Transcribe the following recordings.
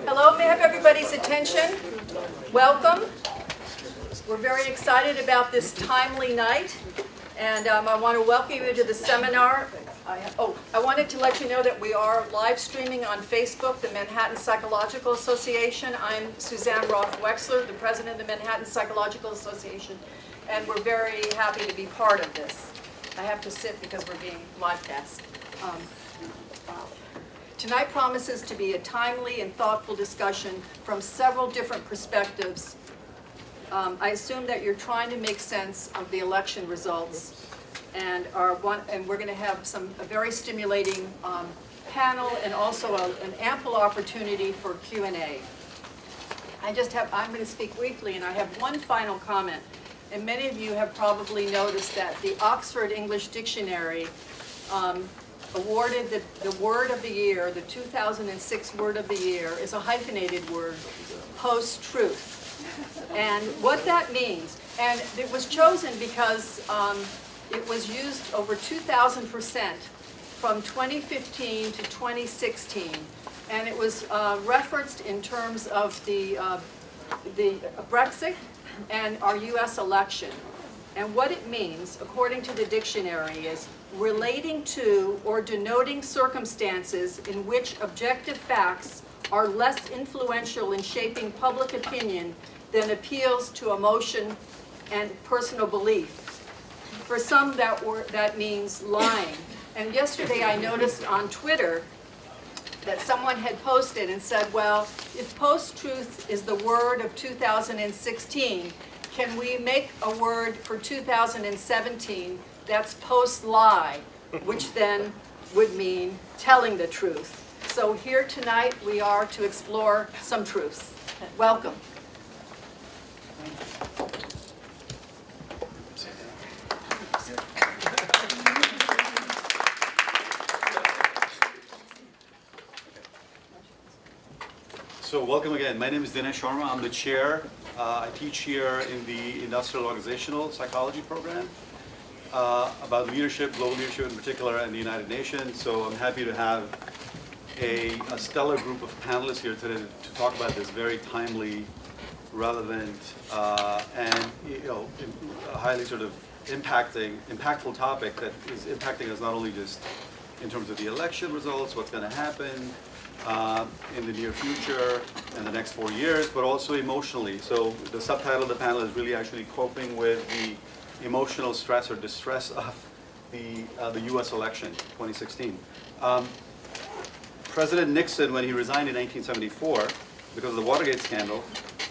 Hello, may I have everybody's attention? Welcome. We're very excited about this timely night, and I want to welcome you to the seminar. I wanted to let you know that we are live streaming on Facebook, the Manhattan Psychological Association. I'm Suzanne Roth-Wexler, the president of the Manhattan Psychological Association, and we're very happy to be part of this. I have to sit because we're being live cast. Tonight promises to be a timely and thoughtful discussion from several different perspectives. I assume that you're trying to make sense of the election results, and we're going to have a very stimulating panel and also an ample opportunity for Q&A. I'm going to speak briefly, and I have one final comment. And many of you have probably noticed that the Oxford English Dictionary awarded the word of the year, the 2006 word of the year, is a hyphenated word, post-truth. And what that means, and it was chosen because it was used over 2,000% from 2015 to 2016, and it was referenced in terms of the Brexit and our U.S. election. And what it means, according to the dictionary, is relating to or denoting circumstances in which objective facts are less influential in shaping public opinion than appeals to emotion and personal belief. For some, that means lying. And yesterday I noticed on Twitter that someone had posted and said, well, if post-truth is the word of 2016, can we make a word for 2017 that's post-lie, which then would mean telling the truth. So here tonight we are to explore some truths. Welcome. So welcome again. My name is Dinesh Sharma. I'm the chair. I teach here in the Industrial Organizational Psychology program about leadership, global leadership in particular, and the United Nations. So I'm happy to have a stellar group of panelists here today to talk about this very timely, relevant, and a highly sort of impactful topic that is impacting us not only just in terms of the election results, what's going to happen in the near future in the next 4 years, but also emotionally. So the subtitle of the panel is really actually coping with the emotional stress or distress of the U.S. election, 2016. President Nixon, when he resigned in 1974 because of the Watergate scandal,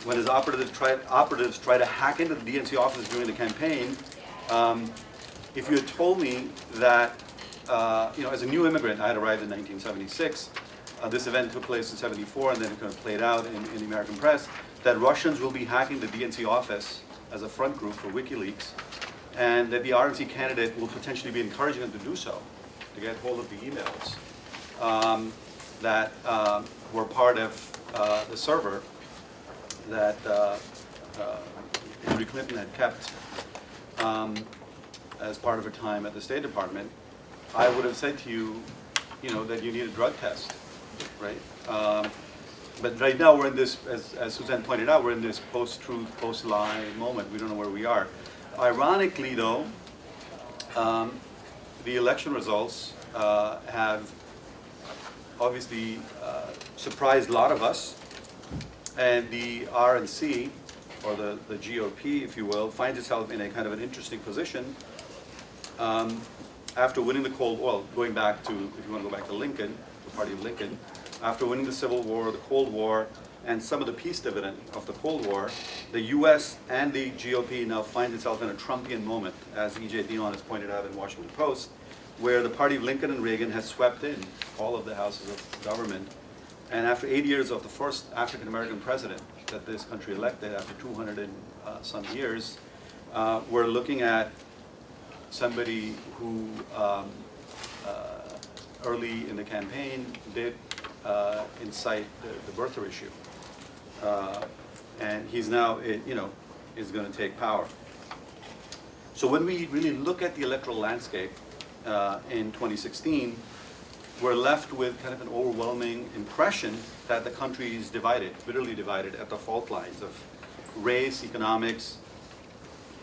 when his operatives tried to hack into the DNC office during the campaign, if you had told me that, as a new immigrant, I had arrived in 1976, this event took place in 74, and then it kind of played out in the American press, that Russians will be hacking the DNC office as a front group for WikiLeaks, and that the RNC candidate will potentially be encouraging them to do so, to get hold of the emails that were part of the server that Hillary Clinton had kept as part of her time at the State Department, I would have said to you, that you need a drug test. Right, but right now we're in this, as Suzanne pointed out, we're in this post-truth, post-lie moment. We don't know where we are. Ironically, though, the election results have obviously surprised a lot of us, and the RNC, or the GOP, if you will, finds itself in a kind of an interesting position after winning the Cold War. Well, going back to, if you want to go back to Lincoln, party of Lincoln, after winning the Civil War, the Cold War, and some of the peace dividend of the Cold War, the U.S. and the GOP now finds itself in a Trumpian moment, as E.J. Dionne has pointed out in Washington Post, where the party of Lincoln and Reagan has swept in all of the houses of government. And after 8 years of the first African-American president that this country elected, after 200 and some years, we're looking at somebody who early in the campaign did incite the birther issue. And he's now, is going to take power. So when we really look at the electoral landscape in 2016, we're left with kind of an overwhelming impression that the country is divided, bitterly divided at the fault lines of race, economics,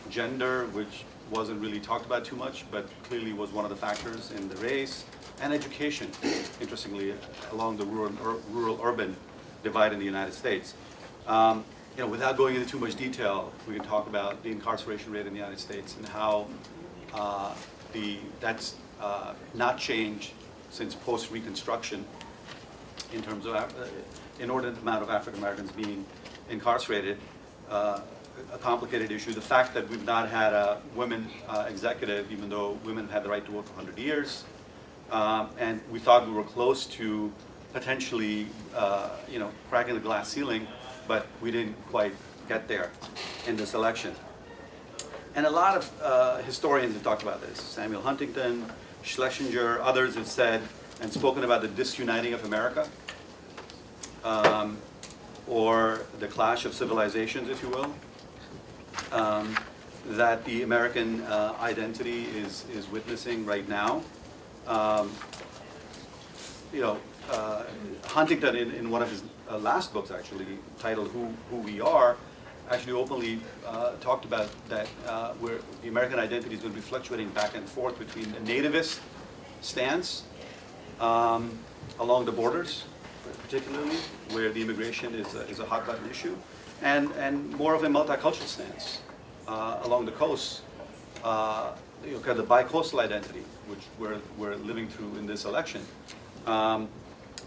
gender, which wasn't really talked about too much, but clearly was one of the factors in the race, and education, interestingly, along the rural-urban divide in the United States. Without going into too much detail, we can talk about the incarceration rate in the United States and how that's not changed since post-Reconstruction in terms of inordinate amount of African Americans being incarcerated. A complicated issue. The fact that we've not had a women executive, even though women have had the right to vote for 100 years, and we thought we were close to potentially, cracking the glass ceiling, but we didn't quite get there in this election. And a lot of historians have talked about this. Samuel Huntington, Schlesinger, others have said and spoken about the disuniting of America, or the clash of civilizations, if you will. That the American identity is witnessing right now. Huntington, in one of his last books, actually, titled Who We Are, actually openly talked about that where the American identity is going to be fluctuating back and forth between a nativist stance along the borders, particularly, where the immigration is a hot button issue, and more of a multicultural stance along the coast, kind of the bi-coastal identity, which we're living through in this election.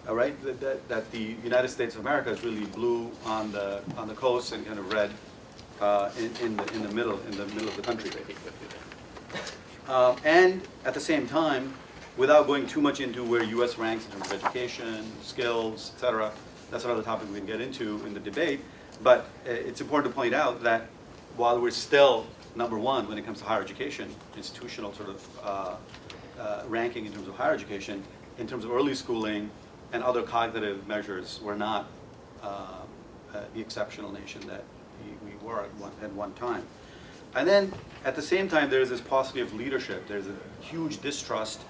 All right, that the United States of America is really blue on the coast and kind of red in the middle of the country. And at the same time, without going too much into where U.S. ranks in terms of education, skills, et cetera, that's another topic we can get into in the debate. But it's important to point out that while we're still number one when it comes to higher education, institutional sort of ranking in terms of higher education, in terms of early schooling and other cognitive measures, we're not the exceptional nation that we were at one time. And then at the same time, there's this paucity of leadership. There's a huge distrust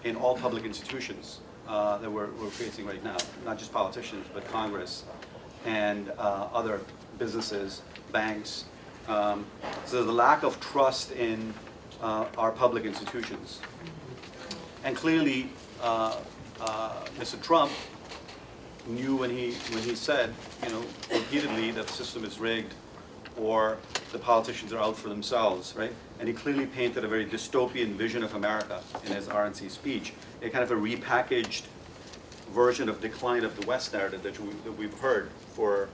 in all public institutions that we're facing right now, not just politicians, but Congress and other businesses, banks. So there's a lack of trust in our public institutions. And clearly, Mr. Trump knew when he said, repeatedly that the system is rigged or the politicians are out for themselves, right? And he clearly painted a very dystopian vision of America in his RNC speech, a kind of a repackaged version of decline of the West narrative that we've heard for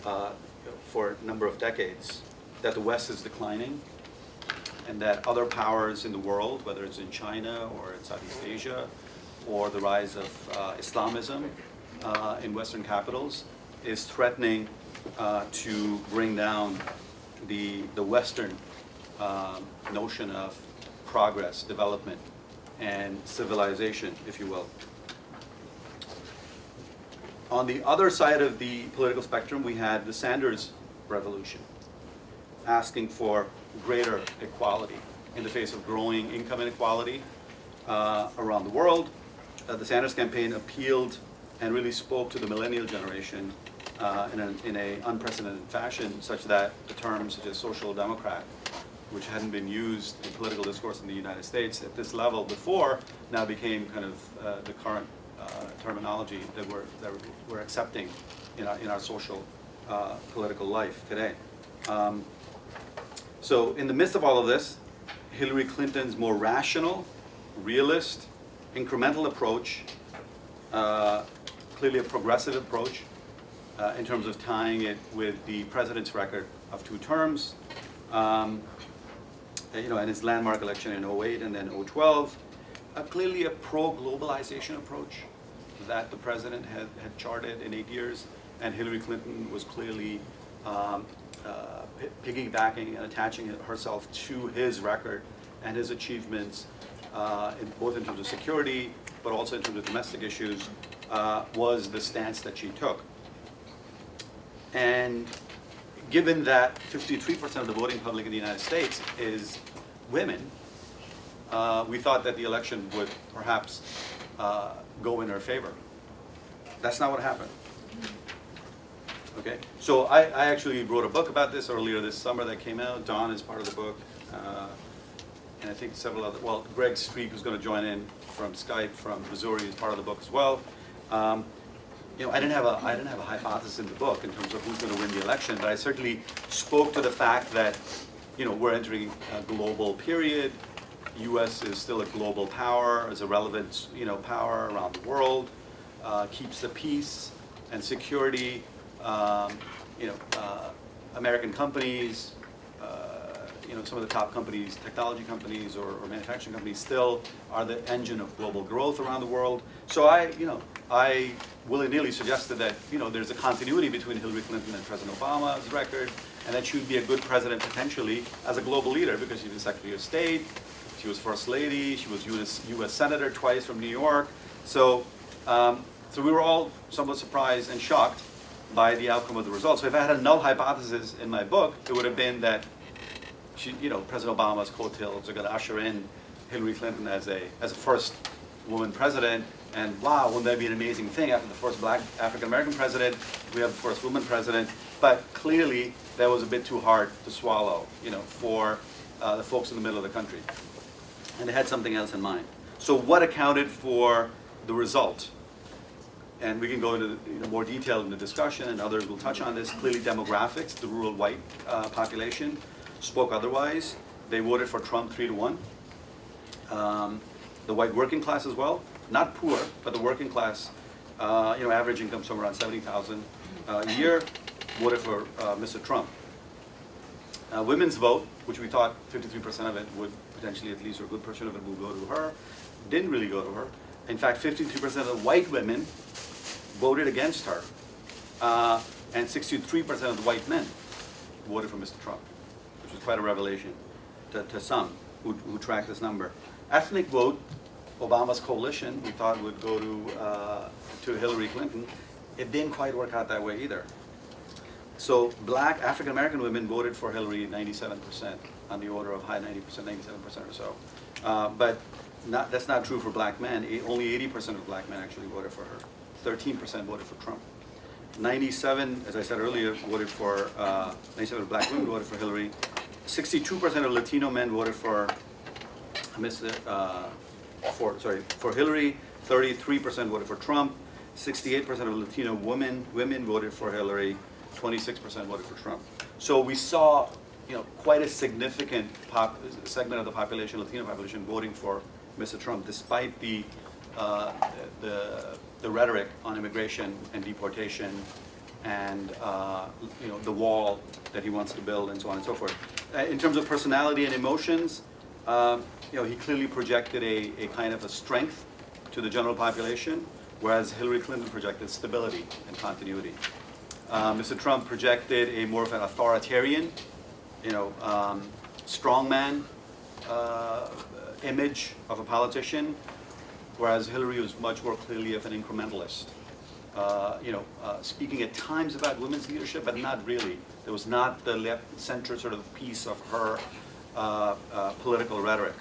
a number of decades, that the West is declining and that other powers in the world, whether it's in China or in Southeast Asia, or the rise of Islamism in Western capitals, is threatening to bring down the Western notion of progress, development, and civilization, if you will. On the other side of the political spectrum, we had the Sanders revolution, asking for greater equality in the face of growing income inequality around the world. The Sanders campaign appealed and really spoke to the millennial generation in an unprecedented fashion, such that the terms such as social democrat, which hadn't been used in political discourse in the United States at this level before, now became kind of the current terminology that we're accepting in our social political life today. So in the midst of all of this, Hillary Clinton's more rational, realist, incremental approach, clearly a progressive approach in terms of tying it with the president's record of 2 terms, and his landmark election in 2008 and then 2012, clearly a pro-globalization approach that the president had charted in 8 years, and Hillary Clinton was clearly piggybacking and attaching herself to his record and his achievements, both in terms of security, but also in terms of domestic issues, was the stance that she took. And given that 53% of the voting public in the United States is women, we thought that the election would perhaps go in her favor. That's not what happened. Okay, so I actually wrote a book about this earlier this summer that came out. Don is part of the book, and I think several other. Well, Greg Street, who's going to join in from Skype from Missouri, is part of the book as well. You know, I didn't have a hypothesis in the book in terms of who's going to win the election, but I certainly spoke to the fact that, you know, we're entering a global period. U.S. is still a global power, is a relevant, you know, power around the world, keeps the peace and security. You know, American companies, you know, some of the top companies, technology companies or manufacturing companies still are the engine of global growth around the world. So I willy-nilly suggested that, you know, there's a continuity between Hillary Clinton and President Obama's record, and that she would be a good president potentially as a global leader because she was Secretary of State, she was First Lady, she was U.S. Senator twice from New York. So, so we were all somewhat surprised and shocked by the outcome of the results. So if I had a null hypothesis in my book, it would have been that she, you know, President Obama's coattails are going to usher in Hillary Clinton as a first woman president, and wow, wouldn't that be an amazing thing? After the first black African-American president, we have the first woman president. But clearly, that was a bit too hard to swallow, you know, for the folks in the middle of the country. And they had something else in mind. So what accounted for the result? And we can go into more detail in the discussion, and others will touch on this. Clearly, demographics, the rural white population spoke otherwise. They voted for Trump 3-1. The white working class as well, not poor, but the working class, you know, average income somewhere around $70,000 a year, voted for Mr. Trump. Women's vote, which we thought 53% of it would potentially, at least, or a good portion of it would go to her, didn't really go to her. In fact, 53% of the white women voted against her, and 63% of the white men voted for Mr. Trump, which was quite a revelation to some who tracked this number. Ethnic vote, Obama's coalition, we thought would go to Hillary Clinton. It didn't quite work out that way either. So black African-American women voted for Hillary 97%, on the order of high 90%, 97% or so. But that's not true for black men. Only 80% of black men actually voted for her. 13% voted for Trump. 97, as I said earlier, voted for, 97 of black women voted for Hillary. 62% of Latino men voted for Hillary. 33% voted for Trump. 68% of Latino women voted for Hillary. 26% voted for Trump. So we saw, you know, quite a significant segment of the population, Latino population, voting for Mr. Trump, despite the rhetoric on immigration and deportation, and you know, the wall that he wants to build, and so on and so forth. In terms of personality and emotions, you know, he clearly projected a kind of a strength to the general population, whereas Hillary Clinton projected stability and continuity. Mr. Trump projected a more of an authoritarian, you know, strongman image of a politician, whereas Hillary was much more clearly of an incrementalist. You know, speaking at times about women's leadership, but not really. There was not the left-center sort of piece of her political rhetoric.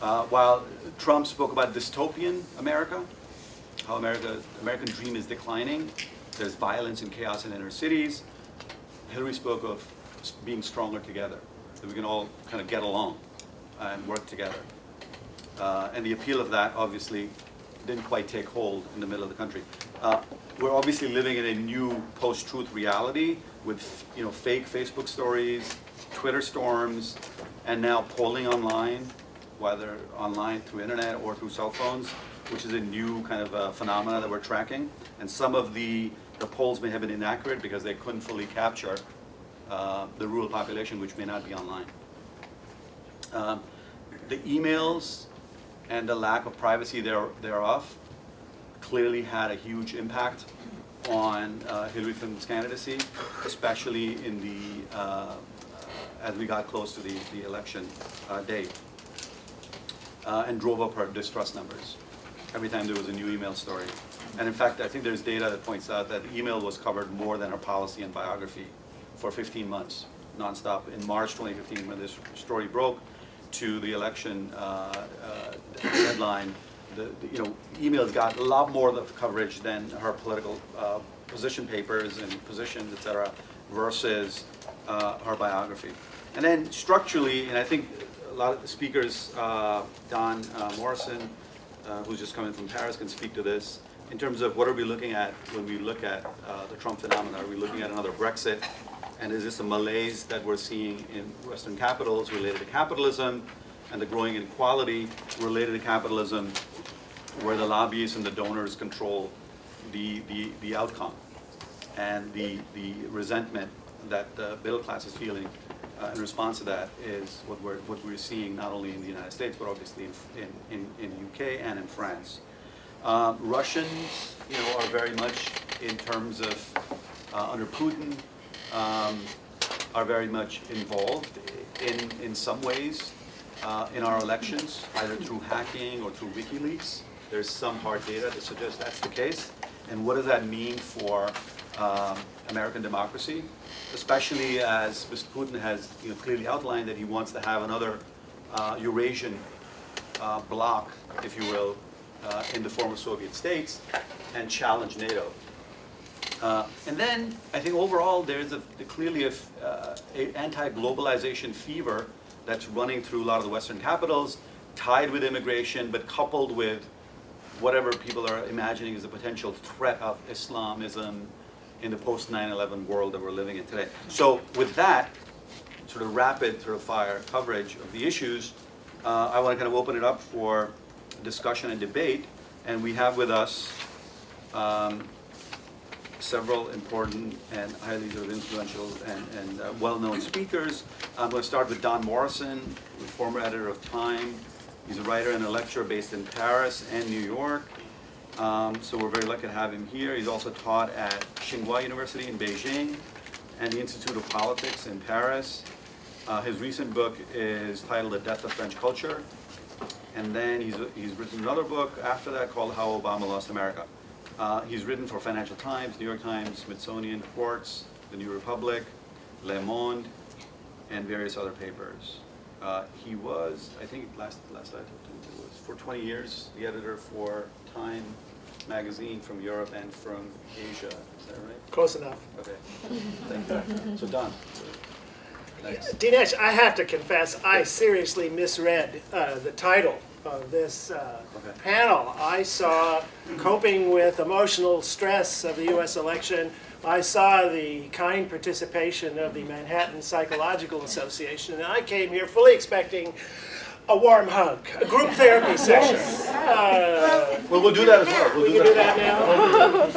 While Trump spoke about dystopian America, how the American dream is declining, there's violence and chaos in inner cities, Hillary spoke of being stronger together, that we can all kind of get along and work together. And the appeal of that obviously didn't quite take hold in the middle of the country. We're obviously living in a new post-truth reality with, you know, fake Facebook stories, Twitter storms, and now polling online, whether online through internet or through cell phones, which is a new kind of phenomena that we're tracking. And some of the polls may have been inaccurate because they couldn't fully capture the rural population, which may not be online. The emails and the lack of privacy thereof clearly had a huge impact on Hillary Clinton's candidacy, especially in the as we got close to the election date, and drove up her distrust numbers every time there was a new email story. And in fact, I think there's data that points out that email was covered more than her policy and biography for 15 months, nonstop. In March 2015, when this story broke, to the election deadline, emails got a lot more of the coverage than her political position papers and positions, et cetera, versus her biography. And then structurally, and I think a lot of the speakers, Don Morrison, who's just coming from Paris, can speak to this, in terms of what are we looking at when we look at the Trump phenomenon. Are we looking at another Brexit? And is this a malaise that we're seeing in Western capitals related to capitalism and the growing inequality related to capitalism, where the lobbyists and the donors control the outcome, and the resentment that the middle class is feeling in response to that is what we're seeing not only in the United States but obviously in the UK and in France. Russians, are very much in terms of under Putin, are very much involved in some ways in our elections, either through hacking or through WikiLeaks. There's some hard data that suggests that's the case. And what does that mean for American democracy, especially as Mr. Putin has clearly outlined that he wants to have another Eurasian bloc, if you will, in the former Soviet states, and challenge NATO. And then I think overall there's clearly an anti-globalization fever that's running through a lot of the Western capitals, tied with immigration, but coupled with whatever people are imagining is a potential threat of Islamism in the post 9/11 world that we're living in today. So with that sort of rapid fire coverage of the issues, I want to kind of open it up for discussion and debate. And we have with us several important and highly sort of influential and well-known speakers. I'm going to start with Don Morrison, the former editor of Time. He's a writer and a lecturer based in Paris and New York. So we're very lucky to have him here. He's also taught at Tsinghua University in Beijing and the Institute of Politics in Paris. His recent book is titled The Death of French Culture. And then he's written another book after that called How Obama Lost America. He's written for Financial Times, New York Times, Smithsonian, Quartz, The New Republic, Le Monde, and various other papers. He was, I think last I talked to him, it was for 20 years, the editor for Time magazine from Europe and from Asia. Is that right? Close enough. Okay. Thank you. So Don. Thanks. Dinesh, I have to confess, I seriously misread the title of this panel. I saw coping with emotional stress of the U.S. election. I saw the kind participation of the Manhattan Psychological Association, and I came here fully expecting a warm hug, a group therapy session. Well, we'll do that as well. We can do that now.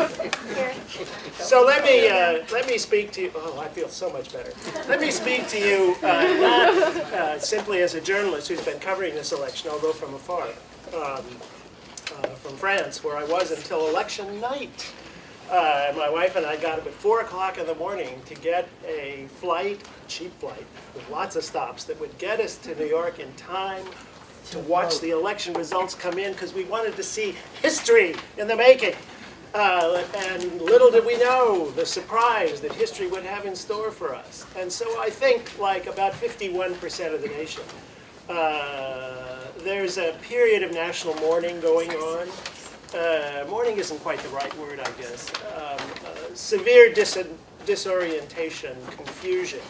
So let me speak to you. Oh, I feel so much better. Let me speak to you not simply as a journalist who's been covering this election, although from afar, from France, where I was until election night. My wife and I got up at 4 o'clock in the morning to get a flight, a cheap flight, with lots of stops that would get us to New York in time to watch the election results come in, because we wanted to see history in the making. And little did we know the surprise that history would have in store for us. And so I think, like about 51% of the nation, there's a period of national mourning going on. Mourning isn't quite the right word, I guess. Severe disorientation, confusion,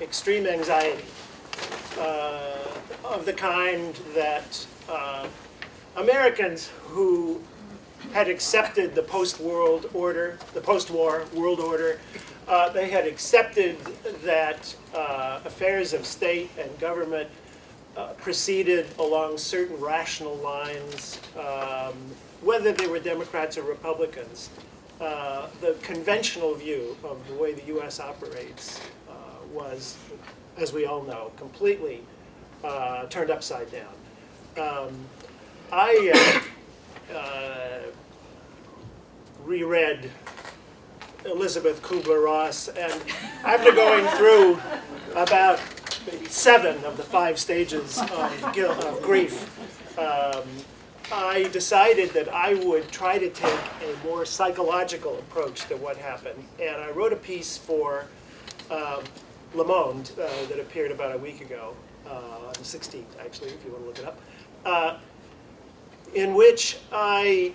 extreme anxiety of the kind that Americans who had accepted the post-war world order, they had accepted that affairs of state and government proceeded along certain rational lines, whether they were Democrats or Republicans. The conventional view of the way the U.S. operates was, as we all know, completely turned upside down. I reread Elizabeth Kubler-Ross, and after going through about maybe 7 of the 5 stages of grief, I decided that I would try to take a more psychological approach to what happened. And I wrote a piece for Le Monde that appeared about a week ago, on the 16th, actually, if you want to look it up. in which I,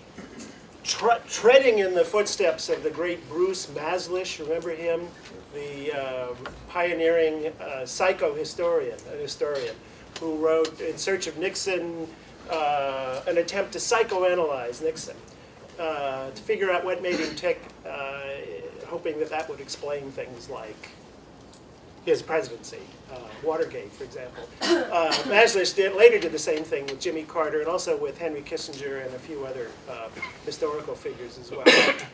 treading in the footsteps of the great Bruce Maslish, remember him? The pioneering psychohistorian, an historian, who wrote In Search of Nixon, an attempt to psychoanalyze Nixon, to figure out what made him tick, hoping that that would explain things like his presidency, Watergate, for example. Maslish later did the same thing with Jimmy Carter and also with Henry Kissinger and a few other historical figures as well.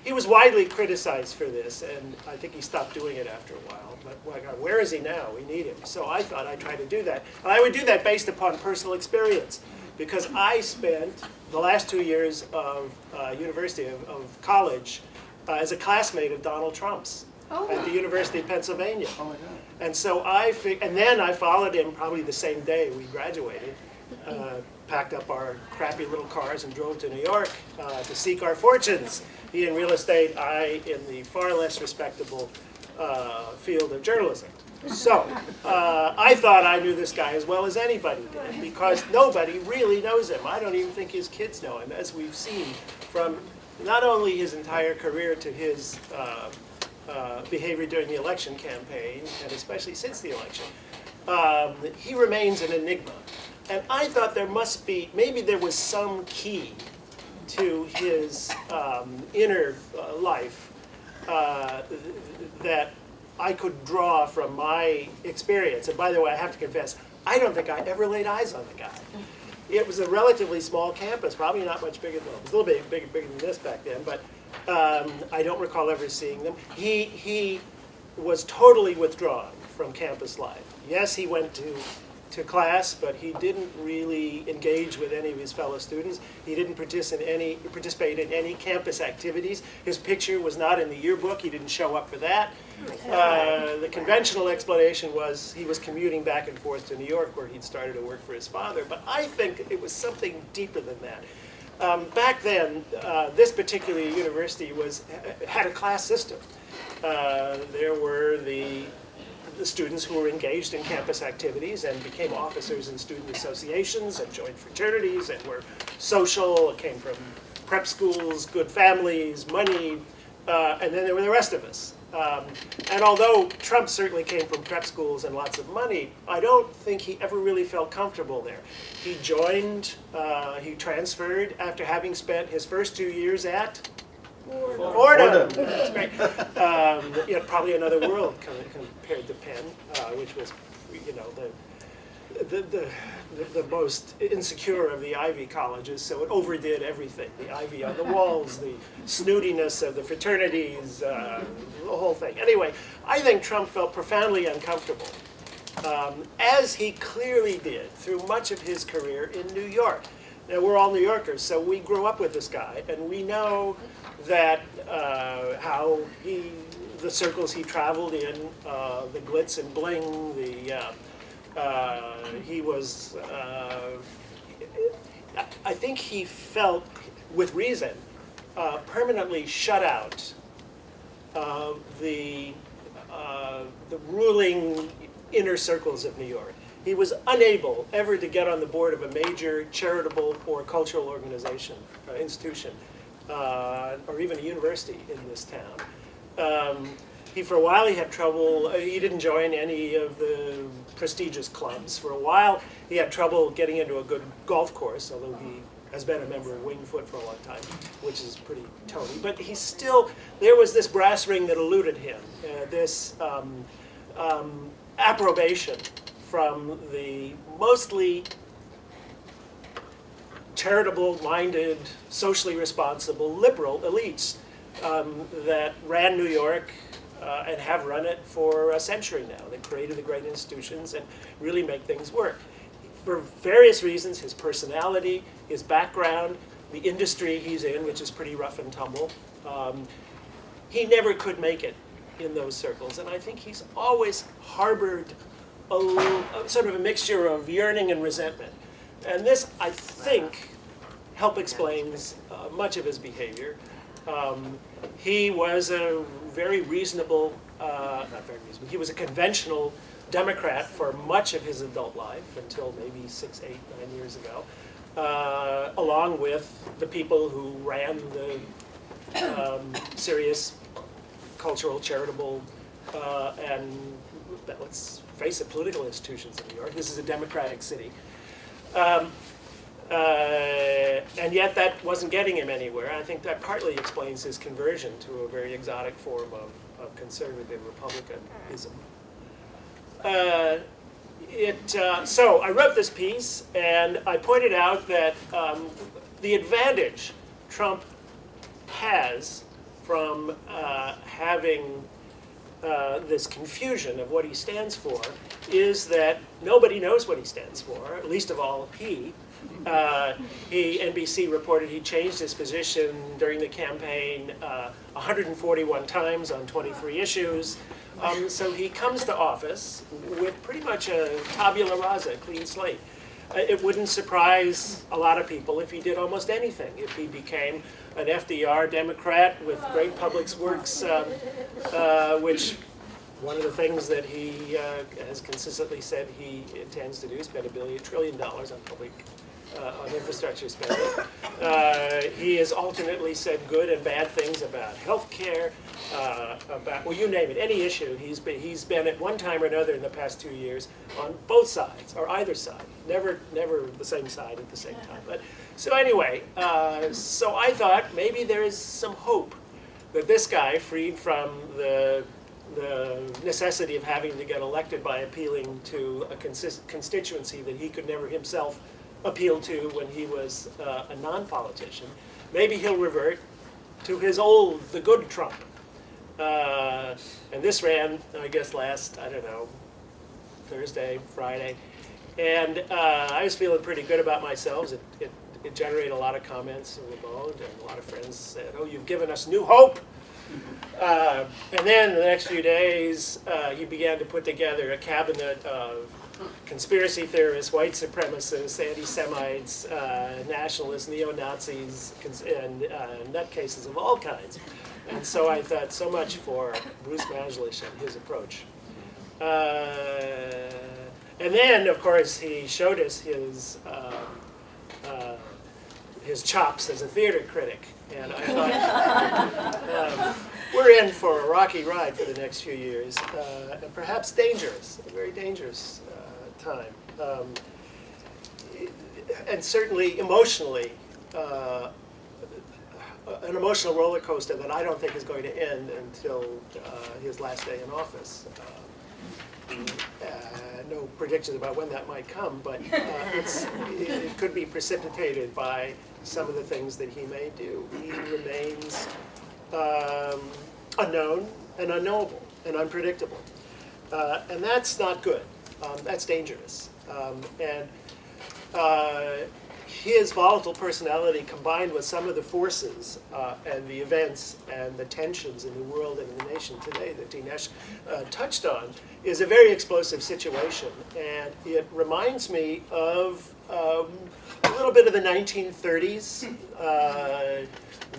He was widely criticized for this, and I think he stopped doing it after a while. But where is he now? We need him. So I thought I'd try to do that. And I would do that based upon personal experience, because I spent the last 2 years of university, of college, as a classmate of Donald Trump's. At the University of Pennsylvania. Oh my God. And so and then I followed him probably the same day we graduated, packed up our crappy little cars and drove to New York to seek our fortunes. He in real estate, I in the far less respectable field of journalism. So I thought I knew this guy as well as anybody did, because nobody really knows him. I don't even think his kids know him, as we've seen from not only his entire career to his behavior during the election campaign, and especially since the election. He remains an enigma. And I thought there must be, maybe there was some key to his inner life that I could draw from my experience. And by the way, I have to confess, I don't think I ever laid eyes on the guy. It was a relatively small campus, probably not much bigger than, it was a little bit bigger than this back then, but I don't recall ever seeing them. He was totally withdrawn from campus life. Yes, he went to class, but he didn't really engage with any of his fellow students. He didn't participate in any campus activities. His picture was not in the yearbook. He didn't show up for that. The conventional explanation was he was commuting back and forth to New York, where he'd started to work for his father. But I think it was something deeper than that. Back then, this particular university had a class system. There were the students who were engaged in campus activities and became officers in student associations and joined fraternities and were social, came from prep schools, good families, money, and then there were the rest of us. And although Trump certainly came from prep schools and lots of money, I don't think he ever really felt comfortable there. He joined, he transferred after having spent his first 2 years at Fordham. That's great. Probably another world compared to Penn, which was, the most insecure of the Ivy colleges, so it overdid everything. The ivy on the walls, the snootiness of the fraternities, the whole thing. Anyway, I think Trump felt profoundly uncomfortable, as he clearly did through much of his career in New York. Now, we're all New Yorkers, so we grew up with this guy, and we know that how the circles he traveled in, the glitz and bling, he was, I think he felt, with reason, permanently shut out of the ruling inner circles of New York. He was unable ever to get on the board of a major charitable or cultural organization, institution, or even a university in this town. For a while he had trouble, he didn't join any of the prestigious clubs. For a while he had trouble getting into a good golf course, although he has been a member of Wingfoot for a long time, which is pretty tony. But he still, there was this brass ring that eluded him, this approbation from the mostly charitable-minded, socially responsible, liberal elites that ran New York and have run it for a century now. They created the great institutions and really make things work. For various reasons, his personality, his background, the industry he's in, which is pretty rough and tumble, he never could make it in those circles. And I think he's always harbored sort of a mixture of yearning and resentment. And this, I think, explains much of his behavior. He was a very reasonable, not very reasonable, he was a conventional Democrat for much of his adult life, until maybe 6, 8, 9 years ago. A along with the people who ran the serious cultural, charitable, and let's face it, political institutions in New York. This is a democratic city. And yet that wasn't getting him anywhere. I think that partly explains his conversion to a very exotic form of conservative republicanism. So I wrote this piece, and I pointed out that the advantage Trump has from having this confusion of what he stands for is that nobody knows what he stands for, least of all he. NBC reported he changed his position during the campaign 141 times on 23 issues. So he comes to office with pretty much a tabula rasa, clean slate. It wouldn't surprise a lot of people if he did almost anything. If he became an FDR Democrat with great public works, which one of the things that he has consistently said he intends to do is spend $1 trillion on public on infrastructure spending. He has alternately said good and bad things about health care, about, well, you name it, any issue. He's been at one time or another in the past 2 years on both sides, or either side. Never the same side at the same time. But so anyway, so I thought maybe there is some hope that this guy, freed from the necessity of having to get elected by appealing to a constituency that he could never himself appeal to when he was a non-politician, maybe he'll revert to his the good Trump. And this ran, I guess, last, I don't know, Thursday, Friday. And I was feeling pretty good about myself. It generated a lot of comments in the mode, and a lot of friends said, oh, you've given us new hope. And then in the next few days, he began to put together a cabinet of conspiracy theorists, white supremacists, anti-Semites, nationalists, neo-Nazis, and nutcases of all kinds. And so I thought, so much for Bruce Majlish and his approach. And then, of course, he showed us his chops as a theater critic. And I thought, we're in for a rocky ride for the next few years, and perhaps dangerous, a very dangerous time. And certainly emotionally, an emotional roller coaster that I don't think is going to end until his last day in office. No predictions about when that might come, but it could be precipitated by some of the things that he may do. He remains unknown and unknowable and unpredictable. And that's not good. That's dangerous. And his volatile personality, combined with some of the forces and the events and the tensions in the world and in the nation today that Dinesh touched on, is a very explosive situation. And it reminds me of a little bit of the 1930s,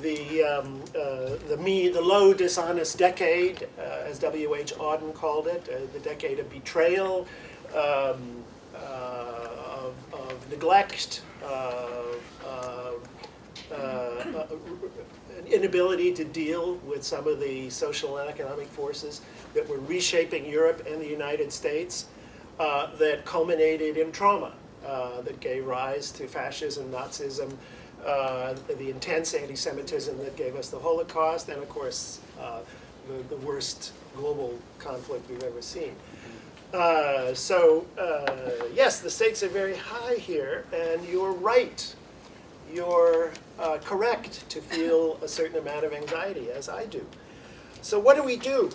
the low dishonest decade, as W.H. Auden called it, the decade of betrayal, of neglect, an inability to deal with some of the social and economic forces that were reshaping Europe and the United States, that culminated in trauma, that gave rise to fascism, Nazism, the intense anti-Semitism that gave us the Holocaust, and of course the worst global conflict we've ever seen. Yes, the stakes are very high here, and you're right. You're correct to feel a certain amount of anxiety, as I do. So what do we do?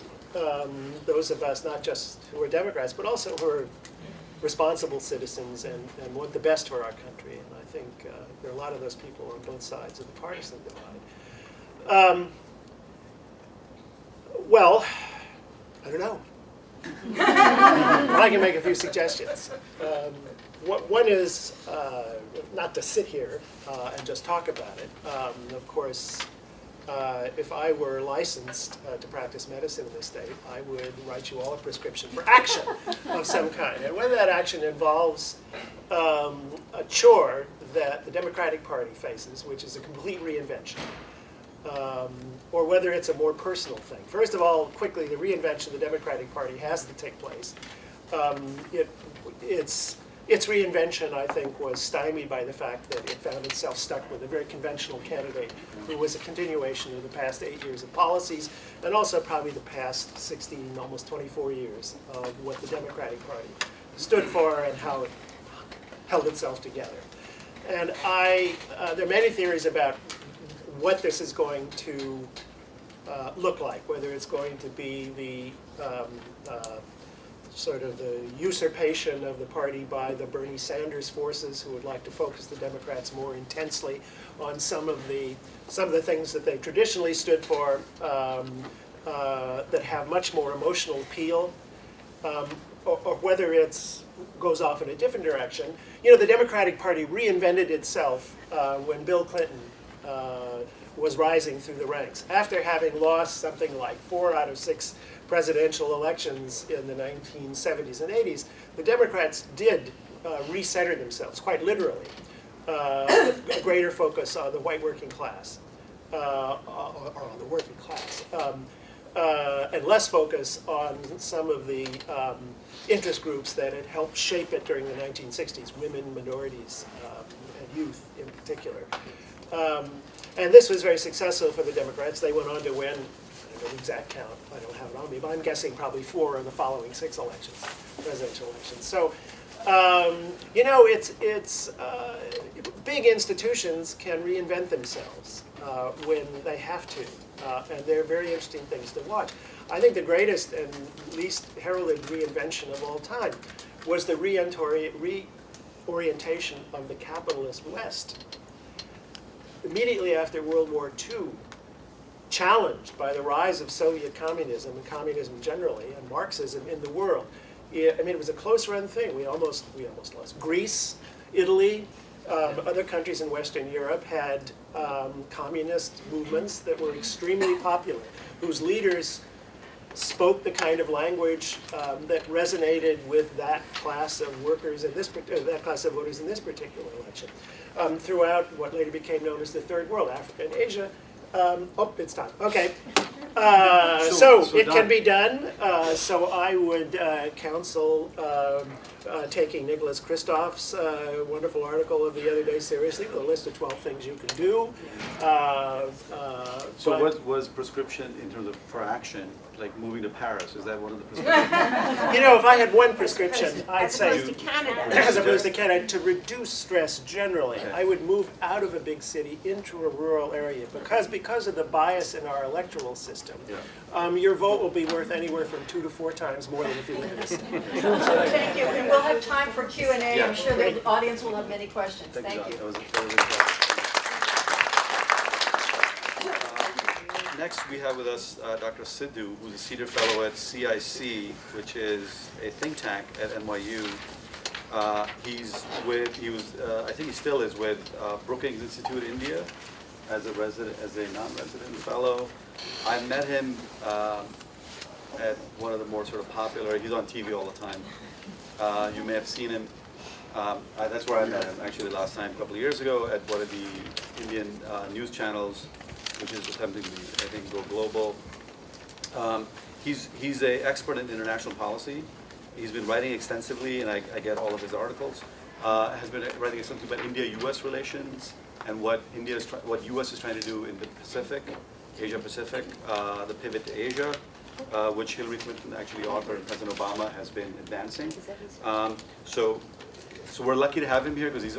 Those of us, not just who are Democrats, but also who are responsible citizens and want the best for our country. And I think there are a lot of those people on both sides of the partisan divide. Well, I don't know. I can make a few suggestions. One is not to sit here and just talk about it. Of course, if I were licensed to practice medicine in this state, I would write you all a prescription for action of some kind. And when that action involves a chore that the Democratic Party faces, which is a complete reinvention, or whether it's a more personal thing. First of all, quickly, the reinvention of the Democratic Party has to take place. Its reinvention, I think, was stymied by the fact that it found itself stuck with a very conventional candidate who was a continuation of the past 8 years of policies, and also probably the past 16, almost 24 years of what the Democratic Party stood for and how it held itself together. And there are many theories about what this is going to look like, whether it's going to be the sort of the usurpation of the party by the Bernie Sanders forces, who would like to focus the Democrats more intensely on some of the things that they've traditionally stood for that have much more emotional appeal, or whether it goes off in a different direction. You know, the Democratic Party reinvented itself when Bill Clinton was rising through the ranks. After having lost something like 4 out of 6 presidential elections in the 1970s and 80s, the Democrats did recenter themselves, quite literally, a greater focus on the white working class, or on the working class, and less focus on some of the interest groups that had helped shape it during the 1960s, women, minorities, and youth in particular. And this was very successful for the Democrats. They went on to win, I don't know the exact count, I don't have it on me, but I'm guessing probably 4 of the following 6 elections, presidential elections. So, you know, big institutions can reinvent themselves when they have to, and they're very interesting things to watch. I think the greatest and least heralded reinvention of all time was the reorientation of the capitalist West. Immediately after World War II, challenged by the rise of Soviet communism and communism generally, and Marxism in the world. I mean, it was a close-run thing. We almost lost. Greece, Italy, other countries in Western Europe had communist movements that were extremely popular, whose leaders spoke the kind of language that resonated with that class of workers in that class of voters in this particular election. Throughout what later became known as the Third World, Africa and Asia. Oh, it's time. Okay. So it can be done. So I would counsel taking Nicholas Kristof's wonderful article of the other day seriously, with a list of 12 things you can do. So what was prescription in terms of for action, like moving to Paris? Is that one of the prescriptions? You know, if I had one prescription, I'd say, As opposed to Canada. as opposed to Canada, to reduce stress generally, Okay. I would move out of a big city into a rural area because of the bias in our electoral system. Yeah. Your vote will be worth anywhere from 2 to 4 times more than if you live in a city. Thank you, and we'll have time for Q&A. Yeah. I'm sure the audience will have many questions. Thank John. you. That was incredible. Next, we have with us Dr. Sidhu, who's a senior fellow at CIC, which is a think tank at NYU. I think he still is with Brookings Institute India as a non-resident fellow. I met him at one of the more sort of popular. He's on TV all the time. You may have seen him. That's where I met him actually last time, a couple of years ago, at one of the Indian news channels, which is attempting to, I think, go global. He's an expert in international policy. He's been writing extensively, and I get all of his articles. Has been writing extensively about India-U.S. relations and what U.S. is trying to do in the Pacific, Asia-Pacific, the pivot to Asia, which Hillary Clinton actually authored and President Obama has been advancing. So we're lucky to have him here because he's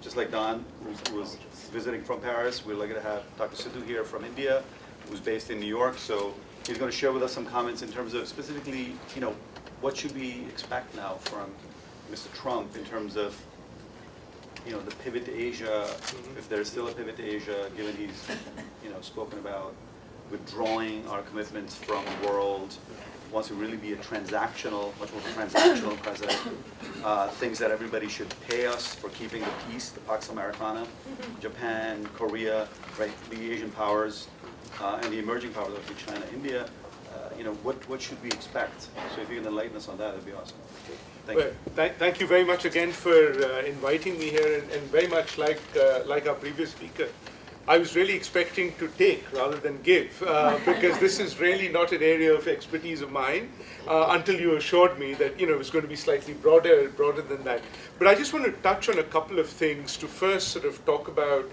just like Don, who was visiting from Paris. We're lucky to have Dr. Sidhu here from India, who's based in New York. So he's going to share with us some comments in terms of specifically, what should we expect now from Mr. Trump in terms of, the pivot to Asia, if there's still a pivot to Asia, given he's, spoken about withdrawing our commitments from the world, wants to really be much more transactional president, things that everybody should pay us for keeping the peace, the Pax Americana, Japan, Korea, right, the Asian powers, and the emerging powers like China, India, what should we expect? So if you can enlighten us on that, that'd be awesome. Thank Well, you. thank you very much again for inviting me here, and very much like our previous speaker, I was really expecting to take rather than give, because this is really not an area of expertise of mine, until you assured me that it was going to be slightly broader than that. But I just want to touch on a couple of things to first sort of talk about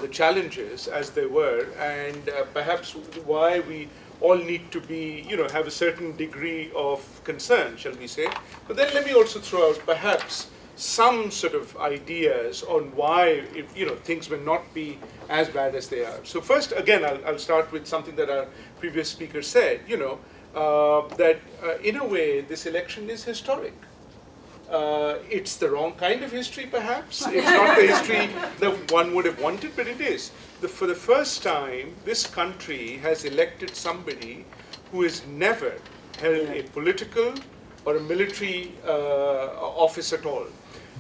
the challenges as they were, and perhaps why we all need to be, have a certain degree of concern, shall we say. But then let me also throw out perhaps some sort of ideas on why, things may not be as bad as they are. So first, again, I'll start with something that our previous speaker said, that in a way, this election is historic. It's the wrong kind of history, perhaps. It's not the history that one would have wanted, but it is. For the first time, this country has elected somebody who has never held a political or a military office at all.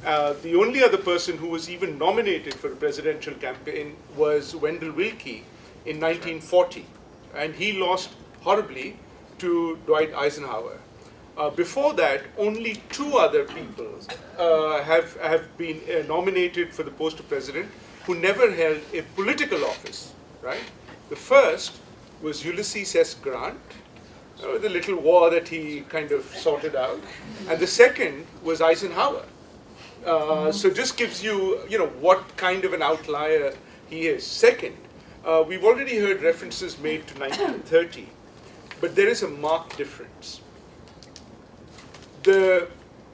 The only other person who was even nominated for a presidential campaign was Wendell Willkie in 1940, and he lost horribly to Dwight Eisenhower. Before that, only two other people have been nominated for the post of president who never held a political office, right? The first was Ulysses S. Grant, the little war that he kind of sorted out, and the second was Eisenhower. So just gives you, what kind of an outlier he is. Second, we've already heard references made to 1930, but there is a marked difference.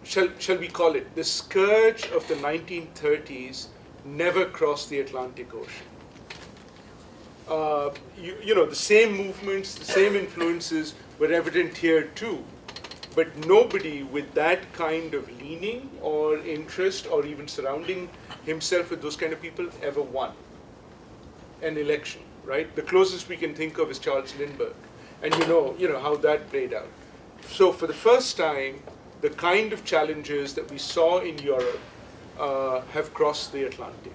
Shall we call it, the scourge of the 1930s never crossed the Atlantic Ocean. The same movements, the same influences were evident here too, but nobody with that kind of leaning or interest or even surrounding himself with those kind of people ever won an election, right? The closest we can think of is Charles Lindbergh, and you know how that played out. So for the first time, the kind of challenges that we saw in Europe have crossed the Atlantic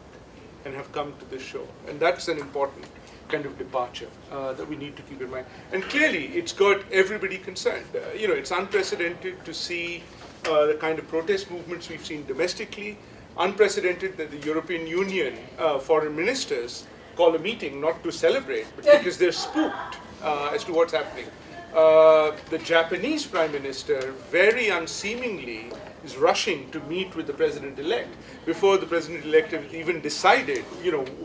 and have come to this shore. And that's an important kind of departure that we need to keep in mind. And clearly, it's got everybody concerned. It's unprecedented to see the kind of protest movements we've seen domestically, unprecedented that the European Union foreign ministers call a meeting not to celebrate, but because they're spooked as to what's happening. The Japanese Prime Minister very unseemingly is rushing to meet with the President-elect before the President-elect has even decided,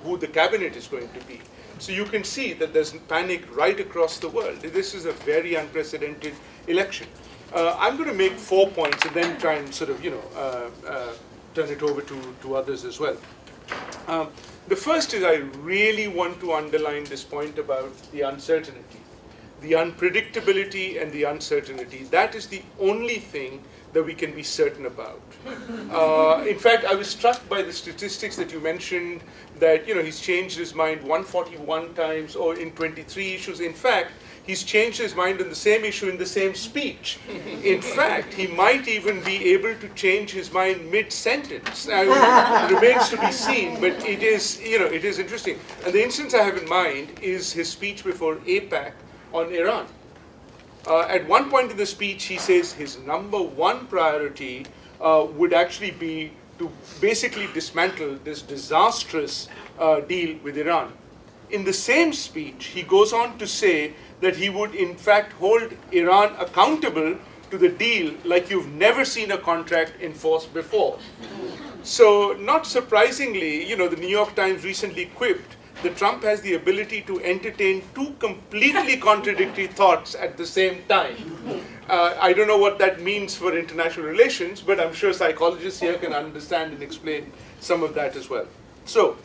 who the cabinet is going to be. So you can see that there's panic right across the world. This is a very unprecedented election. I'm going to make 4 points and then try and sort of, turn it over to others as well. The first is I really want to underline this point about the uncertainty. The unpredictability and the uncertainty. That is the only thing that we can be certain about. In fact, I was struck by the statistics that you mentioned that he's changed his mind 141 times or in 23 issues. In fact, he's changed his mind on the same issue in the same speech. In fact, he might even be able to change his mind mid-sentence. Now, it remains to be seen, but it is interesting. And the instance I have in mind is his speech before APAC on Iran. At one point in the speech, he says his number one priority would actually be to basically dismantle this disastrous deal with Iran. In the same speech, he goes on to say that he would in fact hold Iran accountable to the deal like you've never seen a contract enforced before. So not surprisingly, the New York Times recently quipped that Trump has the ability to entertain two completely contradictory thoughts at the same time. I don't know what that means for international relations, but I'm sure psychologists here can understand and explain some of that as well. So,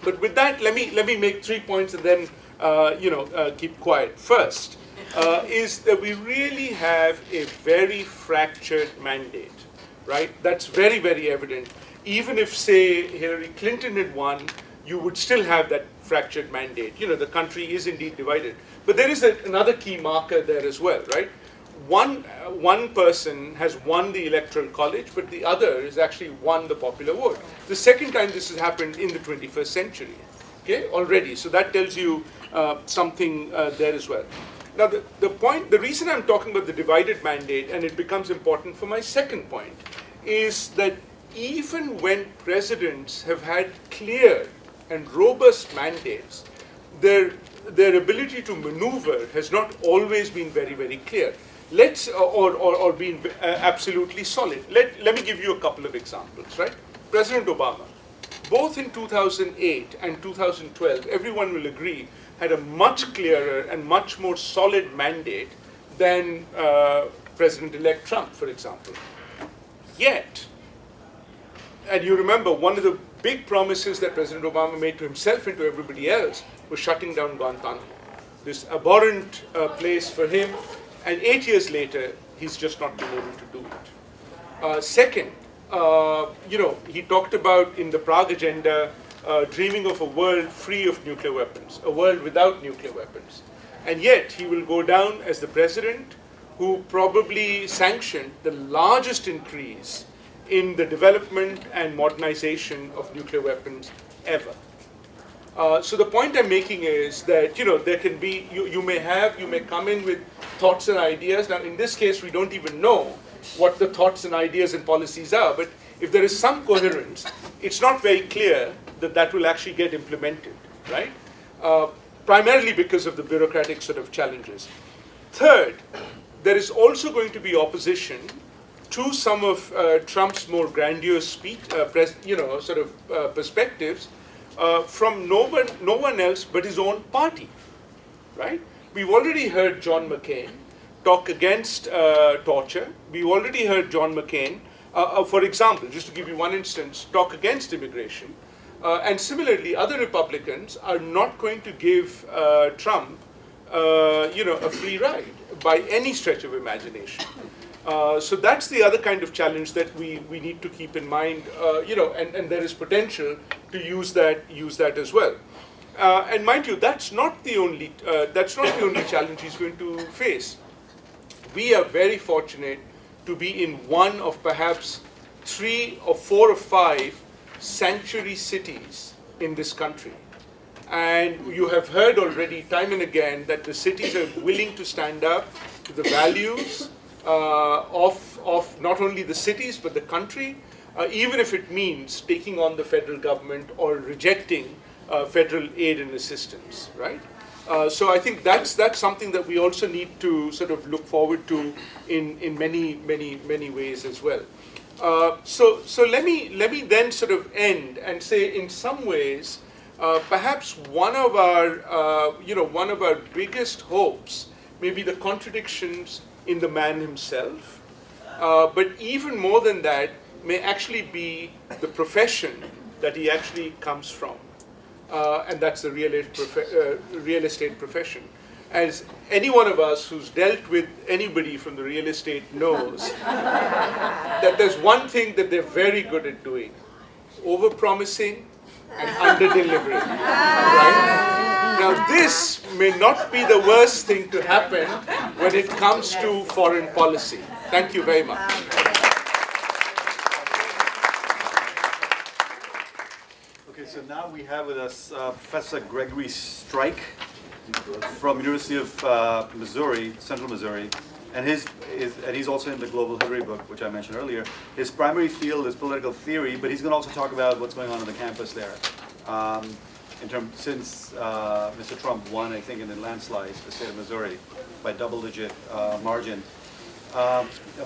but with that, let me make 3 points and then keep quiet. First, is that we really have a very fractured mandate, right? That's very, very evident. Even if, say, Hillary Clinton had won, you would still have that fractured mandate. The country is indeed divided. But there is another key marker there as well, right? One person has won the electoral college, but the other has actually won the popular vote. The second time this has happened in the 21st century, okay, already. So that tells you something there as well. Now, the reason I'm talking about the divided mandate, and it becomes important for my second point, is that even when presidents have had clear and robust mandates, their ability to maneuver has not always been very, very clear. Or been absolutely solid. Let me give you a couple of examples, right? President Obama, both in 2008 and 2012, everyone will agree, had a much clearer and much more solid mandate than President-elect Trump, for example. Yet, and you remember, one of the big promises that President Obama made to himself and to everybody else was shutting down Guantanamo, this abhorrent place for him, and 8 years later, he's just not been able to do it. Second, he talked about in the Prague Agenda, dreaming of a world free of nuclear weapons, a world without nuclear weapons. And yet, he will go down as the president who probably sanctioned the largest increase in the development and modernization of nuclear weapons ever. So the point I'm making is that, there can be, you may come in with thoughts and ideas. Now, in this case, we don't even know what the thoughts and ideas and policies are, but if there is some coherence, it's not very clear that will actually get implemented, right? Primarily because of the bureaucratic sort of challenges. Third, there is also going to be opposition to some of Trump's more grandiose perspectives from no one else but his own party, right? We've already heard John McCain talk against torture. We've already heard John McCain, for example, just to give you one instance, talk against immigration. And similarly, other Republicans are not going to give Trump, a free ride by any stretch of imagination. So that's the other kind of challenge that we need to keep in mind, and there is potential to use that as well. And mind you, that's not the only challenge he's going to face. We are very fortunate to be in one of perhaps 3 or 4 or 5 sanctuary cities in this country. And you have heard already time and again that the cities are willing to stand up to the values of not only the cities but the country, even if it means taking on the federal government or rejecting federal aid and assistance, right? So I think that's something that we also need to sort of look forward to in many ways as well. So let me then sort of end and say, in some ways, perhaps one of our biggest hopes may be the contradictions in the man himself, but even more than that may actually be the profession that he actually comes from, and that's the real estate profession. As any one of us who's dealt with anybody from the real estate knows, that there's one thing that they're very good at doing: over-promising and under-delivering. Right? Now, this may not be the worst thing to happen when it comes to foreign policy. Thank you very much. Okay, so now we have with us Professor Gregory Strike from University of Missouri, Central Missouri, and he's also in the Global Hillary book, which I mentioned earlier. His primary field is political theory, but he's going to also talk about what's going on the campus there. Since Mr. Trump won, I think, in the landslide, the state of Missouri, by double-digit margin.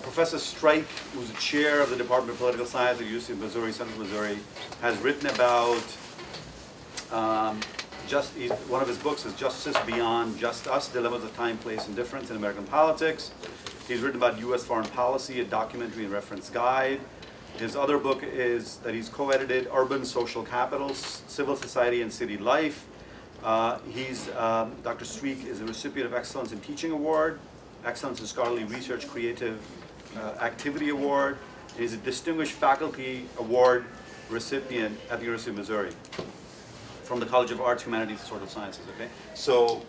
Professor Strike, who's the chair of the Department of Political Science at the University of Missouri, Central Missouri, has written about one of his books is Justice Beyond Just Us, Dilemmas of Time, Place, and Difference in American Politics. He's written about U.S. foreign policy, a documentary and reference guide. His other book is that he's co-edited, Urban Social Capitals, Civil Society and City Life. Dr. Streak is a recipient of Excellence in Teaching Award, Excellence in Scholarly Research Creative Activity Award. He's a Distinguished Faculty Award recipient at the University of Missouri from the College of Arts, Humanities, and Social Sciences, okay? So,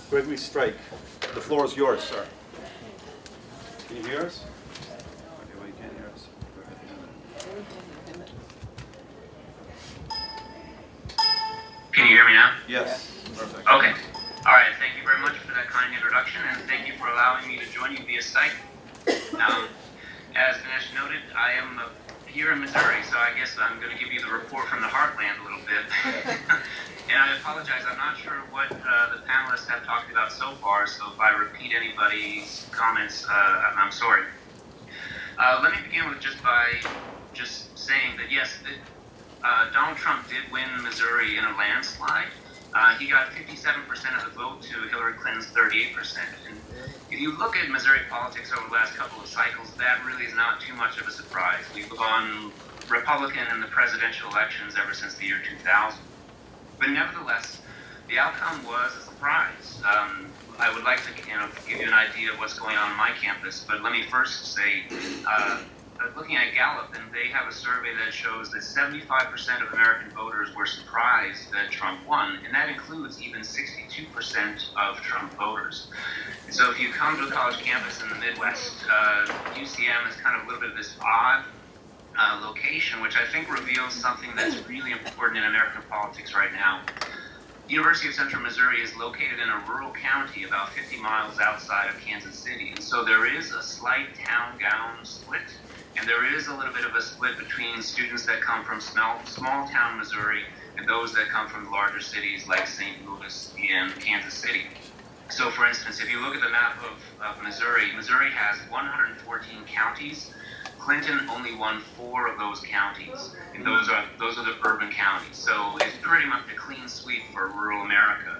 Gregory Strike, the floor is yours, sir. Can you hear us? Okay, well, you can't hear us. Can you hear me now? Yes, perfect. Okay. All right. Thank you very much for that kind introduction, and thank you for allowing me to join you via Skype. As Dinesh noted, I am here in Missouri, so I guess I'm going to give you the report from the heartland a little bit. And I apologize, I'm not sure what the panelists have talked about so far, so if I repeat anybody's comments, I'm sorry. Let me begin with just saying that yes, Donald Trump did win Missouri in a landslide. He got 57% of the vote to Hillary Clinton's 38%. And if you look at Missouri politics over the last couple of cycles, that really is not too much of a surprise. We've gone Republican in the presidential elections ever since the year 2000. But nevertheless, the outcome was a surprise. I would like to give you an idea of what's going on my campus, but let me first say, looking at Gallup, and they have a survey that shows that 75% of American voters were surprised that Trump won, and that includes even 62% of Trump voters. And so if you come to a college campus in the Midwest, UCM is kind of a little bit of this odd location, which I think reveals something that's really important in American politics right now. The University of Central Missouri is located in a rural county about 50 miles outside of Kansas City, and so there is a slight town-gown split, and there is a little bit of a split between students that come from small-town Missouri and those that come from larger cities like St. Louis and Kansas City. So, for instance, if you look at the map of Missouri, Missouri has 114 counties. Clinton only won 4 of those counties, and those are the urban counties. So it's pretty much a clean sweep for rural America.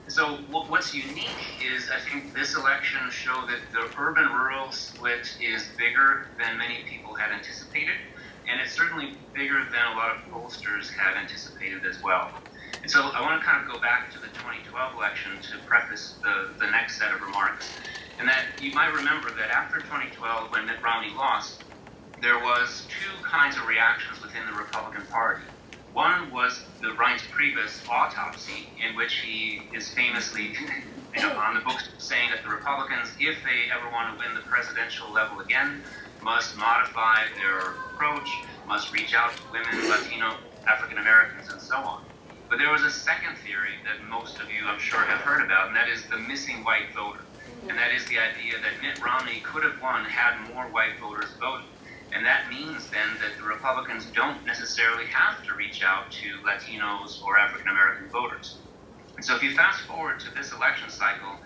So what's unique is I think this election showed that the urban-rural split is bigger than many people had anticipated, and it's certainly bigger than a lot of pollsters had anticipated as well. And so I want to kind of go back to the 2012 election to preface the next set of remarks. And that you might remember that after 2012, when Mitt Romney lost, there was 2 kinds of reactions within the Republican Party. One was the Reince Priebus autopsy, in which he is famously on the books saying that the Republicans, if they ever want to win the presidential level again, must modify their approach, must reach out to women, Latino, African Americans, and so on. But there was a second theory that most of you, I'm sure, have heard about, and that is the missing white voter. And that is the idea that Mitt Romney could have won had more white voters voted. And that means then that the Republicans don't necessarily have to reach out to Latinos or African American voters. And so if you fast forward to this election cycle,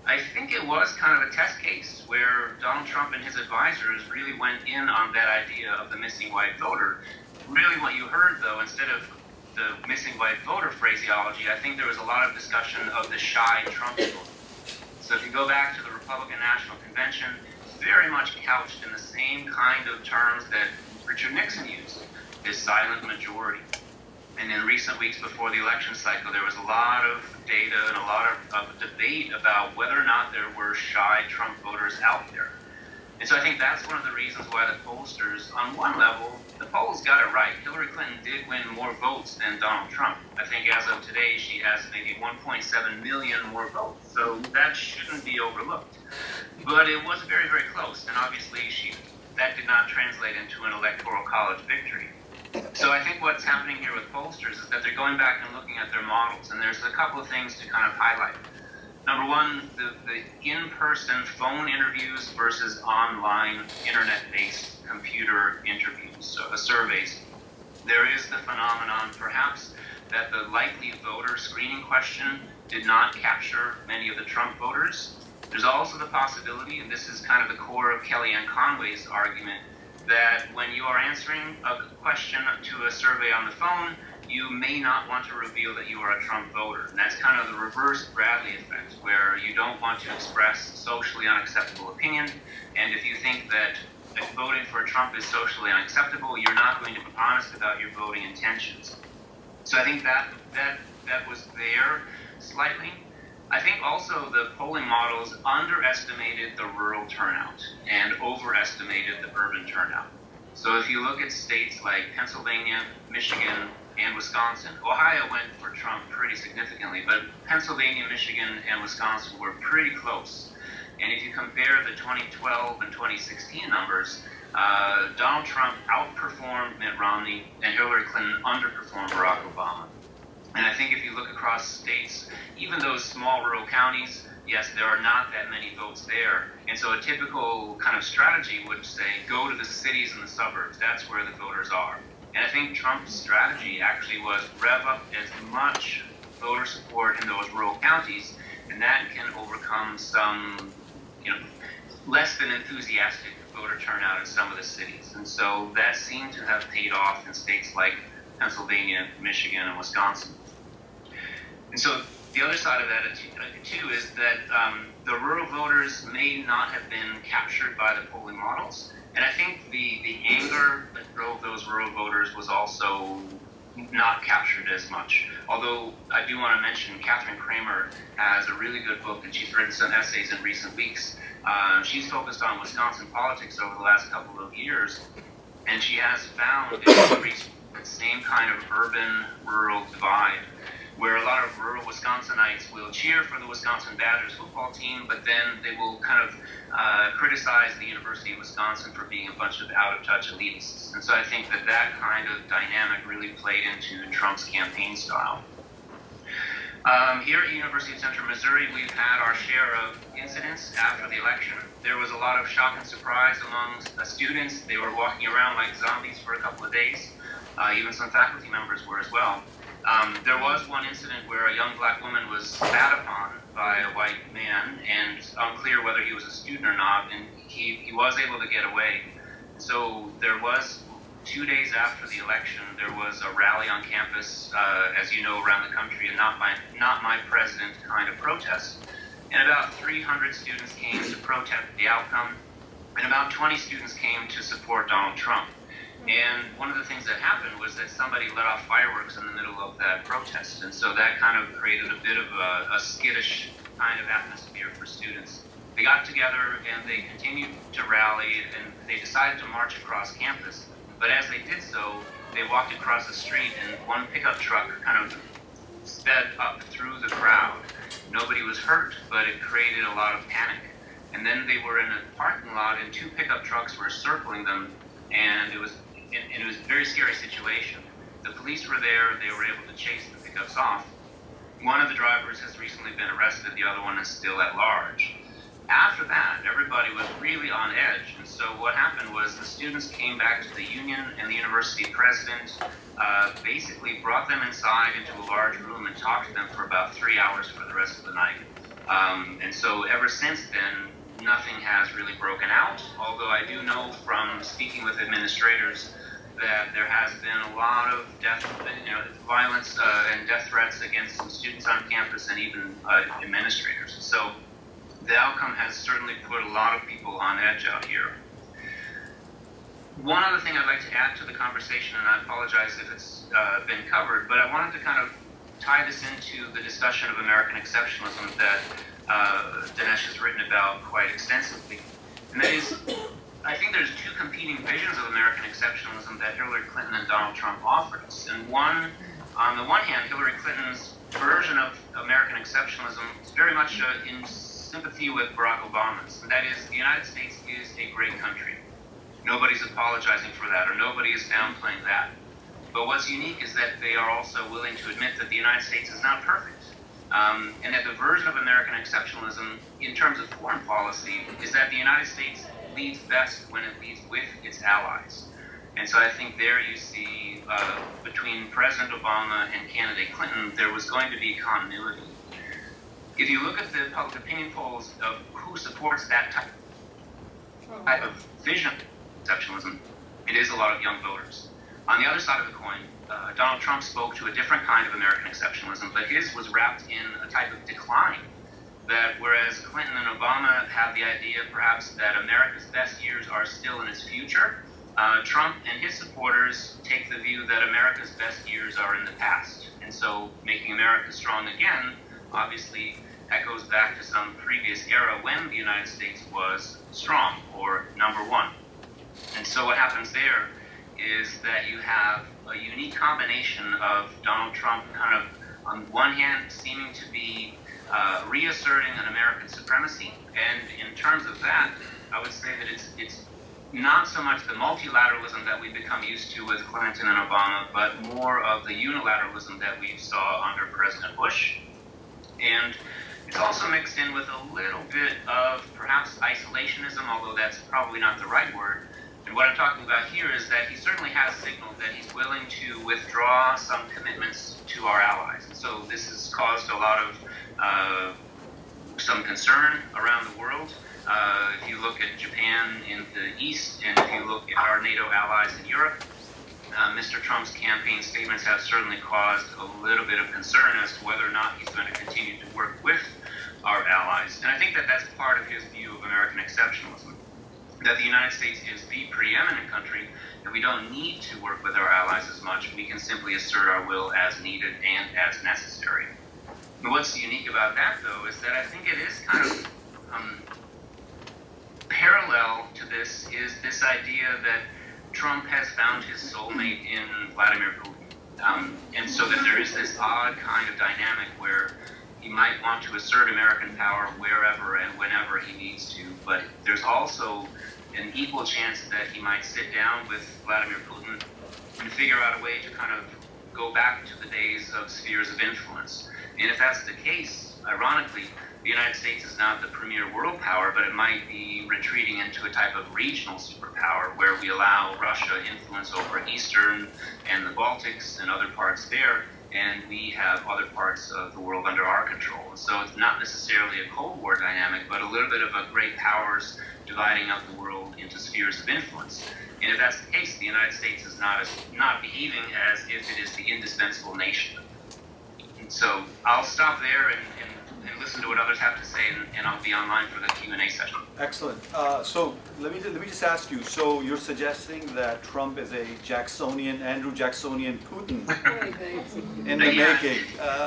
I think it was kind of a test case where Donald Trump and his advisors really went in on that idea of the missing white voter. Really what you heard, though, instead of the missing white voter phraseology, I think there was a lot of discussion of the shy Trump voter. So if you go back to the Republican National Convention, very much couched in the same kind of terms that Richard Nixon used, this silent majority. And in recent weeks before the election cycle, there was a lot of data and a lot of debate about whether or not there were shy Trump voters out there. And so I think that's one of the reasons why the pollsters, on one level, the polls got it right. Hillary Clinton did win more votes than Donald Trump. I think as of today, she has maybe 1.7 million more votes. So that shouldn't be overlooked. But it was very, very close. And obviously, that did not translate into an electoral college victory. So I think what's happening here with pollsters is that they're going back and looking at their models. And there's a couple of things to kind of highlight. Number one, the in-person phone interviews versus online internet-based computer interviews, surveys. There is the phenomenon, perhaps, that the likely voter screening question did not capture many of the Trump voters. There's also the possibility, and this is kind of the core of Kellyanne Conway's argument, that when you are answering a question to a survey on the phone, you may not want to reveal that you are a Trump voter. And that's kind of the reverse Bradley effect, where you don't want to express socially unacceptable opinion. And if you think that voting for Trump is socially unacceptable, you're not going to be honest about your voting intentions. So I think that was there slightly. I think also the polling models underestimated the rural turnout and overestimated the urban turnout. So if you look at states like Pennsylvania, Michigan, and Wisconsin, Ohio went for Trump pretty significantly, but Pennsylvania, Michigan, and Wisconsin were pretty close. And if you compare the 2012 and 2016 numbers, Donald Trump outperformed Mitt Romney and Hillary Clinton underperformed Barack Obama. And I think if you look across across states, even those small rural counties, yes, there are not that many votes there. And so a typical kind of strategy would say, go to the cities and the suburbs. That's where the voters are. And I think Trump's strategy actually was rev up as much voter support in those rural counties, and that can overcome some, less than enthusiastic voter turnout in some of the cities. And so that seemed to have paid off in states like Pennsylvania, Michigan, and Wisconsin. And so the other side of that too is that the rural voters may not have been captured by the polling models. And I think the anger that drove those rural voters was also not captured as much. Although I do want to mention Catherine Kramer has a really good book, and she's written some essays in recent weeks. She's focused on Wisconsin politics over the last couple of years, and she has found the same kind of urban-rural divide, where a lot of rural Wisconsinites will cheer for the Wisconsin Badgers football team, but then they will kind of criticize the University of Wisconsin for being a bunch of out-of-touch elitists. And so I think that kind of dynamic really played into Trump's campaign style. Here at University of Central Missouri, we've had our share of incidents after the election. There was a lot of shock and surprise among students. They were walking around like zombies for a couple of days. Even some faculty members were as well. There was one incident where a young black woman was spat upon by a white man, and unclear whether he was a student or not, and he was able to get away. So there was, 2 days after the election, there was a rally on campus, as you know, around the country, and not my president kind of protest. And about 300 students came to protest the outcome, and about 20 students came to support Donald Trump. And one of the things that happened was that somebody let off fireworks in the middle of that protest. And so that kind of created a bit of a skittish kind of atmosphere for students. They got together and they continued to rally, and they decided to march across campus. But as they did so, they walked across the street, and one pickup truck kind of sped up through the crowd. Nobody was hurt, but it created a lot of panic. And then they were in a parking lot, and 2 pickup trucks were circling them, and it was a very scary situation. The police were there. They were able to chase the pickups off. One of the drivers has recently been arrested. The other one is still at large. After that, everybody was really on edge. And so what happened was the students came back to the union, and the university president basically brought them inside into a large room and talked to them for about 3 hours for the rest of the night. And so ever since then, nothing has really broken out, although I do know from speaking with administrators that there has been a lot of violence and death threats against some students on campus and even administrators. So the outcome has certainly put a lot of people on edge out here. One other thing I'd like to add to the conversation, and I apologize if it's been covered, but I wanted to kind of tie this into the discussion of American exceptionalism that Dinesh has written about quite extensively. And that is, I think there's 2 competing visions of American exceptionalism that Hillary Clinton and Donald Trump offered us. And on the one hand, Hillary Clinton's version of American exceptionalism is very much in sympathy with Barack Obama's. And that is, the United States is a great country. Nobody's apologizing for that, or nobody is downplaying that. But what's unique is that they are also willing to admit that the United States is not perfect. And that the version of American exceptionalism in terms of foreign policy is that the United States leads best when it leads with its allies. And so I think there you see between President Obama and candidate Clinton, there was going to be continuity. If you look at the public opinion polls of who supports that type of vision of exceptionalism, it is a lot of young voters. On the other side of the coin, Donald Trump spoke to a different kind of American exceptionalism, but his was wrapped in a type of decline. That whereas Clinton and Obama have the idea perhaps that America's best years are still in its future, Trump and his supporters take the view that America's best years are in the past. And so making America strong again obviously echoes back to some previous era when the United States was strong, or number 1. And so what happens there is that you have a unique combination of Donald Trump kind of, on one hand, seeming to be reasserting an American supremacy, and in terms of that, I would say that it's not so much the multilateralism that we've become used to with Clinton and Obama, but more of the unilateralism that we saw under President Bush. And it's also mixed in with a little bit of perhaps isolationism, although that's probably not the right word. And what I'm talking about here is that he certainly has signaled that he's willing to withdraw some commitments to our allies. And so this has caused a lot of some concern around the world. If you look at Japan in the East, and if you look at our NATO allies in Europe, Mr. Trump's campaign statements have certainly caused a little bit of concern as to whether or not he's going to continue to work with our allies. And I think that that's part of his view of American exceptionalism, that the United States is the preeminent country, and we don't need to work with our allies as much. We can simply assert our will as needed and as necessary. And what's unique about that, though, is that I think it is kind of parallel to this is this idea that Trump has found his soulmate in Vladimir Putin. And so that there is this odd kind of dynamic where he might want to assert American power wherever and whenever he needs to, but there's also an equal chance that he might sit down with Vladimir Putin and figure out a way to kind of go back to the days of spheres of influence. And if that's the case, ironically, the United States is not the premier world power, but it might be retreating into a type of regional superpower where we allow Russia influence over Eastern and the Baltics and other parts there, and we have other parts of the world under our control. So it's not necessarily a Cold War dynamic, but a little bit of a great powers dividing up the world into spheres of influence. And if that's the case, the United States is not behaving as if it is the indispensable nation. And so I'll stop there and listen to what others have to say, and I'll be online for the Q&A session. Excellent. So let me just ask you. So you're suggesting that Trump is a Jacksonian, Andrew Jacksonian Putin in the making,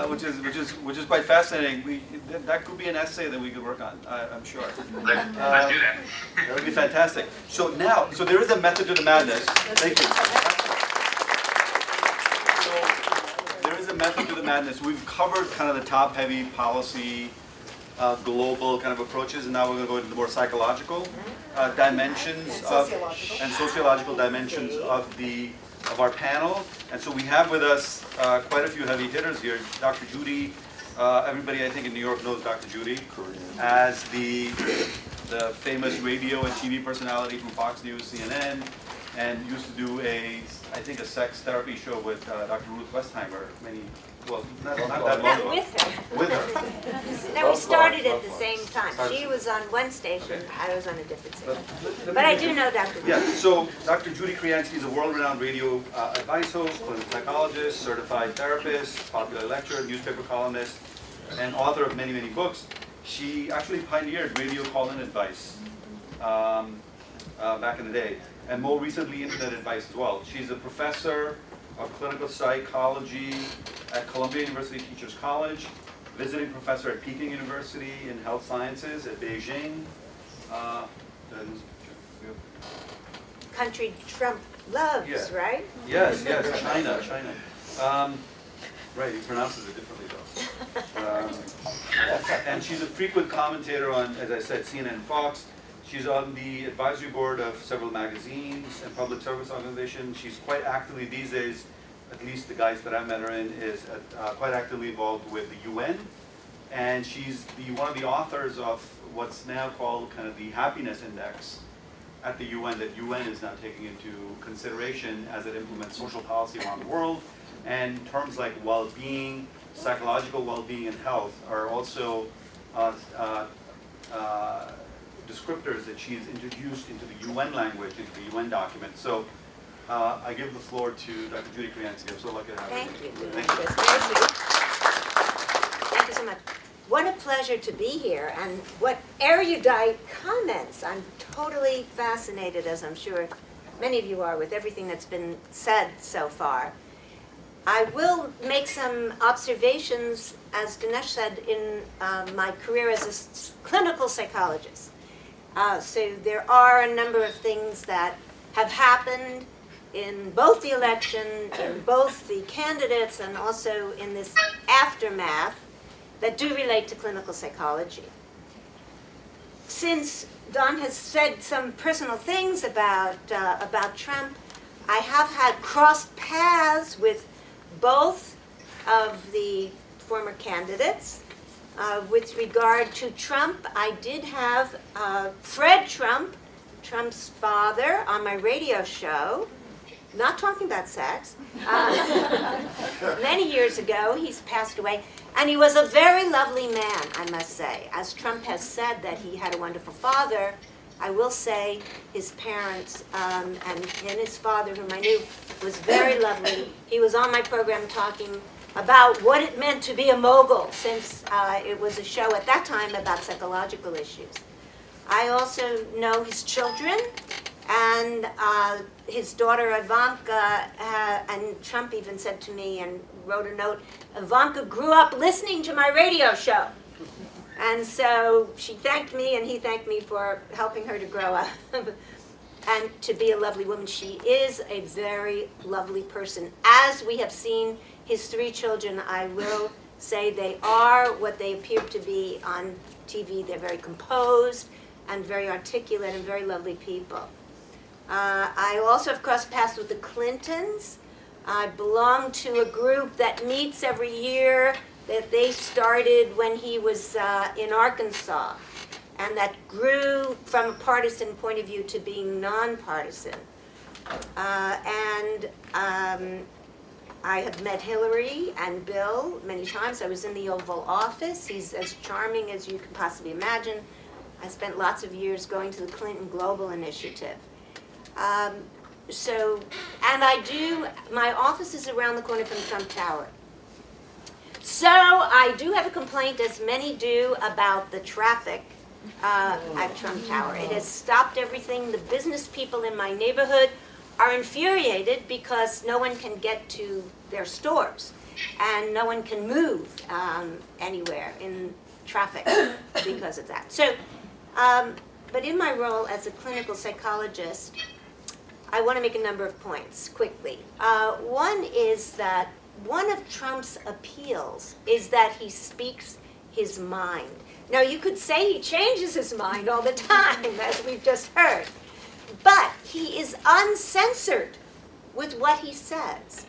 which is quite fascinating. That could be an essay that we could work on. I'm sure. Let's do that. That would be fantastic. So there is a method to the madness. Thank you. Method to the madness. We've covered kind of the top-heavy policy, global kind of approaches, and now we're going to go into the more psychological dimensions and sociological dimensions of our panel. And so we have with us quite a few heavy hitters here. Dr. Judy, everybody I think in New York knows Dr. Judy as the famous radio and TV personality from Fox News, CNN, and used to do a sex therapy show with Dr. Ruth Westheimer. Not that long ago. With her. No, we started at the same time. She was on one station, I was on a different station. But I do know Dr. Yeah, so Dr. Judy Kriansky is a world-renowned radio advice host, clinical psychologist, certified therapist, popular lecturer, newspaper columnist, and author of many, many books. She actually pioneered radio call-in advice back in the day, and more recently internet advice as well. She's a professor of clinical psychology at Columbia University Teachers College, visiting professor at Peking University in health sciences at Beijing. Country Trump loves, Yeah. right? Yes, China. Right, he pronounces it differently though. And she's a frequent commentator on, as I said, CNN and Fox. She's on the advisory board of several magazines and public service organizations. She's quite actively these days, at least the guys that I met her in, is quite actively involved with the UN. And she's one of the authors of what's now called kind of the happiness index at the UN, that UN is now taking into consideration as it implements social policy around the world. And terms like well-being, psychological well-being, and health are also descriptors that she's introduced into the UN language, into the UN document. So I give the floor to Dr. Judy Kriansky. I'm so lucky to have her. Thank you. Thank you. Thank you so much. What a pleasure to be here, and what erudite comments. I'm totally fascinated, as I'm sure many of you are, with everything that's been said so far. I will make some observations, as Dinesh said, in my career as a clinical psychologist. So there are a number of things that have happened in both the election, in both the candidates, and also in this aftermath that do relate to clinical psychology. since Don has said some personal things about Trump, I have had crossed paths with both of the former candidates. With regard to Trump, I did have Fred Trump, Trump's father, on my radio show, not talking about sex, many years ago. He's passed away. And he was a very lovely man, I must say. As Trump has said that he had a wonderful father, I will say his parents and his father, whom I knew, was very lovely. He was on my program talking about what it meant to be a mogul, since it was a show at that time about psychological issues. I also know his children, and his daughter Ivanka, and Trump even said to me and wrote a note, Ivanka grew up listening to my radio show. And so she thanked me and he thanked me for helping her to grow up and to be a lovely woman. She is a very lovely person. As we have seen his 3 children, I will say they are what they appear to be on TV. They're very composed and very articulate and very lovely people. I also have crossed paths with the Clintons. I belong to a group that meets every year that they started when he was in Arkansas, and that grew from a partisan point of view to being nonpartisan. I have met Hillary and Bill many times. I was in the Oval Office. He's as charming as you can possibly imagine. I spent lots of years going to the Clinton Global Initiative. My office is around the corner from Trump Tower. So I do have a complaint, as many do, about the traffic at Trump Tower. It has stopped everything. The business people in my neighborhood are infuriated because no one can get to their stores and no one can move anywhere in traffic because of that. So, but in my role as a clinical psychologist, I want to make a number of points quickly. One is that one of Trump's appeals is that he speaks his mind. Now, you could say he changes his mind all the time, as we've just heard, but he is uncensored with what he says.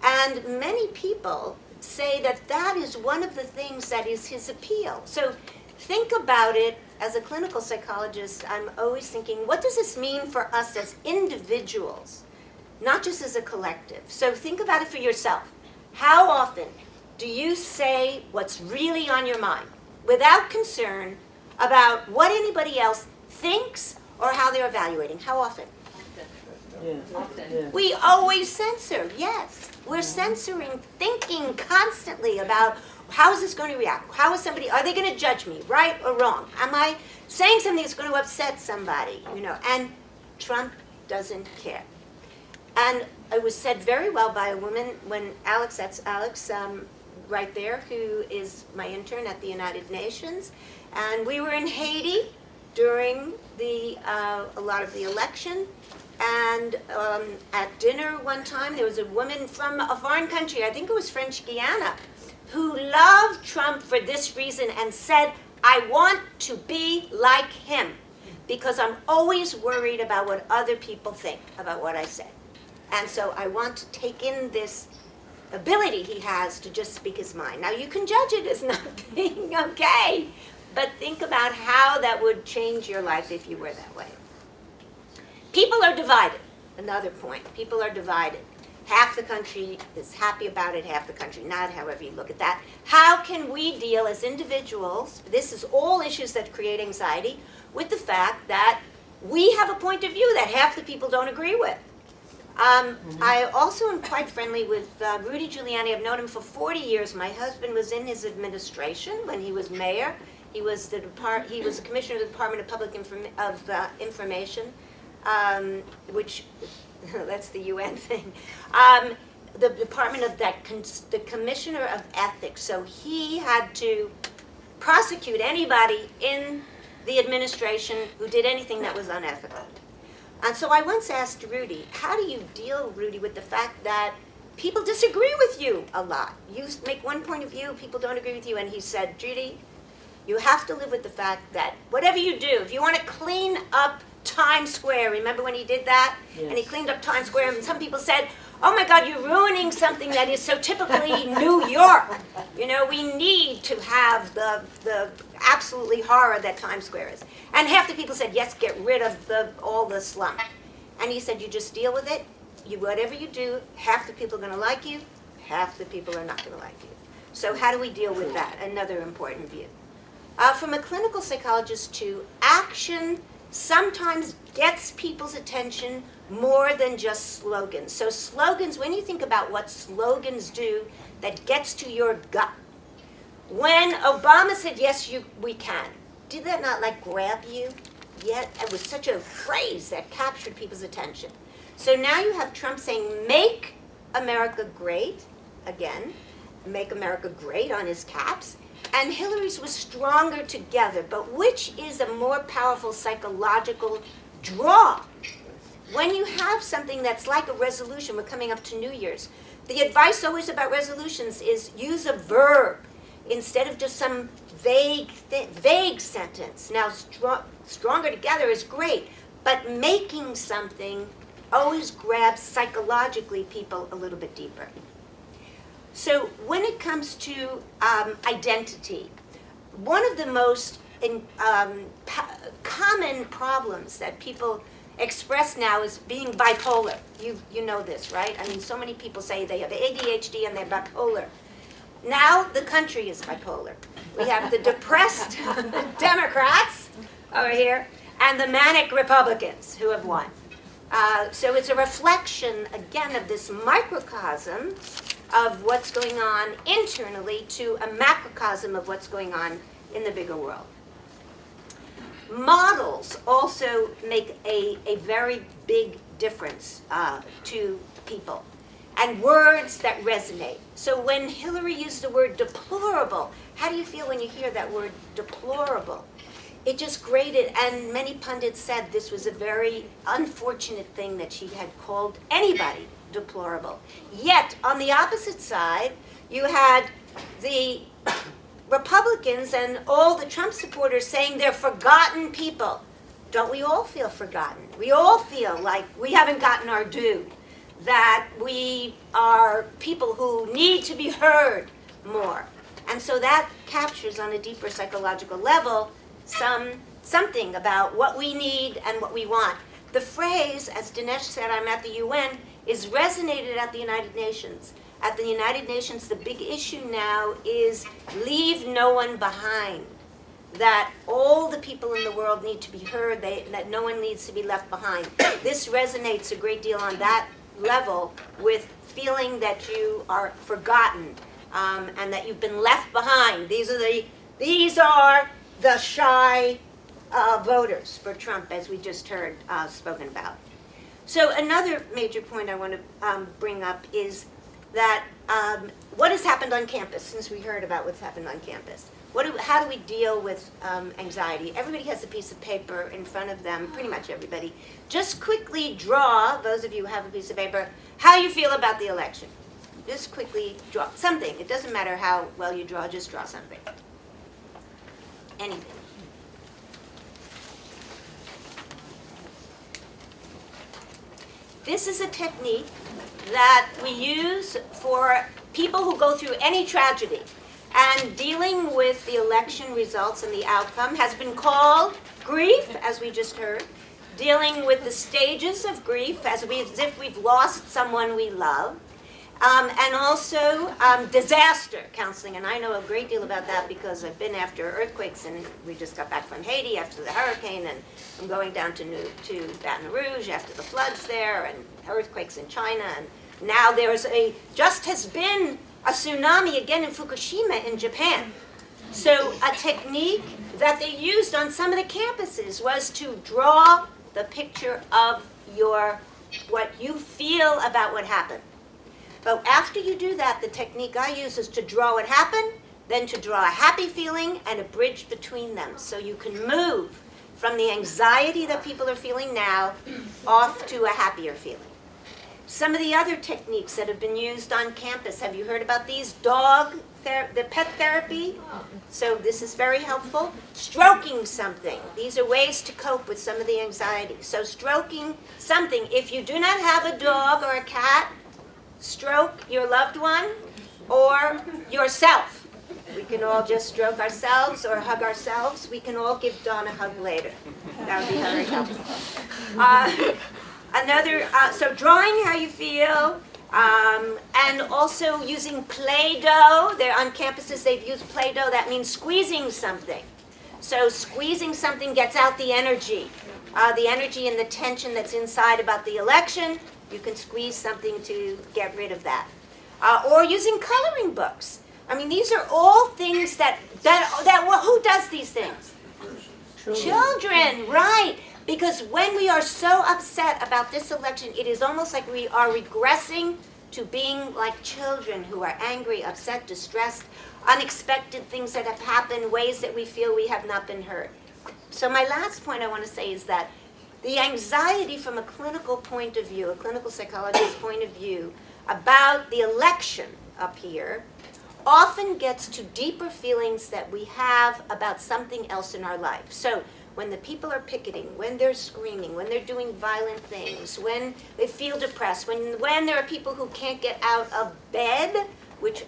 And many people say that that is one of the things that is his appeal. So think about it. As a clinical psychologist, I'm always thinking, what does this mean for us as individuals, not just as a collective? So think about it for yourself. How often do you say what's really on your mind without concern about what anybody else thinks or how they're evaluating? How often? Often. We always censor, yes. We're censoring, thinking constantly about how is this going to react? How is somebody, are they going to judge me, right or wrong? Am I saying something that's going to upset somebody, And Trump doesn't care. And it was said very well by a woman when Alex, that's Alex right there, who is my intern at the United Nations. And we were in Haiti during a lot of the election. And at dinner one time, there was a woman from a foreign country, I think it was French Guiana, who loved Trump for this reason and said, I want to be like him because I'm always worried about what other people think about what I say. And so I want to take in this ability he has to just speak his mind. Now, you can judge it as nothing, okay, but think about how that would change your life if you were that way. People are divided. Another point. People are divided. Half the country is happy about it, half the country not, however you look at that. How can we deal as individuals, this is all issues that create anxiety, with the fact that we have a point of view that half the people don't agree with? I also am quite friendly with Rudy Giuliani. I've known him for 40 years. My husband was in his administration when he was mayor. He was a commissioner of the Department of Public Information, which that's the UN thing. The Department of the Commissioner of Ethics. So he had to prosecute anybody in the administration who did anything that was unethical. And so I once asked Rudy, how do you deal, Rudy, with the fact that people disagree with you a lot? You make one point of view, people don't agree with you, and he said, Judy, You have to live with the fact that whatever you do, if you want to clean up Times Square, remember when he did that? And he cleaned up Times Square, and some people said, oh my God, you're ruining something that is so typically New York. You know, we need to have the absolutely horror that Times Square is. And half the people said, yes, get rid of all the slum. And he said, you just deal with it. Whatever you do, half the people are going to like you, half the people are not going to like you. So how do we deal with that? Another important view. From a clinical psychologist too, action sometimes gets people's attention more than just slogans. So slogans, when you think about what slogans do that gets to your gut. When Obama said, yes, we can, did that not like grab you? Yet it was such a phrase that captured people's attention. So now you have Trump saying, make America great, again, make America great on his caps, and Hillary's was stronger together. But which is a more powerful psychological draw? When you have something that's like a resolution, we're coming up to New Year's, the advice always about resolutions is use a verb instead of just some vague sentence. Now, stronger together is great, but making something always grabs psychologically people a little bit deeper. So when it comes to identity, one of the most common problems that people express now is being bipolar. You know this, right? I mean, so many people say they have ADHD and they're bipolar. Now the country is bipolar. We have the depressed Democrats over here and the manic Republicans who have won. So it's a reflection, again, of this microcosm of what's going on internally to a macrocosm of what's going on in the bigger world. Models also make a very big difference to people, and words that resonate. So when Hillary used the word deplorable, how do you feel when you hear that word deplorable? It just grated, and many pundits said this was a very unfortunate thing that she had called anybody deplorable. Yet, on the opposite side, you had the Republicans and all the Trump supporters saying they're forgotten people. Don't we all feel forgotten? We all feel like we haven't gotten our due, that we are people who need to be heard more. And so that captures on a deeper psychological level something about what we need and what we want. The phrase, as Dinesh said, I'm at the UN, is resonated at the United Nations. At the United Nations, the big issue now is leave no one behind. That all the people in the world need to be heard, that no one needs to be left behind. This resonates a great deal on that level with feeling that you are forgotten and that you've been left behind. These are the shy voters for Trump, as we just heard spoken about. So another major point I want to bring up is that what has happened on campus, since we heard about what's happened on campus. How do we deal with anxiety? Everybody has a piece of paper in front of them, pretty much everybody. Just quickly draw, those of you who have a piece of paper, how you feel about the election. Just quickly draw something. It doesn't matter how well you draw, just draw something. Anything. This is a technique that we use for people who go through any tragedy. And dealing with the election results and the outcome has been called grief, as we just heard. Dealing with the stages of grief, as if we've lost someone we love. And also disaster counseling, and I know a great deal about that because I've been after earthquakes, and we just got back from Haiti after the hurricane, and I'm going down to Baton Rouge after the floods there, and earthquakes in China, and now just has been a tsunami again in Fukushima in Japan. So a technique that they used on some of the campuses was to draw the picture of what you feel about what happened. But after you do that, the technique I use is to draw what happened, then to draw a happy feeling and a bridge between them. So you can move from the anxiety that people are feeling now off to a happier feeling. Some of the other techniques that have been used on campus, have you heard about these? The pet therapy. So this is very helpful. Stroking something. These are ways to cope with some of the anxiety. So stroking something. If you do not have a dog or a cat, stroke your loved one or yourself. We can all just stroke ourselves or hug ourselves. We can all give Dawn a hug later. That would be very helpful. So drawing how you feel, and also using Play-Doh. They're on campuses, they've used Play-Doh. That means squeezing something. So squeezing something gets out the energy and the tension that's inside about the election. You can squeeze something to get rid of that. Or using coloring books. I mean, these are all things who does these things? Children, right. Because when we are so upset about this election, it is almost like we are regressing to being like children who are angry, upset, distressed, unexpected things that have happened, ways that we feel we have not been heard. So my last point I want to say is that the anxiety from a clinical point of view, a clinical psychologist's point of view, about the election up here, often gets to deeper feelings that we have about something else in our life. So when the people are picketing, when they're screaming, when they're doing violent things, when they feel depressed, when there are people who can't get out of bed,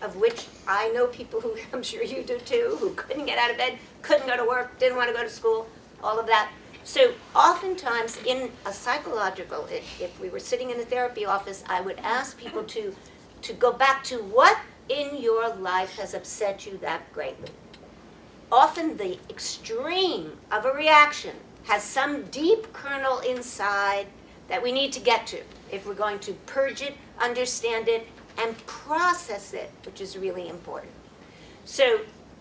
of which I know people who, I'm sure you do too, who couldn't get out of bed, couldn't go to work, didn't want to go to school, all of that. So oftentimes in a psychological, if we were sitting in a therapy office, I would ask people to go back to what in your life has upset you that greatly. Often the extreme of a reaction has some deep kernel inside that we need to get to if we're going to purge it, understand it, and process it, which is really important. So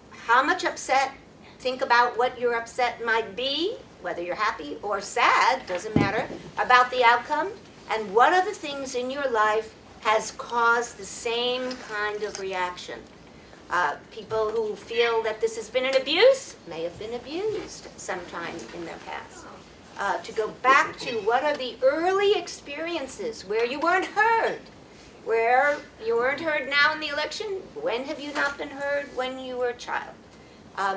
how much upset? Think about what your upset might be, whether you're happy or sad, doesn't matter, about the outcome, and what other things in your life has caused the same kind of reaction. People who feel that this has been an abuse may have been abused sometime in their past. To go back to what are the early experiences where you weren't heard, where you weren't heard now in the election. When have you not been heard when you were a child?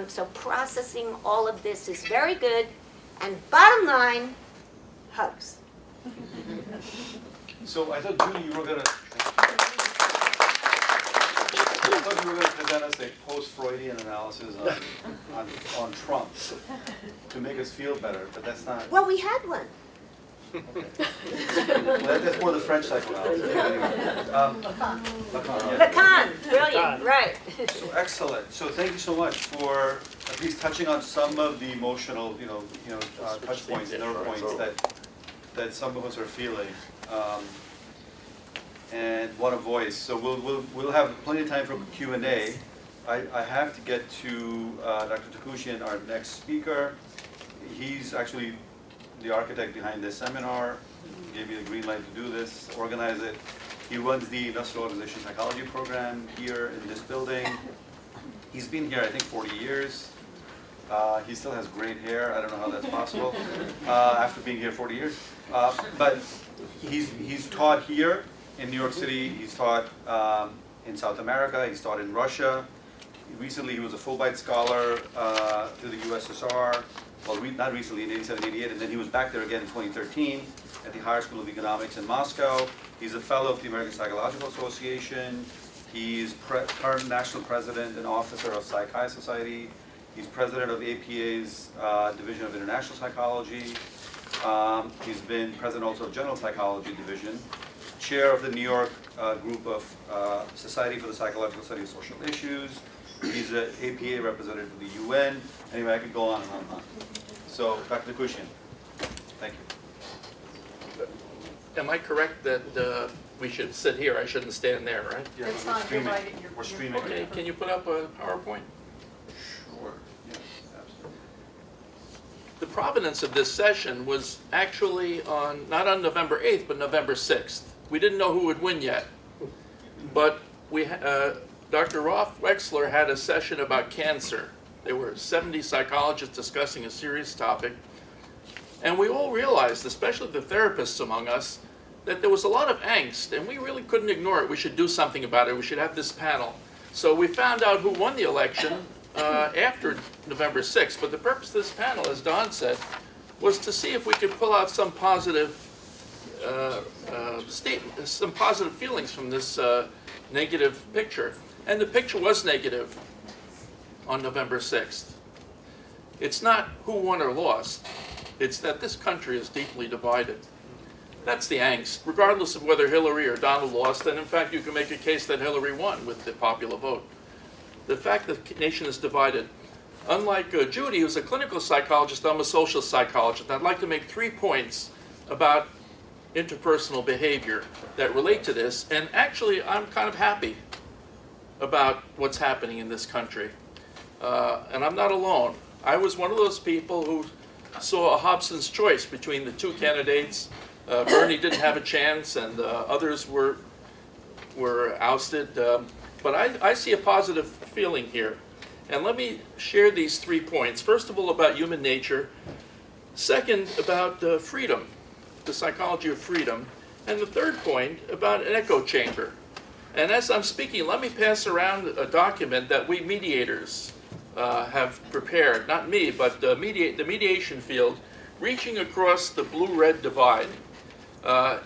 So processing all of this is very good. And bottom line, hugs. So I thought, Julie, you were going to present us a post-Freudian analysis on Trump to make us feel better, but that's not. Well, we had one. Okay. Well, that's more the French psychoanalysis. Anyway. Lacan, yeah. Lacan, brilliant, right. So excellent. So thank you so much for at least touching on some of the emotional, touch points, nerve points that some of us are feeling, and want a voice. So we'll have plenty of time for Q&A. I have to get to Dr. Takushian, our next speaker. He's actually the architect behind this seminar. He gave me the green light to do this, organize it. He runs the Industrial Organization Psychology program here in this building. He's been here, I think, 40 years. He still has great hair. I don't know how that's possible after being here 40 years. But he's taught here in New York City. He's taught in South America. He's taught in Russia. Recently, he was a Fulbright scholar to the USSR. Well, not recently, in 87, 88, and then he was back there again in 2013 at the Higher School of Economics in Moscow. He's a fellow of the American Psychological Association. He's current national president and officer of Psychi Society. He's president of APA's Division of International Psychology. He's been president also of General Psychology Division, chair of the New York group of Society for the Psychological Study of Social Issues. He's an APA representative to the UN. Anyway, I could go on and on and on. So, Dr. Takushian, thank you. Am I correct that we should sit here? I shouldn't stand there, right? Yeah, It's we're not streaming. divided, We're streaming. Okay, can you put up a PowerPoint? Sure. Yes, absolutely. The provenance of this session was actually not on November 8th, but November 6th. We didn't know who would win yet, but Dr. Rolf Wexler had a session about cancer. There were 70 psychologists discussing a serious topic, and we all realized, especially the therapists among us, that there was a lot of angst, and we really couldn't ignore it. We should do something about it. We should have this panel. So we found out who won the election after November 6th. But the purpose of this panel, as Don said, was to see if we could pull out some positive some positive feelings from this negative picture. And the picture was negative on November 6th. It's not who won or lost. It's that this country is deeply divided. That's the angst, regardless of whether Hillary or Donald lost. And in fact, you can make a case that Hillary won with the popular vote. The fact that the nation is divided. Unlike Judy, who's a clinical psychologist, I'm a social psychologist. I'd like to make 3 points about interpersonal behavior that relate to this. And actually, I'm kind of happy about what's happening in this country. And I'm not alone. I was one of those people who saw a Hobson's choice between the 2 candidates. Bernie didn't have a chance, and others were ousted. But I see a positive feeling here. And let me share these 3 points. First of all, about human nature. Second, about freedom, the psychology of freedom. And the third point, about an echo chamber. And as I'm speaking, let me pass around a document that we mediators have prepared. Not me, but the mediation field, reaching across the blue-red divide.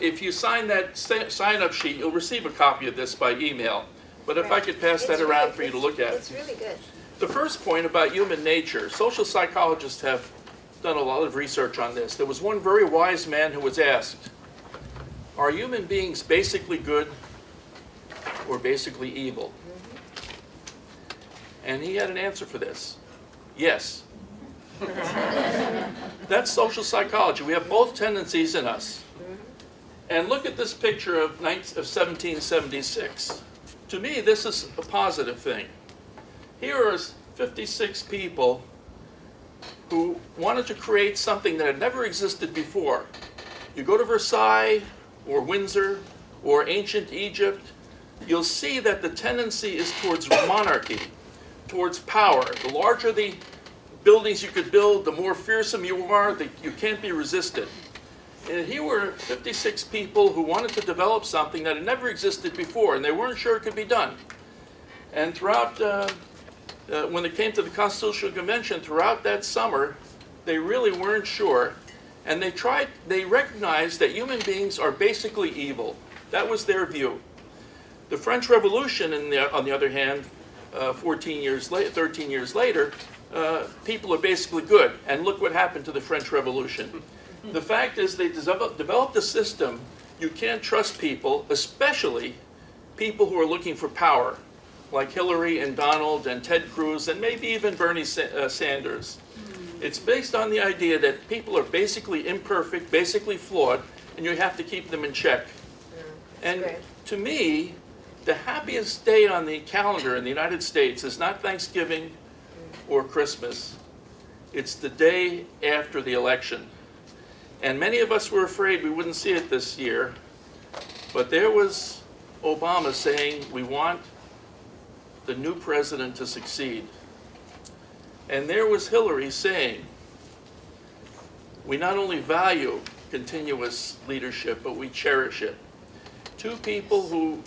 If you sign that sign-up sheet, you'll receive a copy of this by email. But if I could pass that around for you to look at. It's really good. The first point about human nature, social psychologists have done a lot of research on this. There was one very wise man who was asked, are human beings basically good or basically evil? And he had an answer for this. Yes. That's social psychology. We have both tendencies in us. And look at this picture of 1776. To me, this is a positive thing. Here are 56 people who wanted to create something that had never existed before. You go to Versailles or Windsor or ancient Egypt, you'll see that the tendency is towards monarchy, towards power. The larger the buildings you could build, the more fearsome you are, you can't be resisted. And here were 56 people who wanted to develop something that had never existed before, and they weren't sure it could be done. And throughout, when it came to the Constitutional Convention, throughout that summer, they really weren't sure. And they recognized that human beings are basically evil. That was their view. The French Revolution, on the other hand, 13 years later, people are basically good. And look what happened to the French Revolution. The fact is they developed a system. You can't trust people, especially people who are looking for power, like Hillary and Donald and Ted Cruz and maybe even Bernie Sanders. It's based on the idea that people are basically imperfect, basically flawed, and you have to keep them in check. And to me, the happiest day on the calendar in the United States is not Thanksgiving or Christmas. It's the day after the election. And many of us were afraid we wouldn't see it this year, but there was Obama saying, we want the new president to succeed. And there was Hillary saying, we not only value continuous leadership, but we cherish it. 2 people who,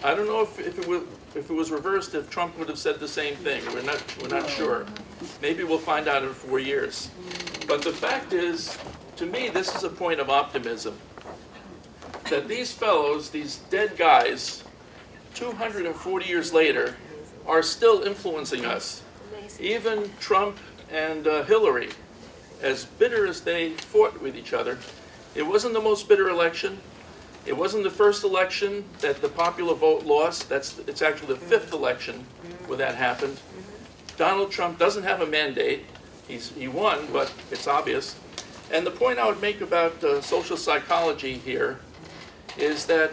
I don't know if it was reversed, if Trump would have said the same thing. We're not sure. Maybe we'll find out in 4 years. But the fact is, to me, this is a point of optimism. That these fellows, these dead guys, 240 years later, are still influencing us. Even Trump and Hillary, as bitter as they fought with each other, it wasn't the most bitter election. It wasn't the first election that the popular vote lost. It's actually the 5th election where that happened. Donald Trump doesn't have a mandate. He won, but it's obvious. And the point I would make about social psychology here is that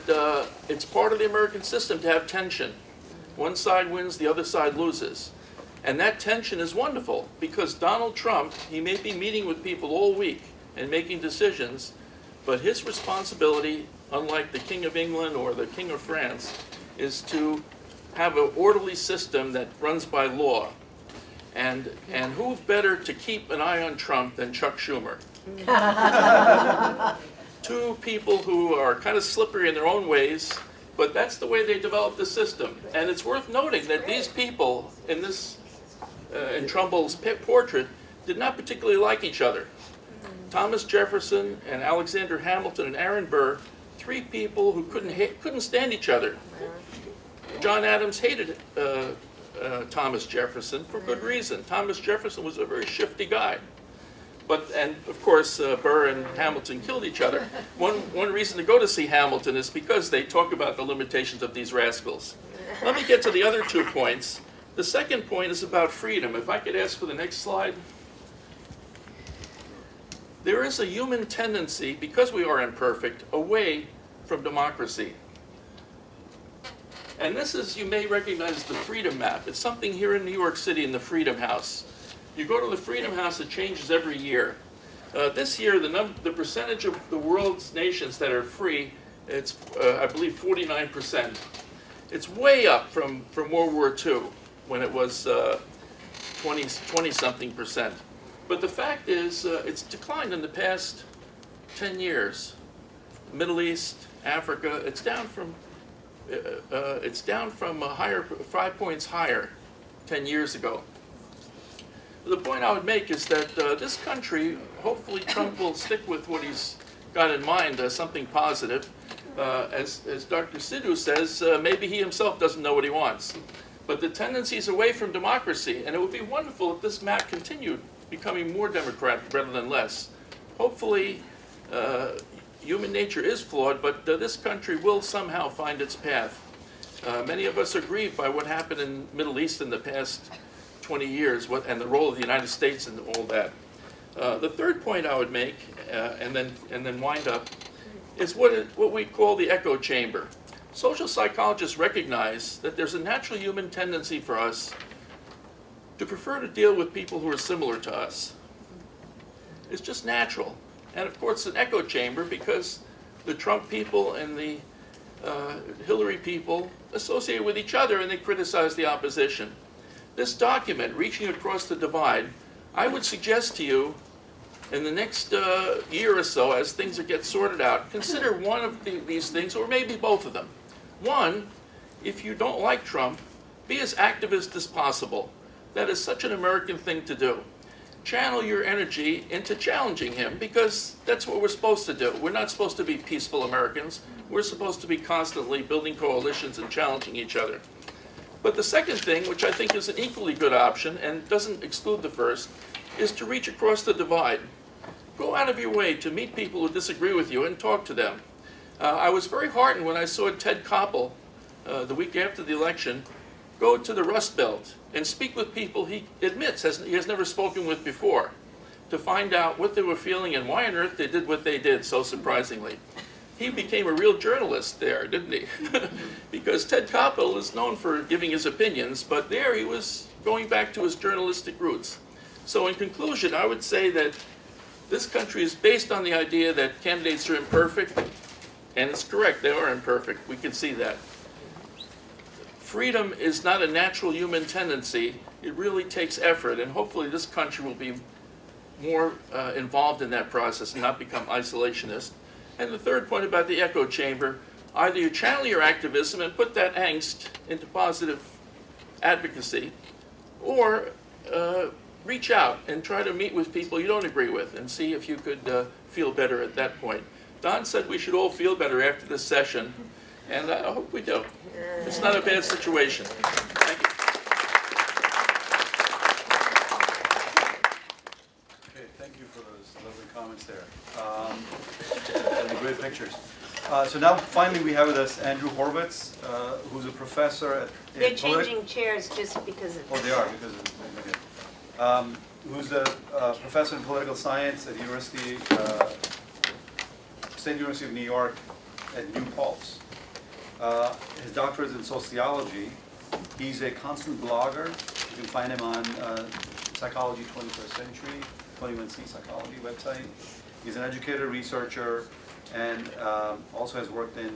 it's part of the American system to have tension. One side wins, the other side loses. And that tension is wonderful because Donald Trump, he may be meeting with people all week and making decisions, but his responsibility, unlike the King of England or the King of France, is to have an orderly system that runs by law. And who better to keep an eye on Trump than Chuck Schumer? two people who are kind of slippery in their own ways, but that's the way they developed the system. And it's worth noting that these people in this, in Trumbull's portrait, did not particularly like each other. Thomas Jefferson and Alexander Hamilton and Aaron Burr, three people who couldn't stand each other. John Adams hated Thomas Jefferson for good reason. Thomas Jefferson was a very shifty guy. And of course, Burr and Hamilton killed each other. One reason to go to see Hamilton is because they talk about the limitations of these rascals. Let me get to the other 2 points. The second point is about freedom. If I could ask for the next slide. There is a human tendency, because we are imperfect, away from democracy. And this is, you may recognize the Freedom Map. It's something here in New York City in the Freedom House. You go to the Freedom House, it changes every year. This year, the percentage of the world's nations that are free, it's, I believe, 49%. It's way up from World War II, when it was 20-something percent. But the fact is, it's declined in the past 10 years. Middle East, Africa, it's down from a higher, 5 points higher 10 years ago. The point I would make is that this country, hopefully Trump will stick with what he's got in mind, something positive. As Dr. Sidhu says, maybe he himself doesn't know what he wants. But the tendency is away from democracy, and it would be wonderful if this map continued becoming more democratic rather than less. Hopefully, human nature is flawed, but this country will somehow find its path. Many of us are grieved by what happened in the Middle East in the past 20 years, and the role of the United States in all that. The third point I would make, and then wind up, is what we call the echo chamber. Social psychologists recognize that there's a natural human tendency for us to prefer to deal with people who are similar to us. It's just natural. And of course, it's an echo chamber because the Trump people and the Hillary people associate with each other and they criticize the opposition. This document, Reaching Across the Divide, I would suggest to you in the next year or so, as things get sorted out, consider one of these things, or maybe both of them. One, if you don't like Trump, be as activist as possible. That is such an American thing to do. Channel your energy into challenging him, because that's what we're supposed to do. We're not supposed to be peaceful Americans. We're supposed to be constantly building coalitions and challenging each other. But the second thing, which I think is an equally good option and doesn't exclude the first, is to reach across the divide. Go out of your way to meet people who disagree with you and talk to them. I was very heartened when I saw Ted Koppel, the week after the election, go to the Rust Belt and speak with people he admits he has never spoken with before, to find out what they were feeling and why on earth they did what they did so surprisingly. He became a real journalist there, didn't he? Because Ted Koppel is known for giving his opinions, but there he was going back to his journalistic roots. So in conclusion, I would say that this country is based on the idea that candidates are imperfect, and it's correct, they are imperfect, we can see that. Freedom is not a natural human tendency, it really takes effort, and hopefully this country will be more involved in that process and not become isolationist. And the third point about the echo chamber, either you channel your activism and put that angst into positive advocacy, or reach out and try to meet with people you don't agree with and see if you could feel better at that point. Don said we should all feel better after this session, and I hope we do. It's not a bad situation. Thank you. Okay, thank you for those lovely comments there. And the great pictures. So now finally we have with us Andrew Horvitz, who's a professor at... They're changing chairs just because of... Oh, they are, because of... Okay. Who's a professor in political science at State University of New York at New Paltz. His doctorate is in sociology. He's a constant blogger. You can find him on Psychology 21st Century, 21C Psychology website. He's an educator, researcher, and also has worked in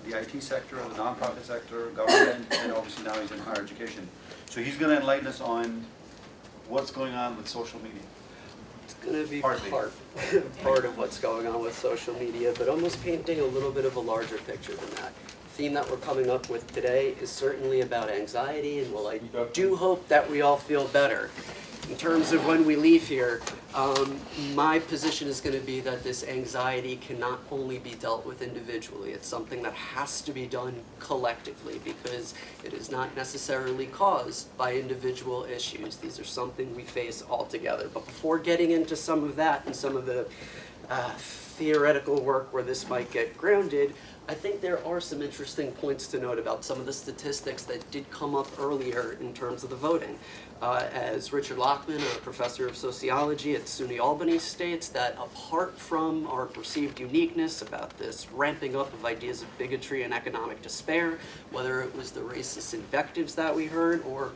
the IT sector, the nonprofit sector, government, and obviously now he's in higher education. So he's going to enlighten us on what's going on with social media. going to be Partly. part of what's going on with social media, but almost painting a little bit of a larger picture than that. The theme that we're coming up with today is certainly about anxiety, and while I do hope that we all feel better, in terms of when we leave here, my position is going to be that this anxiety cannot only be dealt with individually. It's something that has to be done collectively because it is not necessarily caused by individual issues. These are something we face all together. But before getting into some of that and some of the theoretical work where this might get grounded, I think there are some interesting points to note about some of the statistics that did come up earlier in terms of the voting. As Richard Lockman, a professor of sociology at SUNY Albany, states that apart from our perceived uniqueness about this ramping up of ideas of bigotry and economic despair, whether it was the racist invectives that we heard or,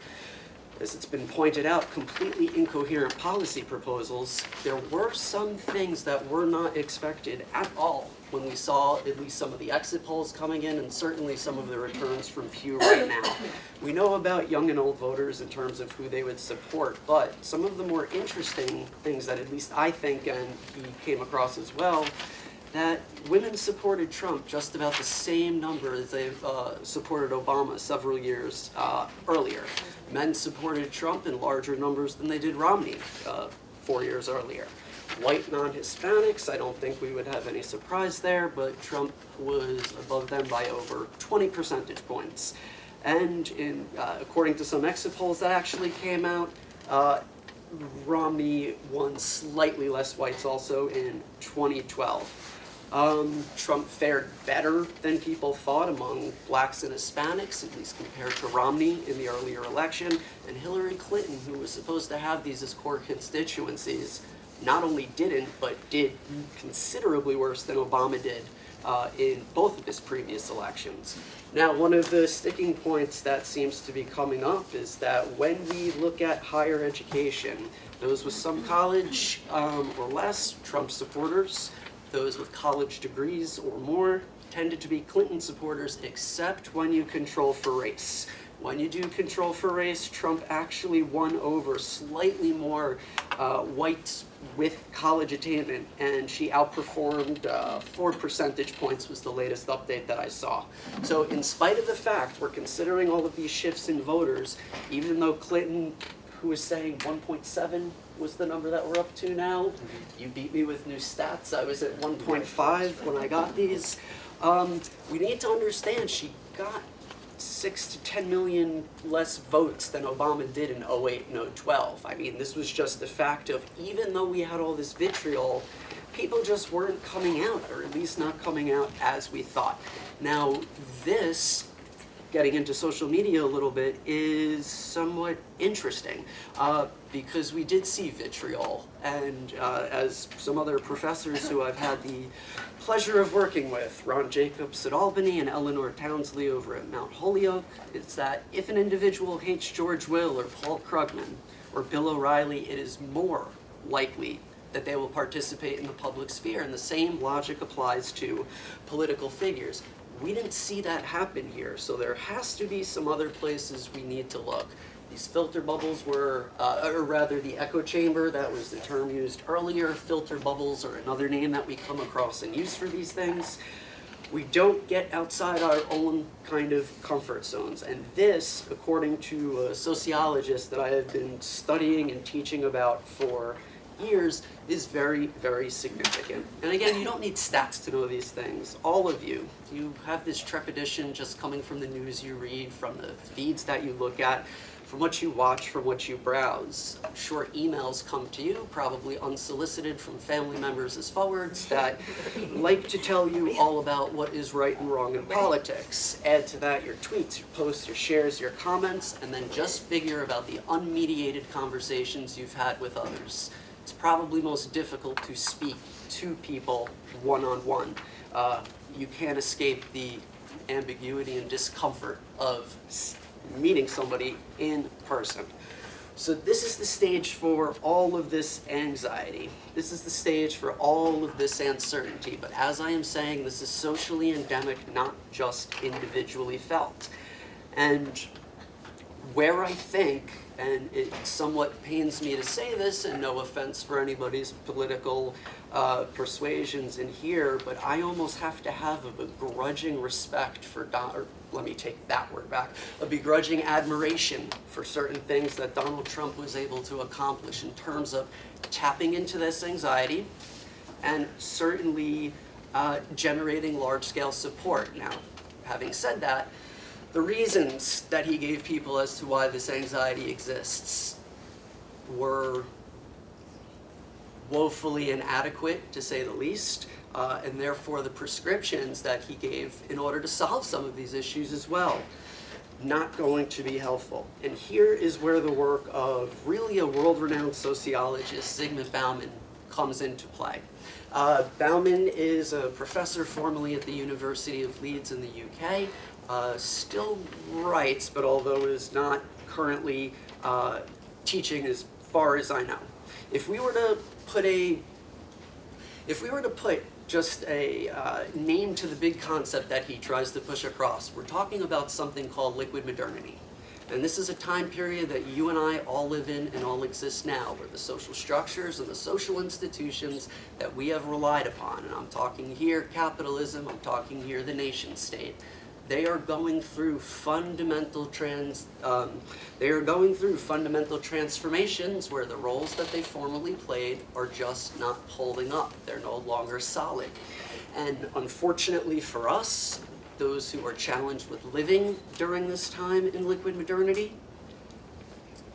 as it's been pointed out, completely incoherent policy proposals, there were some things that were not expected at all when we saw at least some of the exit polls coming in and certainly some of the returns from Pew right now. We know about young and old voters in terms of who they would support, but some of the more interesting things that at least I think, and he came across as well, that women supported Trump just about the same number as they've supported Obama several years earlier. Men supported Trump in larger numbers than they did Romney 4 years earlier. White non-Hispanics, I don't think we would have any surprise there, but Trump was above them by over 20 percentage points. And according to some exit polls that actually came out, Romney won slightly less whites also in 2012. Trump fared better than people thought among blacks and Hispanics, at least compared to Romney in the earlier election. And Hillary Clinton, who was supposed to have these as core constituencies, not only didn't, but did considerably worse than Obama did in both of his previous elections. Now, one of the sticking points that seems to be coming up is that when we look at higher education, those with some college or less, Trump supporters, those with college degrees or more, tended to be Clinton supporters, except when you control for race. When you do control for race, Trump actually won over slightly more whites with college attainment, and she outperformed 4 percentage points was the latest update that I saw. So in spite of the fact we're considering all of these shifts in voters, even though Clinton, who was saying 1.7 was the number that we're up to now, you beat me with new stats, I was at 1.5 when I got these. We need to understand she got 6 to 10 million less votes than Obama did in 08 and 012. I mean, this was just the fact of, even though we had all this vitriol, people just weren't coming out, or at least not coming out as we thought. Now, this, getting into social media a little bit, is somewhat interesting because we did see vitriol, and as some other professors who I've had the pleasure of working with, Ron Jacobs at Albany and Eleanor Townsley over at Mount Holyoke, is that if an individual hates George Will or Paul Krugman or Bill O'Reilly, it is more likely that they will participate in the public sphere, and the same logic applies to political figures. We didn't see that happen here, so there has to be some other places we need to look. These filter bubbles were, or rather the echo chamber, that was the term used earlier. Filter bubbles are another name that we come across and use for these things. We don't get outside our own kind of comfort zones. And this, according to a sociologist that I have been studying and teaching about for years, is very, very significant. And again, you don't need stats to know these things. All of you have this trepidation just coming from the news you read, from the feeds that you look at, from what you watch, from what you browse. Short emails come to you, probably unsolicited from family members as forwards, that like to tell you all about what is right and wrong in politics. Add to that your tweets, your posts, your shares, your comments, and then just figure about the unmediated conversations you've had with others. It's probably most difficult to speak to people one-on-one. You can't escape the ambiguity and discomfort of meeting somebody in person. So this is the stage for all of this anxiety. This is the stage for all of this uncertainty. But as I am saying, this is socially endemic, not just individually felt. And where I think, and it somewhat pains me to say this, and no offense for anybody's political persuasions in here, but I almost have to have a begrudging respect for let me take that word back, a begrudging admiration for certain things that Donald Trump was able to accomplish in terms of tapping into this anxiety and certainly generating large-scale support. Now, having said that, the reasons that he gave people as to why this anxiety exists were woefully inadequate, to say the least, and therefore the prescriptions that he gave in order to solve some of these issues as well, not going to be helpful. And here is where the work of really a world-renowned sociologist, Zygmunt Bauman, comes into play. Bauman is a professor formerly at the University of Leeds in the UK, still writes, but although is not currently teaching as far as I know. If we were to put just a name to the big concept that he tries to push across, we're talking about something called liquid modernity. And this is a time period that you and I all live in and all exist now, where the social structures and the social institutions that we have relied upon, and I'm talking here capitalism, I'm talking here the nation state, they are going through fundamental transformations where the roles that they formerly played are just not holding up. They're no longer solid. And unfortunately for us, those who are challenged with living during this time in liquid modernity,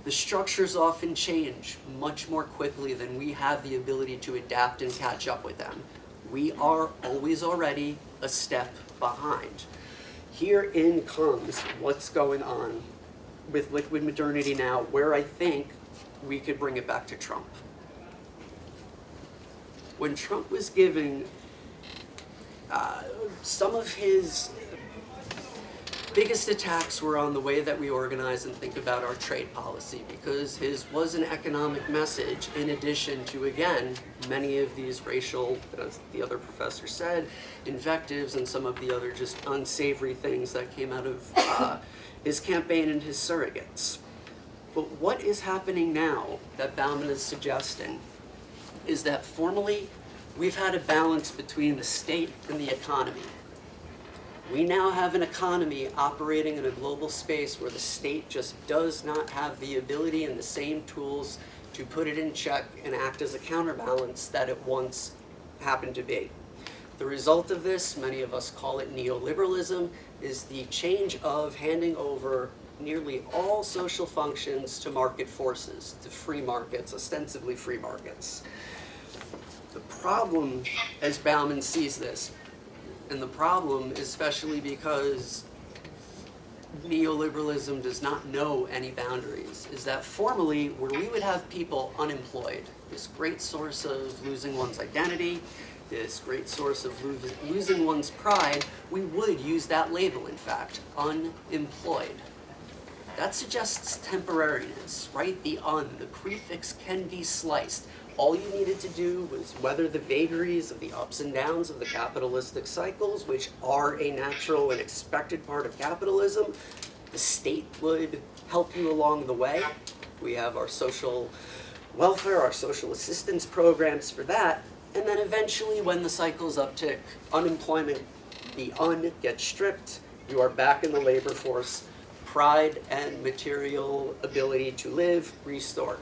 the structures often change much more quickly than we have the ability to adapt and catch up with them. We are always already a step behind. Herein comes what's going on with liquid modernity now, where I think we could bring it back to Trump. When Trump was giving some of his biggest attacks were on the way that we organize and think about our trade policy, because his was an economic message in addition to, again, many of these racial, as the other professor said, invectives and some of the other just unsavory things that came out of his campaign and his surrogates. But what is happening now that Bauman is suggesting is that formally we've had a balance between the state and the economy. We now have an economy operating in a global space where the state just does not have the ability and the same tools to put it in check and act as a counterbalance that it once happened to be. The result of this, many of us call it neoliberalism, is the change of handing over nearly all social functions to market forces, to free markets, ostensibly free markets. The problem, as Bauman sees this, and the problem, especially because neoliberalism does not know any boundaries, is that formally, where we would have people unemployed, this great source of losing one's identity, this great source of losing one's pride, we would use that label, in fact, unemployed. That suggests temporariness, right? The prefix can be sliced. All you needed to do was weather the vagaries of the ups and downs of the capitalistic cycles, which are a natural and expected part of capitalism. The state would help you along the way. We have our social welfare, our social assistance programs for that. And then eventually, when the cycles uptick, unemployment, the gets stripped, you are back in the labor force, pride and material ability to live restored.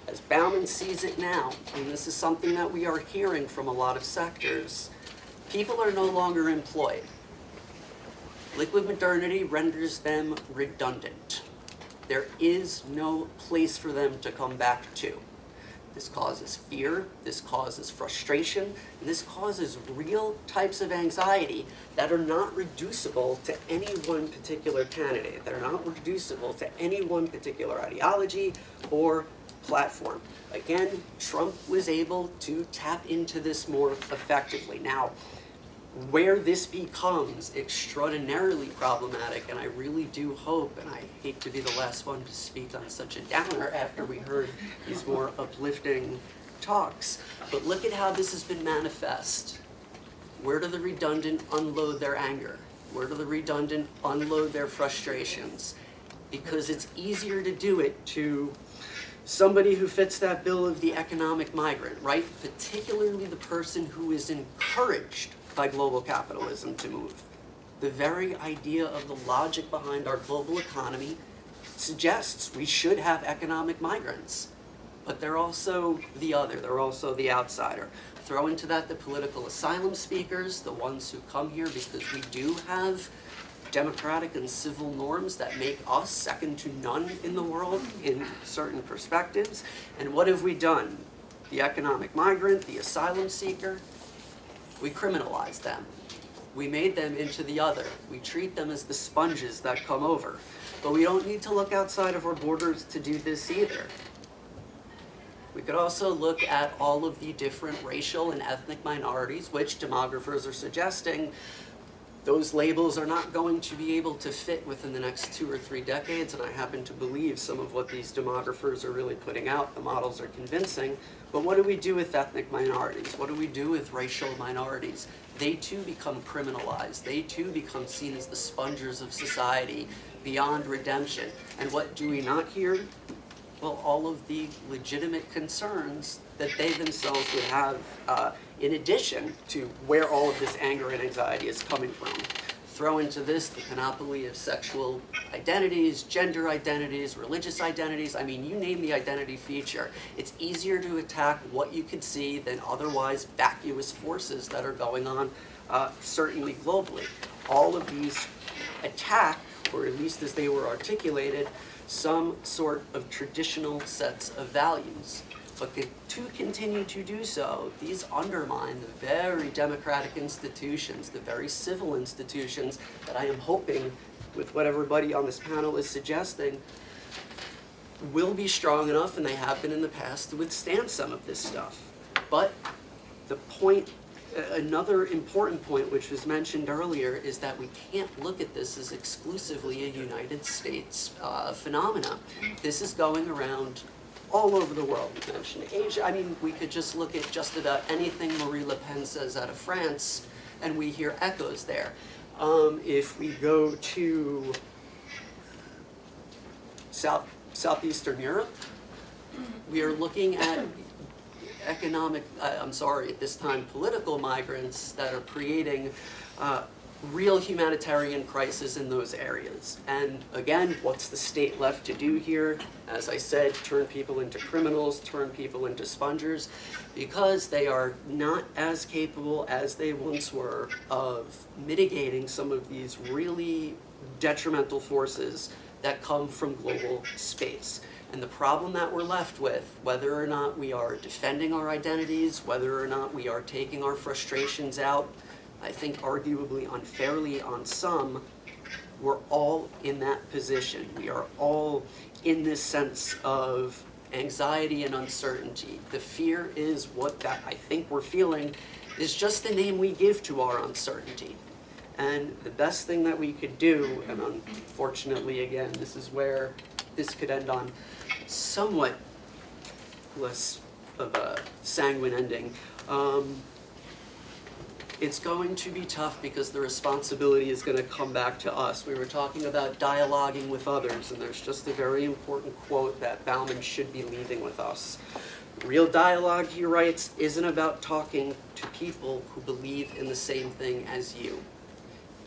As Bauman sees it now, and this is something that we are hearing from a lot of sectors, people are no longer employed. Liquid modernity renders them redundant. There is no place for them to come back to. This causes fear, this causes frustration, and this causes real types of anxiety that are not reducible to any one particular candidate, that are not reducible to any one particular ideology or platform. Again, Trump was able to tap into this more effectively. Now, where this becomes extraordinarily problematic, and I really do hope, and I hate to be the last one to speak on such a downer after we heard these more uplifting talks, but look at how this has been manifest. Where do the redundant unload their anger? Where do the redundant unload their frustrations? because it's easier to do it to somebody who fits that bill of the economic migrant, right? Particularly the person who is encouraged by global capitalism to move. The very idea of the logic behind our global economy suggests we should have economic migrants. But they're also the other, they're also the outsider. Throw into that the political asylum speakers, the ones who come here because we do have democratic and civil norms that make us second to none in the world in certain perspectives. And what have we done? The economic migrant, the asylum seeker, we criminalize them. We made them into the other. We treat them as the sponges that come over. But we don't need to look outside of our borders to do this either. We could also look at all of the different racial and ethnic minorities, which demographers are suggesting those labels are not going to be able to fit within the next 2 or 3 decades, and I happen to believe some of what these demographers are really putting out, the models are convincing. But what do we do with ethnic minorities? What do we do with racial minorities? They too become criminalized. They too become seen as the sponges of society beyond redemption. And what do we not hear? Well, all of the legitimate concerns that they themselves would have in addition to where all of this anger and anxiety is coming from. Throw into this the panoply of sexual identities, gender identities, religious identities. I mean, you name the identity feature. It's easier to attack what you can see than otherwise vacuous forces that are going on, certainly globally. All of these attack, or at least as they were articulated, some sort of traditional sets of values. But to continue to do so, these undermine the very democratic institutions, the very civil institutions that I am hoping, with what everybody on this panel is suggesting, will be strong enough, and they have been in the past, to withstand some of this stuff. But the point, another important point which was mentioned earlier, is that we can't look at this as exclusively a United States phenomena. This is going around all over the world. We mentioned Asia. I mean, we could just look at just about anything Marie Le Pen says out of France, and we hear echoes there. If we go to Southeastern Europe, we are looking at at this time political migrants that are creating real humanitarian crisis in those areas. And again, what's the state left to do here? As I said, turn people into criminals, turn people into spongers, because they are not as capable as they once were of mitigating some of these really detrimental forces that come from global space. And the problem that we're left with, whether or not we are defending our identities, whether or not we are taking our frustrations out, I think arguably unfairly on some, we're all in that position. We are all in this sense of anxiety and uncertainty. The fear is what that I think we're feeling is just the name we give to our uncertainty. And the best thing that we could do, and unfortunately again, this is where this could end on somewhat less of a sanguine ending. It's going to be tough because the responsibility is going to come back to us. We were talking about dialoguing with others, and there's just a very important quote that Bauman should be leaving with us. Real dialogue, he writes, isn't about talking to people who believe in the same thing as you.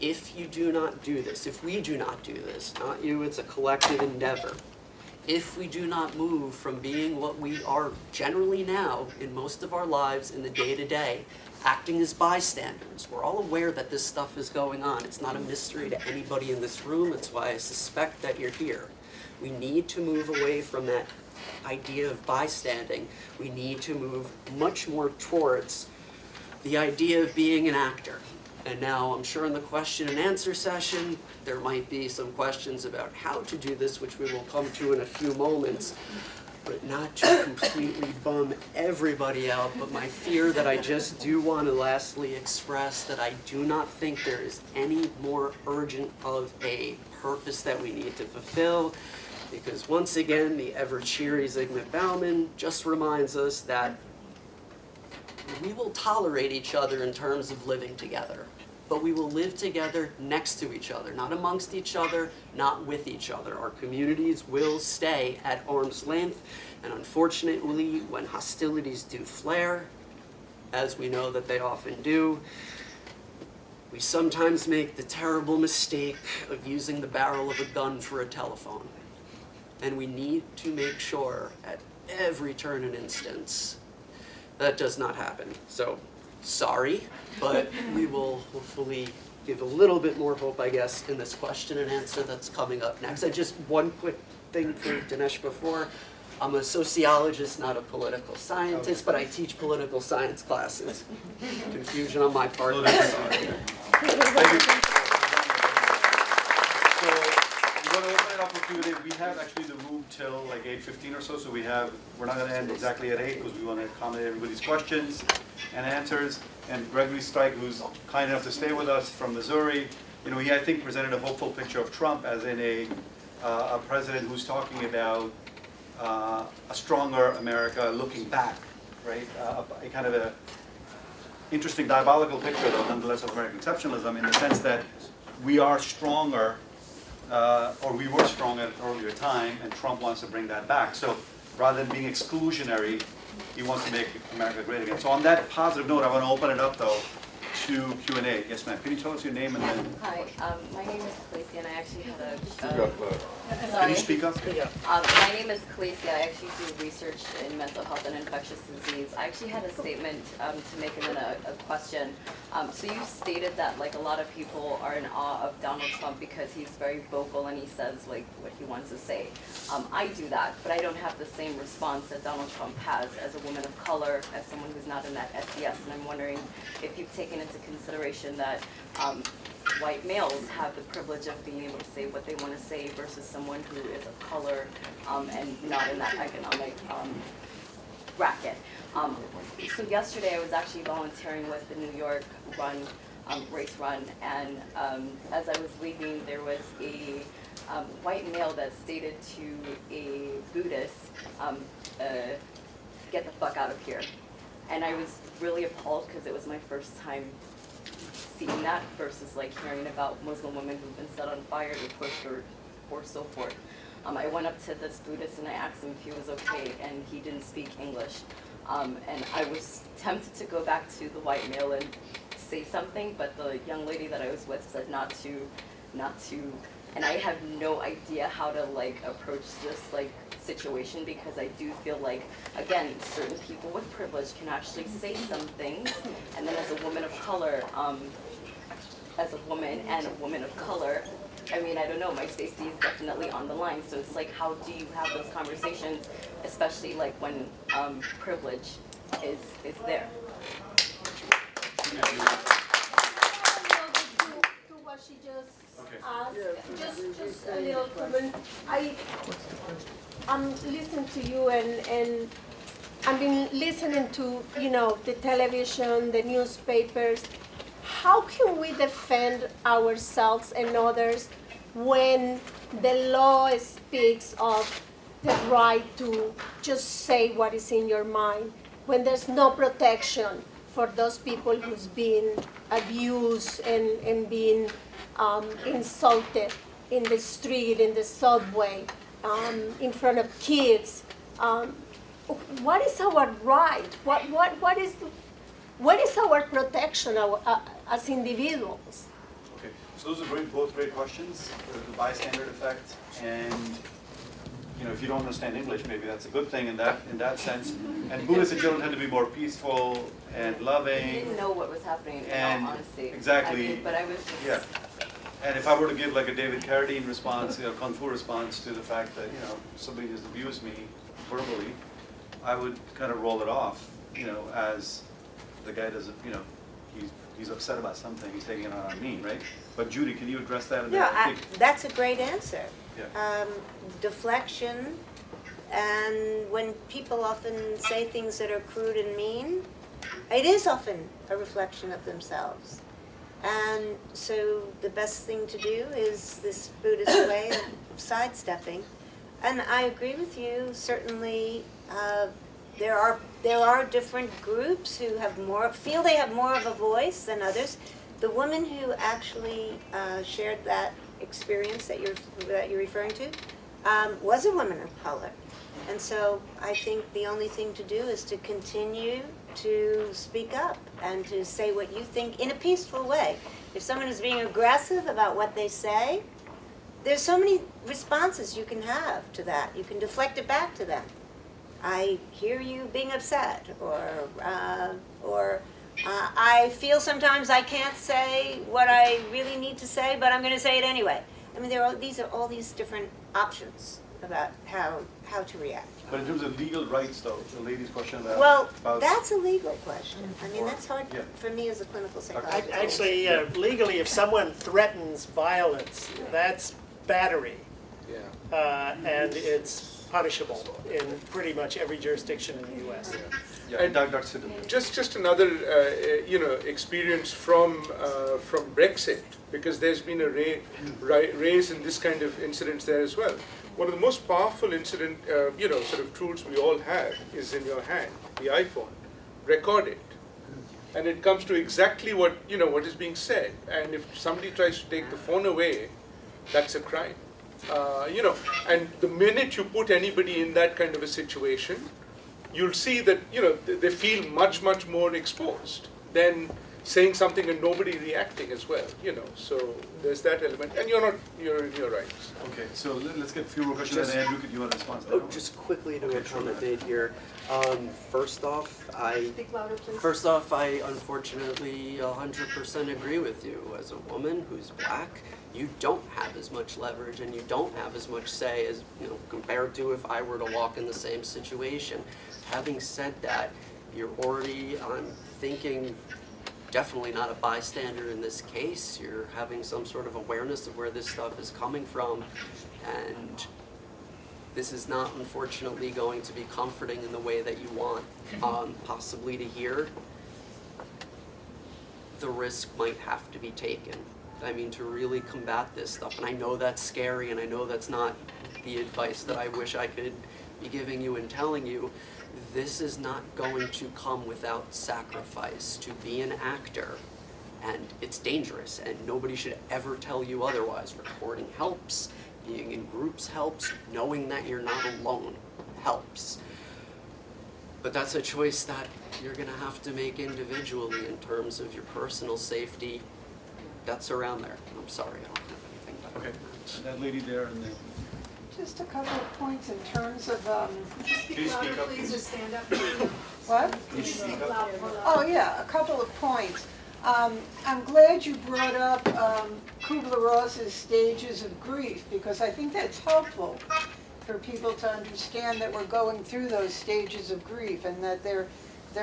If you do not do this, if we do not do this, not you, it's a collective endeavor. If we do not move from being what we are generally now in most of our lives in the day-to-day, acting as bystanders. We're all aware that this stuff is going on. It's not a mystery to anybody in this room. It's why I suspect that you're here. We need to move away from that idea of bystanding. We need to move much more towards the idea of being an actor. And now I'm sure in the question and answer session, there might be some questions about how to do this, which we will come to in a few moments. But not to completely bum everybody out, but my fear that I just do want to lastly express that I do not think there is any more urgent of a purpose that we need to fulfill, because once again, the ever-cheery Zygmunt Bauman just reminds us that we will tolerate each other in terms of living together. but we will live together next to each other, not amongst each other, not with each other. Our communities will stay at arm's length, and unfortunately, when hostilities do flare, as we know that they often do, we sometimes make the terrible mistake of using the barrel of a gun for a telephone. And we need to make sure at every turn and instance that does not happen. So, sorry, but we will hopefully give a little bit more hope, I guess, in this question and answer that's coming up next. And just one quick thing for Dinesh before. I'm a sociologist, not a political scientist, but I teach political science classes. Confusion on my part. I'm sorry. Thank you. So we're going to open it up for Q&A. We have actually the room till like 8:15 or so, so we're not going to end exactly at 8 because we want to accommodate everybody's questions and answers. And Gregory Strike, who's kind enough to stay with us from Missouri, he I think presented a hopeful picture of Trump as in a president who's talking about a stronger America looking back, right? A kind of a interesting diabolical picture, though, nonetheless, of American exceptionalism in the sense that we are stronger, or we were strong at an earlier time, and Trump wants to bring that back. So rather than being exclusionary, he wants to make America great again. So on that positive note, I want to open it up, though, to Q&A. Yes, ma'am. Can you tell us your name and then? Hi, my name is Khaleesi, and I actually had a. Can you speak up? My name is Khaleesi. I actually do research in mental health and infectious disease. I actually had a statement to make and then a question. So you stated that like a lot of people are in awe of Donald Trump because he's very vocal and he says like what he wants to say. I do that, but I don't have the same response that Donald Trump has as a woman of color, as someone who's not in that SES. And I'm wondering if you've taken into consideration that white males have the privilege of being able to say what they want to say versus someone who is of color and not in that economic bracket. So yesterday I was actually volunteering with the New York race run, and as I was leaving there was a white male that stated to a Buddhist, get the fuck out of here. And I was really appalled because it was my first time seeing that versus like hearing about Muslim women who've been set on fire or pushed or so forth. I went up to this Buddhist and I asked him if he was okay, and he didn't speak English. And I was tempted to go back to the white male and say something, but the young lady that I was with said not to, and I have no idea how to like approach this like situation, because I do feel like, again, certain people with privilege can actually say some things, and then as a woman of color, as a woman and a woman of color, I mean, I don't know, my safety is definitely on the line. So it's like, how do you have those conversations, especially like when privilege is there? To what she just asked, just a little comment. I'm listening to you and I've been listening to, the television, the newspapers. How can we defend ourselves and others when the law speaks of the right to just say what is in your mind, when there's no protection for those people who's been abused and being insulted in the street, in the subway, in front of kids? What is our right? What is our protection as individuals? Okay, so those are both great questions. The bystander effect, and if you don't understand English, maybe that's a good thing in that sense. And Buddhists in general tend to be more peaceful and loving. I didn't know what was happening, in all honesty. Exactly. But I was just. Yeah. And if I were to give like a David Carradine response, Kung Fu response to the fact that somebody has abused me verbally, I would kind of roll it off, as the guy doesn't, he's upset about something, he's taking it out on me, right? But Judy, can you address that? No, that's a great answer. Yeah. Deflection, and when people often say things that are crude and mean, it is often a reflection of themselves. And so the best thing to do is this Buddhist way of sidestepping. And I agree with you, certainly there are different groups who feel they have more of a voice than others. the woman who actually shared that experience that you're referring to was a woman of color. And so I think the only thing to do is to continue to speak up and to say what you think in a peaceful way. If someone is being aggressive about what they say, there's so many responses you can have to that. You can deflect it back to them. I hear you being upset, or I feel sometimes I can't say what I really need to say, but I'm going to say it anyway. I mean, these are all these different options about how to react. But in terms of legal rights, though, the lady's question about... Well, about that's a legal question. I mean, that's hard Yeah. for me as a clinical psychologist. Actually, legally, if someone threatens violence, that's battery. Yeah. And it's punishable in pretty much every jurisdiction in the U.S. Yeah, And Dr. Siddham. Just another experience from Brexit, because there's been a raise in this kind of incidents there as well. One of the most powerful incident sort of tools we all have is in your hand, the iPhone. Record it, and it comes to exactly what is being said. And if somebody tries to take the phone away, that's a crime. And the minute you put anybody in that kind of a situation, you'll see that they feel much more exposed than saying something and nobody reacting as well. So there's that element, and you're in your rights. Okay, so let's get a few more questions, and Andrew, you want to respond to that? Oh, just quickly to a comment made here. First off, Speak louder, please. I unfortunately 100% agree with you. As a woman who's black, you don't have as much leverage and you don't have as much say as compared to if I were to walk in the same situation. Having said that, you're already thinking definitely not a bystander in this case. You're having some sort of awareness of where this stuff is coming from, and this is not, unfortunately, going to be comforting in the way that you want possibly to hear. The risk might have to be taken. I mean, to really combat this stuff. And I know that's scary, and I know that's not the advice that I wish I could be giving you and telling you. This is not going to come without sacrifice. To be an actor, and it's dangerous, and nobody should ever tell you otherwise. Recording helps. Being in groups helps. Knowing that you're not alone helps. But that's a choice that you're going to have to make individually in terms of your personal safety. That's around there. I'm sorry, I don't have anything better. Okay, that lady there and then... Just a couple of points in terms of, Can you speak up, Please, please? just stand up. what? Can you speak up? Oh, yeah, a couple of points. I'm glad you brought up Kubler-Ross's stages of grief, because I think that's helpful for people to understand that we're going through those stages of grief, and that they're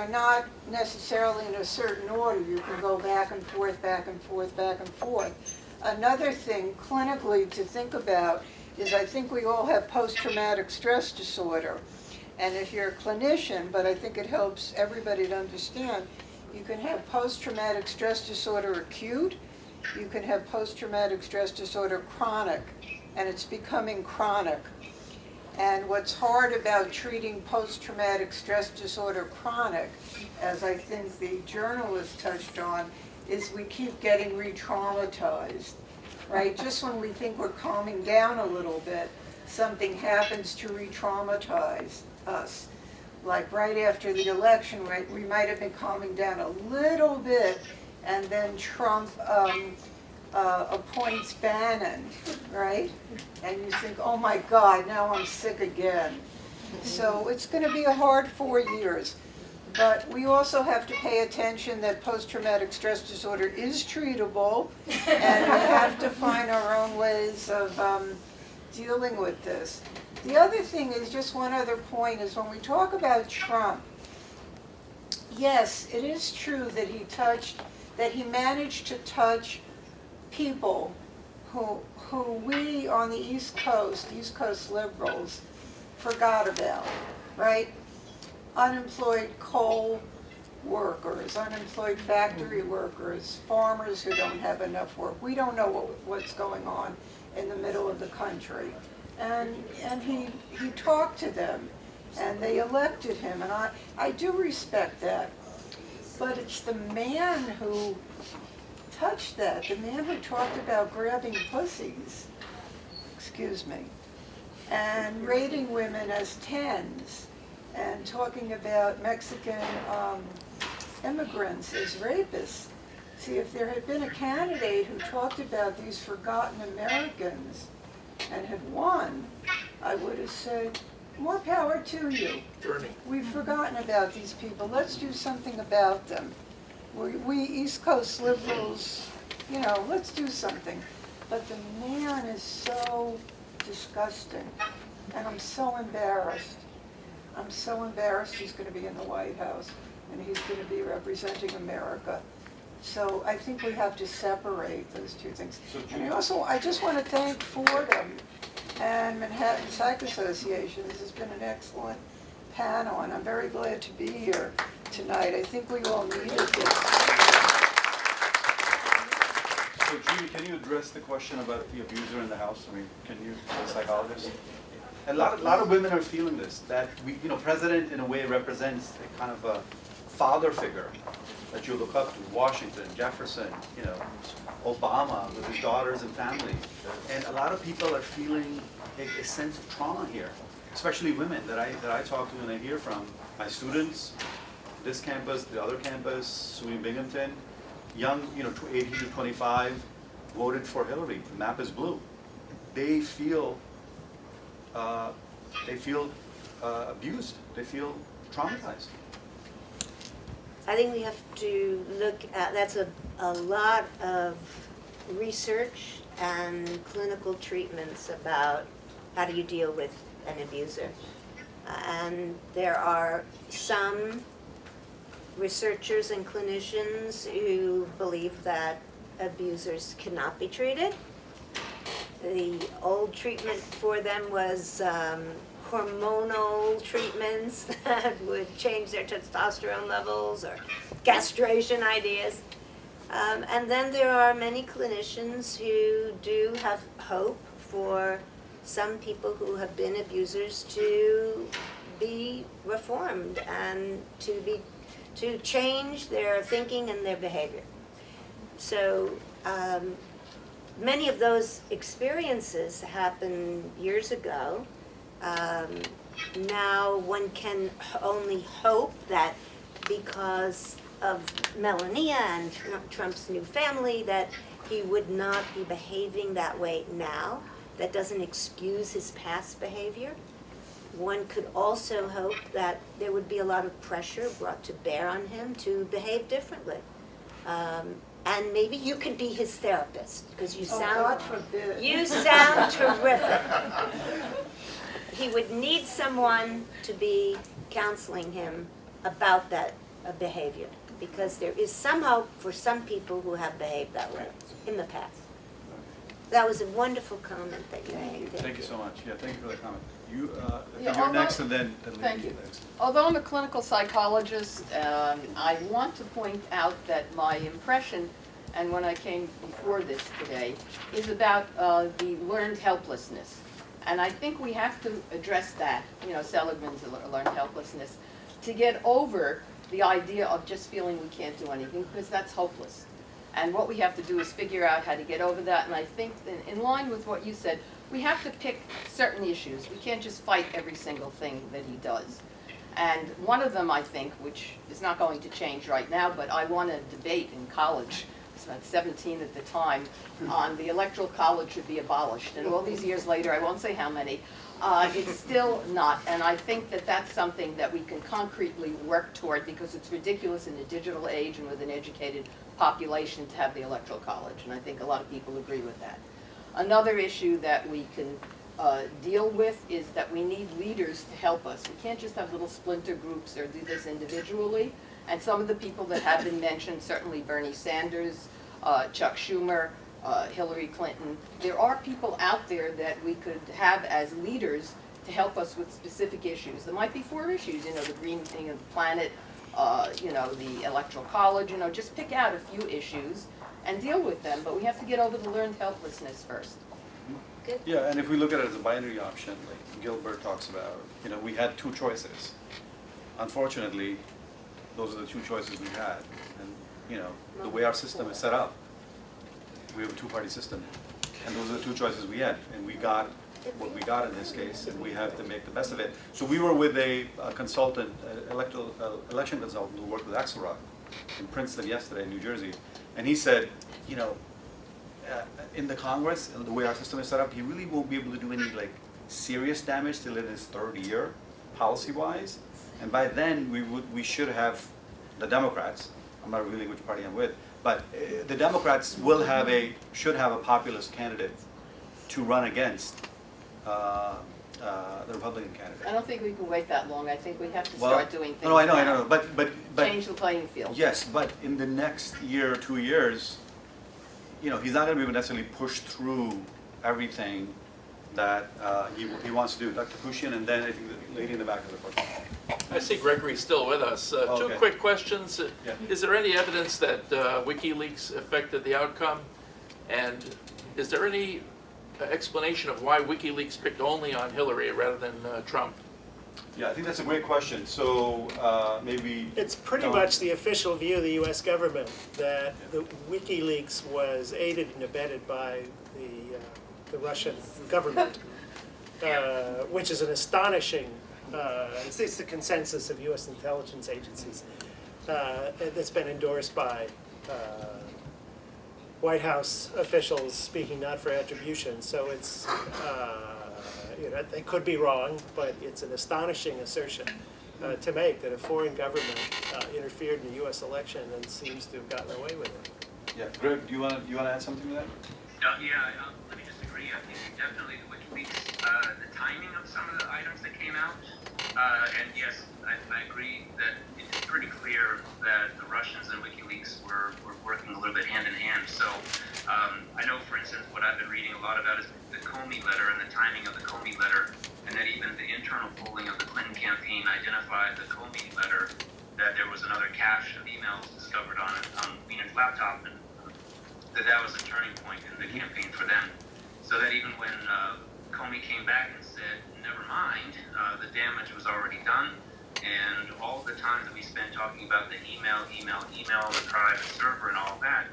not necessarily in a certain order. You can go back and forth, back and forth, back and forth. Another thing clinically to think about is I think we all have post-traumatic stress disorder. And if you're a clinician, but I think it helps everybody to understand, you can have post-traumatic stress disorder acute, you can have post-traumatic stress disorder chronic, and it's becoming chronic. And what's hard about treating post-traumatic stress disorder chronic, as I think the journalist touched on, is we keep getting re-traumatized, right? Just when we think we're calming down a little bit, something happens to re-traumatize us. Like right after the election, right, we might have been calming down a little bit, and then Trump appoints Bannon, right? And you think, oh my God, now I'm sick again. So it's going to be a hard 4 years. But we also have to pay attention that post-traumatic stress disorder is treatable, and we have to find our own ways of dealing with this. The other thing is, just one other point, is when we talk about Trump, yes, it is true that he managed to touch people who we on the East Coast liberals, forgot about, right? Unemployed coal workers, unemployed factory workers, farmers who don't have enough work. We don't know what's going on in the middle of the country. And he talked to them, and they elected him, and I do respect that. But it's the man who touched that. The man who talked about grabbing pussies, excuse me, and rating women as tens, and talking about Mexican immigrants as rapists. See, if there had been a candidate who talked about these forgotten Americans and had won, I would have said, more power to you. We've forgotten about these people. Let's do something about them. We East Coast liberals, you know, let's do something. But the man is so disgusting, and I'm so embarrassed. I'm so embarrassed he's going to be in the White House, and he's going to be representing America. So I think we have to separate those two things. And I just want to thank Fordham and Manhattan Psych Association. This has been an excellent panel, and I'm very glad to be here tonight. I think we all needed this. So Judy, can you address the question about the abuser in the house? I mean, can you, as a psychologist? A lot of women are feeling this, that president in a way represents a kind of a father figure that you look up to, Washington, Jefferson, Obama with his daughters and family. And a lot of people are feeling a sense of trauma here, especially women that I talk to and I hear from. My students, this campus, the other campus, SUNY Binghamton, young, 18 to 25, voted for Hillary. The map is blue. They feel abused. They feel traumatized. I think we have to look at, that's a lot of research and clinical treatments about how do you deal with an abuser. And there are some researchers and clinicians who believe that abusers cannot be treated. The old treatment for them was hormonal treatments that would change their testosterone levels, or castration ideas. And then there are many clinicians who do have hope for some people who have been abusers to be reformed and to change their thinking and their behavior. So many of those experiences happened years ago. Now one can only hope that because of Melania and Trump's new family that he would not be behaving that way now. That doesn't excuse his past behavior. One could also hope that there would be a lot of pressure brought to bear on him to behave differently. And maybe you could be his therapist, because you God forbid. You sound terrific. He would need someone to be counseling him about that behavior, because there is some hope for some people who have behaved that way in the past. That was a wonderful comment that you made. Thank you so much. Yeah, thank you for the comment. You, Yeah, you're although- next, and then Thank Lily you. next. Although I'm a clinical psychologist, I want to point out that my impression, and when I came before this today, is about the learned helplessness. And I think we have to address that, Seligman's learned helplessness, to get over the idea of just feeling we can't do anything, because that's hopeless. And what we have to do is figure out how to get over that. And I think in line with what you said, we have to pick certain issues. We can't just fight every single thing that he does. And one of them, I think, which is not going to change right now, but I won a debate in college, I was about 17 at the time, on the electoral college should be abolished. And all these years later, I won't say how many, it's still not. And I think that that's something that we can concretely work toward, because it's ridiculous in a digital age and with an educated population to have the electoral college. And I think a lot of people agree with that. Another issue that we can deal with is that we need leaders to help us. We can't just have little splinter groups or do this individually. And some of the people that have been mentioned, certainly Bernie Sanders, Chuck Schumer, Hillary Clinton, there are people out there that we could have as leaders to help us with specific issues. There might be 4 issues, the green thing of the planet, the electoral college, just pick out a few issues and deal with them, but we have to get over the learned helplessness first. Good. Yeah, and if we look at it as a binary option, like Gilbert talks about, we had 2 choices. Unfortunately, those are the 2 choices we had. And, the way our system is set up, we have a two-party system. And those are the two choices we had, and we got what we got in this case, and we have to make the best of it. So we were with a consultant, election consultant who worked with Axelrod in Princeton yesterday in New Jersey, and he said, you know, in the Congress, and the way our system is set up, he really won't be able to do any like serious damage till in his third year, policy-wise, and by then we should have the Democrats. I'm not revealing which party I'm with, but the Democrats should have a populist candidate to run against the Republican candidate. I don't think we can wait that long. I think we have to Well, start doing things No, I know, now. but Change the playing field. yes, but in the next year or 2 years, you know, he's not going to be able to necessarily push through everything that he wants to do. Dr. Kushian, and then I think the lady in the back of the question. I see Gregory's still with us. Two Okay. quick questions. Yeah. Is there any evidence that WikiLeaks affected the outcome? And is there any explanation of why WikiLeaks picked only on Hillary rather than Trump? Yeah, I think that's a great question. So maybe It's pretty Don. much the official view of the U.S. government that the WikiLeaks was aided and abetted by the Russian government, which is an astonishing, it's the consensus of U.S. intelligence agencies that's been endorsed by White House officials speaking not for attribution. So it's, you know, they could be wrong, but it's an astonishing assertion to make that a foreign government interfered in the U.S. election and seems to have gotten away with it. Yeah, Greg, do you want to add something to that? Let me just agree. I think definitely the WikiLeaks, the timing of some of the items that came out, and yes, I agree that it's pretty clear that the Russians and WikiLeaks were working a little bit hand in hand. So I know, for instance, what I've been reading a lot about is the Comey letter and the timing of the Comey letter, and that even the internal polling of the Clinton campaign identified the Comey letter, that there was another cache of emails discovered on Wiener's laptop, and that was a turning point in the campaign for them. So that even when Comey came back and said, never mind, the damage was already done, and all the time that we spent talking about the email, the private server and all that,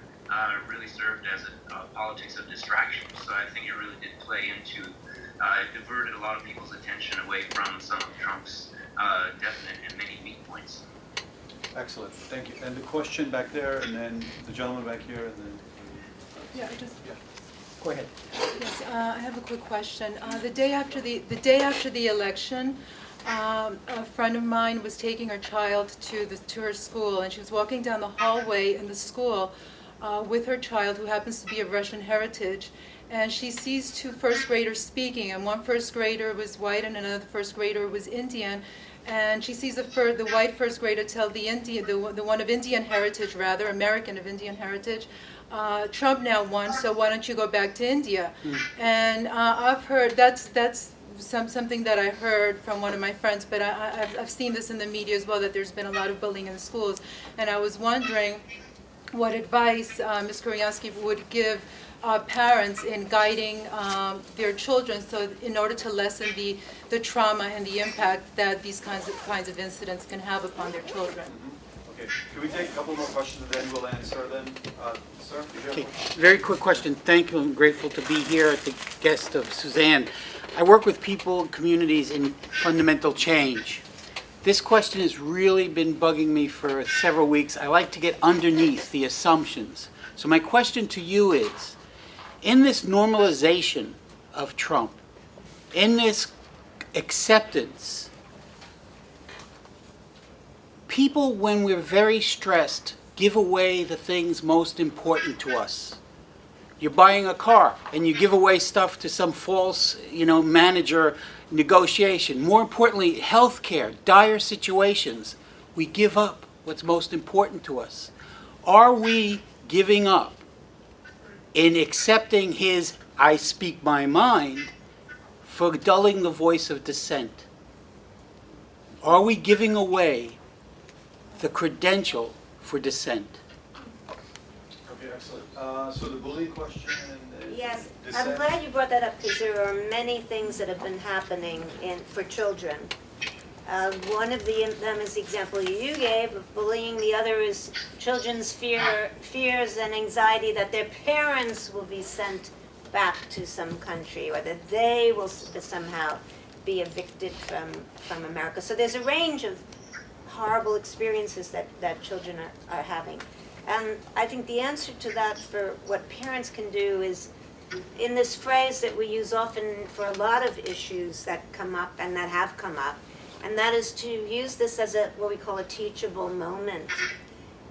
really served as a politics of distraction. So I think it really did play into, it diverted a lot of people's attention away from some of Trump's definite and many weak points. Excellent, thank you. And the question back there, and then the gentleman back here, and then. Yeah, I just. Yeah. Go ahead. Yes, I have a quick question. The day after the election, a friend of mine was taking her child to her school, and she was walking down the hallway in the school with her child, who happens to be of Russian heritage, and she sees two first graders speaking, and one first grader was white and another first grader was Indian. And she sees the white first grader tell the one of Indian heritage, rather, American of Indian heritage, Trump now won, so why don't you go back to India? And I've heard, that's something that I heard from one of my friends, but I've seen this in the media as well, that there's been a lot of bullying in the schools. And I was wondering what advice Ms. Kuryansky would give parents in guiding their children, so in order to lessen the trauma and the impact that these kinds of incidents can have upon their children. Okay, can we take a couple more questions and then we'll answer them? Sir, did you have a Okay, question? very quick question. Thank you. I'm grateful to be here at the guest of Suzanne. I work with people and communities in fundamental change. This question has really been bugging me for several weeks. I like to get underneath the assumptions. So my question to you is, in this normalization of Trump, in this acceptance, people, when we're very stressed, give away the things most important to us. You're buying a car and you give away stuff to some false, manager negotiation. More importantly, healthcare, dire situations, we give up what's most important to us. Are we giving up in accepting his "I speak my mind" for dulling the voice of dissent? Are we giving away the credential for dissent? Okay, excellent. So the bullying question and Yes, dissent. I'm glad you brought that up because there are many things that have been happening for children One of them is the example you gave of bullying. The other is children's fears and anxiety that their parents will be sent back to some country or that they will somehow be evicted from America. So there's a range of horrible experiences that children are having. And I think the answer to that for what parents can do is in this phrase that we use often for a lot of issues that come up and that have come up, and that is to use this as what we call a teachable moment.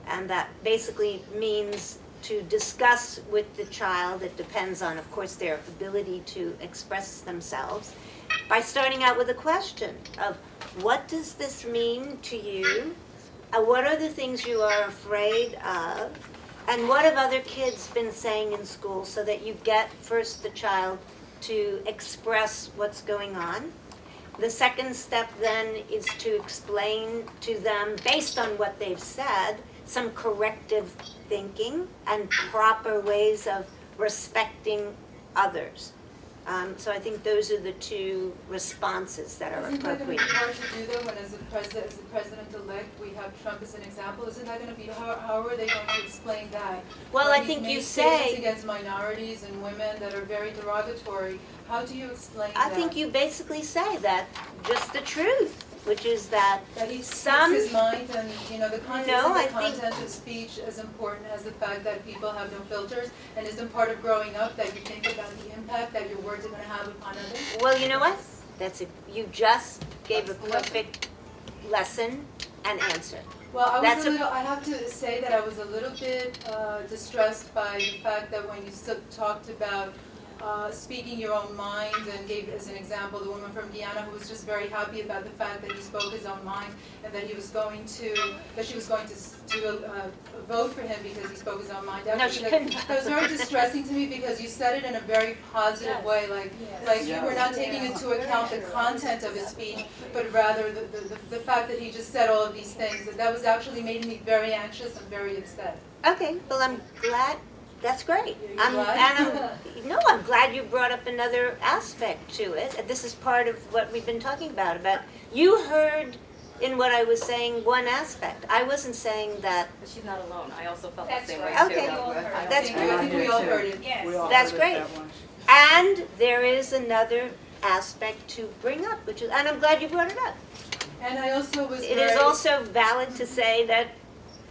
And that basically means to discuss with the child, it depends on, of course, their ability to express themselves, by starting out with a question of, what does this mean to you? What are the things you are afraid of? And what have other kids been saying in school, so that you get first the child to express what's going on. The second step then is to explain to them, based on what they've said, some corrective thinking and proper ways of respecting others. So I think those are the two responses that are Isn't that going to appropriate. be hard to do though, when as the president-elect, we have Trump as an example? Isn't that going to be, how are they going to explain that? Well, When I think he's you made statements say, against minorities and women that are very derogatory, how do you explain that? I think you basically say that, just the truth, which is that That he speaks some, his mind and, the content, No, I isn't the think- content of speech as important as the fact that people have no filters? And isn't part of growing up that you think about the impact that your words are going to have upon others? well, you know what? You just gave a perfect lesson and answer. Well, That's I have to say that I was a little bit distressed by the fact that when you talked about speaking your own mind, and gave as an example the woman from Guyana who was just very happy about the fact that he spoke his own mind, and that she was going to vote for him because he spoke his own mind. No, she couldn't. That was very distressing to me, because you said it in a very positive way, like you were not taking into account the content of his speech, but rather the fact that he just said all of these things. That was actually making me very anxious and very upset. Okay, well, I'm glad. That's great. You're glad? I'm glad you brought up another aspect to it. This is part of what we've been talking about you heard in what I was saying one aspect. I wasn't saying that. But she's not alone. I also felt That's the same right. way too. Okay. I That's think great. I think we all heard it. Yes. That's great. And there is another aspect to bring up, and I'm glad you brought it up. And I also was It is also valid to say that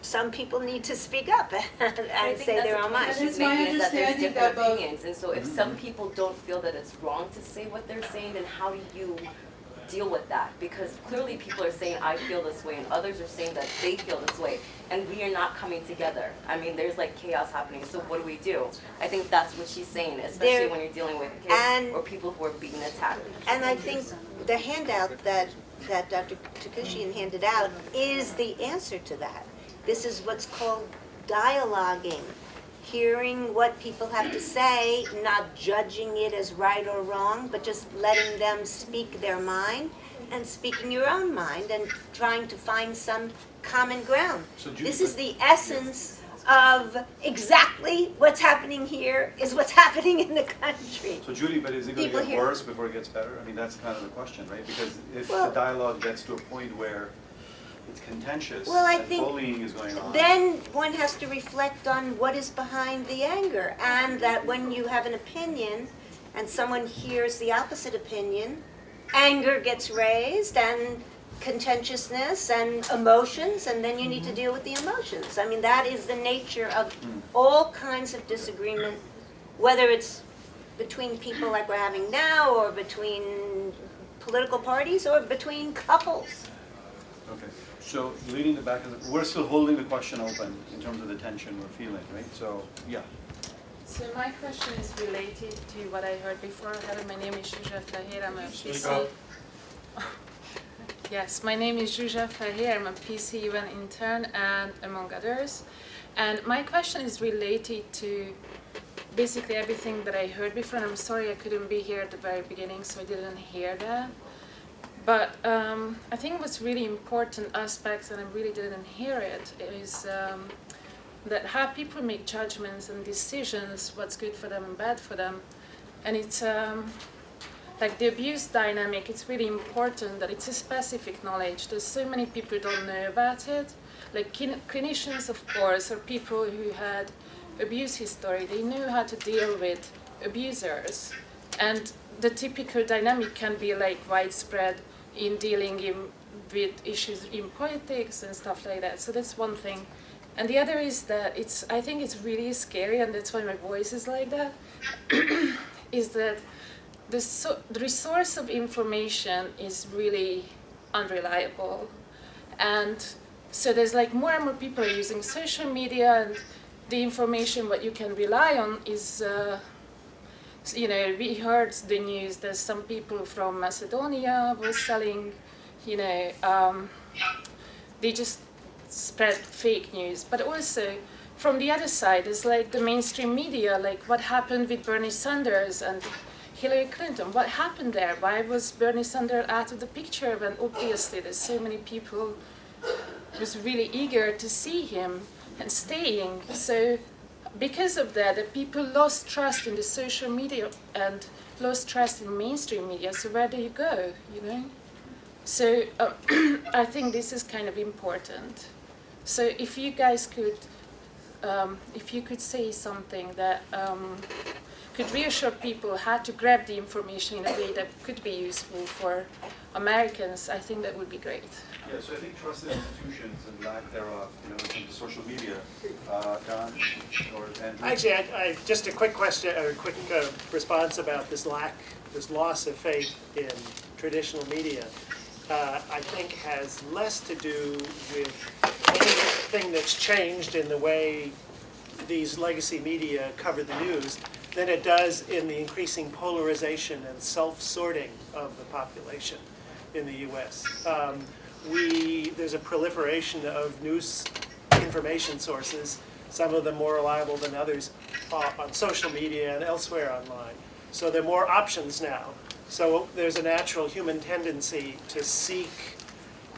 some people need to speak up and say their own mind. And She's it's my making is that there's understanding different that both- opinions, and so if some people don't feel that it's wrong to say what they're saying, then how do you deal with that? Because clearly people are saying, I feel this way, and others are saying that they feel this way, and we are not coming together. I mean, there's like chaos happening, so what do? I think that's what she's saying, especially when you're dealing with kids or people who are being attacked. And I think the handout that Dr. Takushian handed out is the answer to that. This is what's called dialoguing, hearing what people have to say, not judging it as right or wrong, but just letting them speak their mind and speaking your own mind and trying to find some common ground. So Judy, This is the essence of exactly what's happening here is what's happening in the country. So Judy, but is it going to People get here- worse before it gets better? I mean, that's kind of the question, right? Because if Well- the dialogue gets to a point where it's contentious Well, I and think bullying is going on. Then one has to reflect on what is behind the anger, and that when you have an opinion and someone hears the opposite opinion, anger gets raised and contentiousness and emotions, and then you need to deal with the emotions. I mean, that is the nature of all kinds of disagreement, whether it's between people like we're having now, or between political parties, or between couples. Okay, so leading the back of we're still holding the question open in terms of the tension we're feeling, right? So, yeah. So my question is related to what I heard before. Hello, my name is Juja Fahir. I'm a PC. Yes, my name is Juja Fahir. I'm a PC UN intern, and among others. And my question is related to basically everything that I heard before. And I'm sorry I couldn't be here at the very beginning, so I didn't hear that. But I think what's really important aspects, and I really didn't hear it, is that how people make judgments and decisions, what's good for them and bad for them. And it's like the abuse dynamic, it's really important that it's a specific knowledge. There's so many people don't know about it. Like clinicians, of course, or people who had abuse history, they know how to deal with abusers. And the typical dynamic can be like widespread in dealing with issues in politics and stuff like that. So that's one thing. And the other is that I think it's really scary, and that's why my voice is like that, is that the resource of information is really unreliable. And so there's like more and more people are using social media, and the information what you can rely on is, we heard the news that some people from Macedonia were selling, they just spread fake news. But also from the other side is like the mainstream media, like what happened with Bernie Sanders and Hillary Clinton. What happened there? Why was Bernie Sanders out of the picture when obviously there's so many people was really eager to see him and staying? So because of that, the people lost trust in the social media and lost trust in mainstream media. So where do you go, So I think this is kind of important. So if you guys could, if you could say something that could reassure people how to grab the information in a way that could be useful for Americans, I think that would be great. Yeah, so I think trust in institutions and lack thereof, in social media, Don or Andrew? Actually, I just a quick question or a quick response about this loss of faith in traditional media. I think has less to do with anything that's changed in the way these legacy media cover the news than it does in the increasing polarization and self-sorting of the population in the U.S. There's a proliferation of news information sources, some of them more reliable than others, on social media and elsewhere online. So there are more options now. So there's a natural human tendency to seek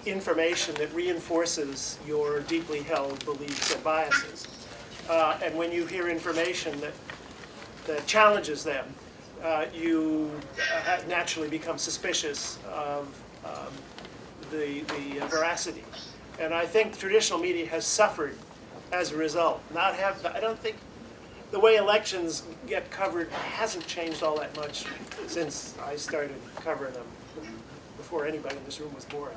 information that reinforces your deeply held beliefs and biases. And when you hear information that challenges them, you naturally become suspicious of the veracity. And I think traditional media has suffered as a result. I don't think the way elections get covered hasn't changed all that much since I started covering them, before anybody in this room was born.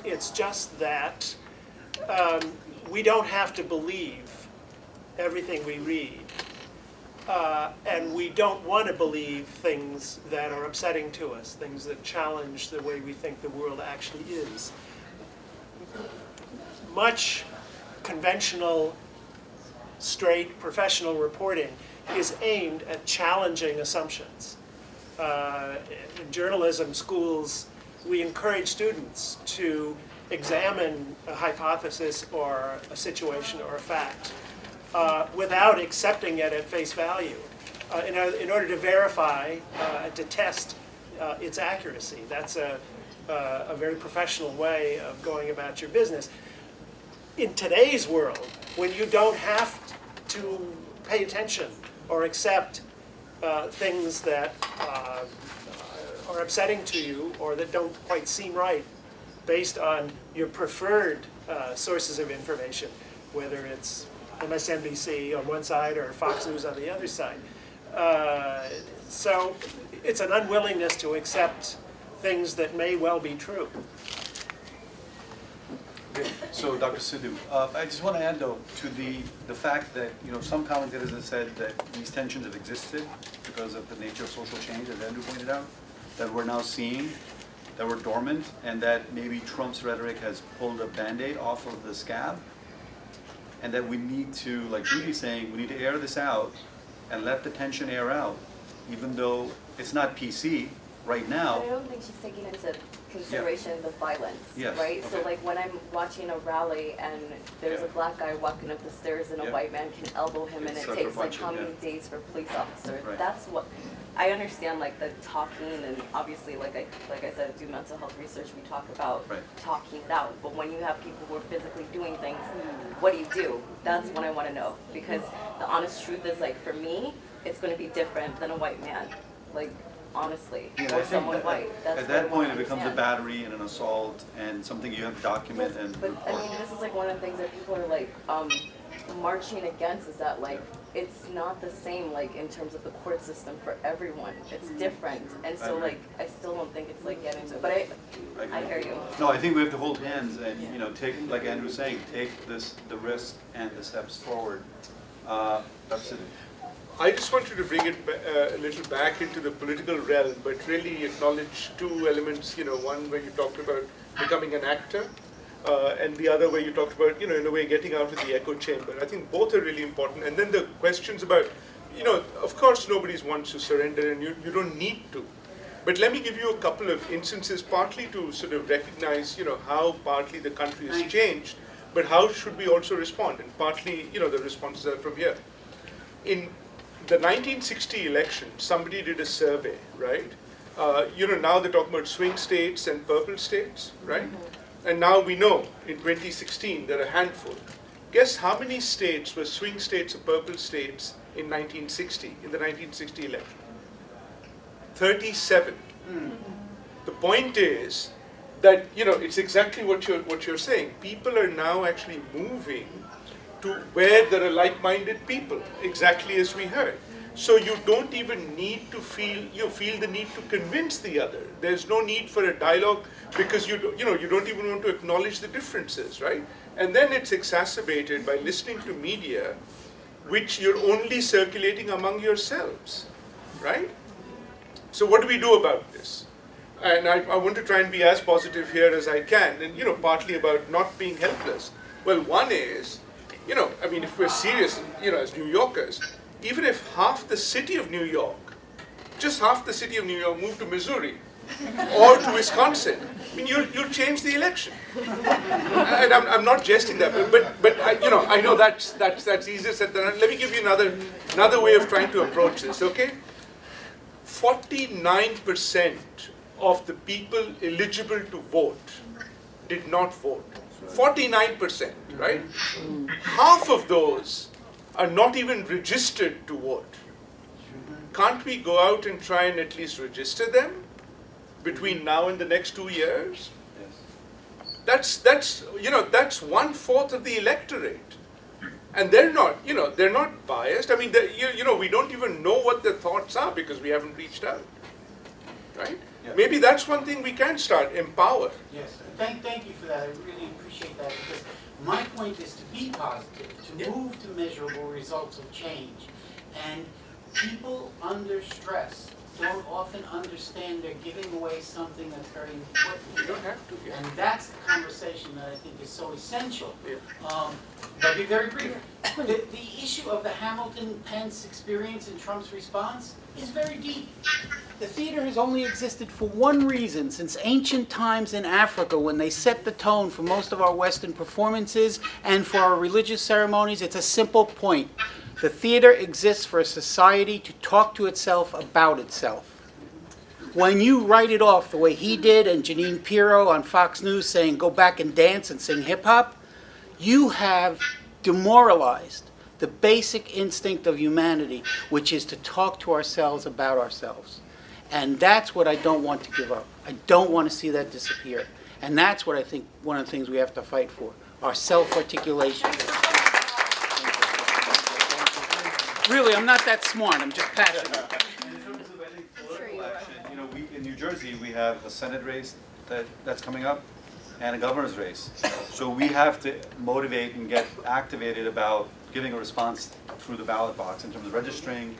It's just that we don't have to believe everything we read. And we don't want to believe things that are upsetting to us, things that challenge the way we think the world actually is. Much conventional, straight, professional reporting is aimed at challenging assumptions. In journalism schools, we encourage students to examine a hypothesis or a situation or a fact without accepting it at face value in order to verify, to test its accuracy. That's a very professional way of going about your business. In today's world, when you don't have to pay attention or accept things that are upsetting to you or that don't quite seem right based on your preferred sources of information, whether it's MSNBC on one side or Fox News on the other side. So it's an unwillingness to accept things that may well be true. Okay, so Dr. Sidhu, I just want to add though to the fact that some commentators have said that these tensions have existed because of the nature of social change, as Andrew pointed out, that we're now seeing, that were dormant, and that maybe Trump's rhetoric has pulled a Band-Aid off of the scab, and that we need to, like Judy's saying, we need to air this out and let the tension air out, even though it's not PC right now. But I don't think she's taking into consideration the violence, Yes, right? okay. So like when I'm watching a rally and there's a black guy walking up the stairs and a white man can elbow him and It's it takes like sucker how punching, many days for a police officer, Right. that's what, I understand like the talking and obviously like I said, I do mental health research, we talk about Right. talking it out, but when you have people who are physically doing things, what do? That's what I want to know, because the honest truth is like for me, it's going to be different than a white man. like, honestly, Yeah, I or think someone that white. That's at what I that point, wanna it becomes a understand. battery and an assault and something you have to document and But I report. mean, this is like one of the things that people are like marching against, is that like it's not the same like in terms of the court system for everyone. It's different, and I so agree. like I still don't think it's like getting to. But I hear you. No, I think we have to hold hands and, you know, take, like Andrew's saying, take the risk and the steps forward. That's it. I just wanted to bring it a little back into the political realm, but really acknowledge two elements. You know, one where you talked about becoming an actor, and the other where you talked about, you know, in a way getting out of the echo chamber. I think both are really important. And then the questions about, you know, of course nobody wants to surrender, and you don't need to. But let me give you a couple of instances, partly to sort of recognize, you know, how partly the country has changed, but how should we also respond? And partly, you know, the responses are from here. In the 1960 election, somebody did a survey, right? You know, now they're talking about swing states and purple states, right? And now we know in 2016 there are a handful. Guess how many states were swing states or purple states in 1960, in the 1960 election? 37. The point is that, you know, it's exactly what you're saying. People are now actually moving to where there are like-minded people, exactly as we heard. So you don't even need to feel the need to convince the other. There's no need for a dialogue because you don't even want to acknowledge the differences, right? And then it's exacerbated by listening to media, which you're only circulating among yourselves, right? So what do we do about this? And I want to try and be as positive here as I can, and, you know, partly about not being helpless. Well, one is, you know, I mean, if we're serious, you know, as New Yorkers, even if half the city of New York, just half the city of New York moved to Missouri or to Wisconsin, I mean, you'll change the election. And I'm not jesting that, but I know that's easier said than done. Let me give you another way of trying to approach this, okay? 49% of the people eligible to vote did not vote. 49%, right? Half of those are not even registered to vote. Can't we go out and try and at least register them between now and the next 2 years? That's 1/4 of the electorate, and they're not biased. I mean, we don't even know what their thoughts are because we haven't reached out, right? Yeah. Maybe that's one thing we can start, empower. Yes, thank you for that. I really appreciate that because my point is to be positive, to move to measurable results of change. And people under stress don't often understand they're giving away something that's very important. You don't have to. Yeah. And that's the conversation that I think is so essential. But be very brief. The issue of the Hamilton-Pence experience and Trump's response is very deep. The theater has only existed for one reason since ancient times in Africa when they set the tone for most of our Western performances and for our religious ceremonies. It's a simple point. The theater exists for a society to talk to itself about itself. When you write it off the way he did and Janine Pirro on Fox News saying go back and dance and sing hip hop, you have demoralized the basic instinct of humanity, which is to talk to ourselves about ourselves. And that's what I don't want to give up. I don't want to see that disappear. And that's what I think one of the things we have to fight for, our self-articulation. Really, I'm not that smart, I'm just passionate. In terms of, I think, political action, you know, in New Jersey, we have a Senate race that's coming up and a governor's race. So we have to motivate and get activated about giving a response through the ballot box in terms of registering,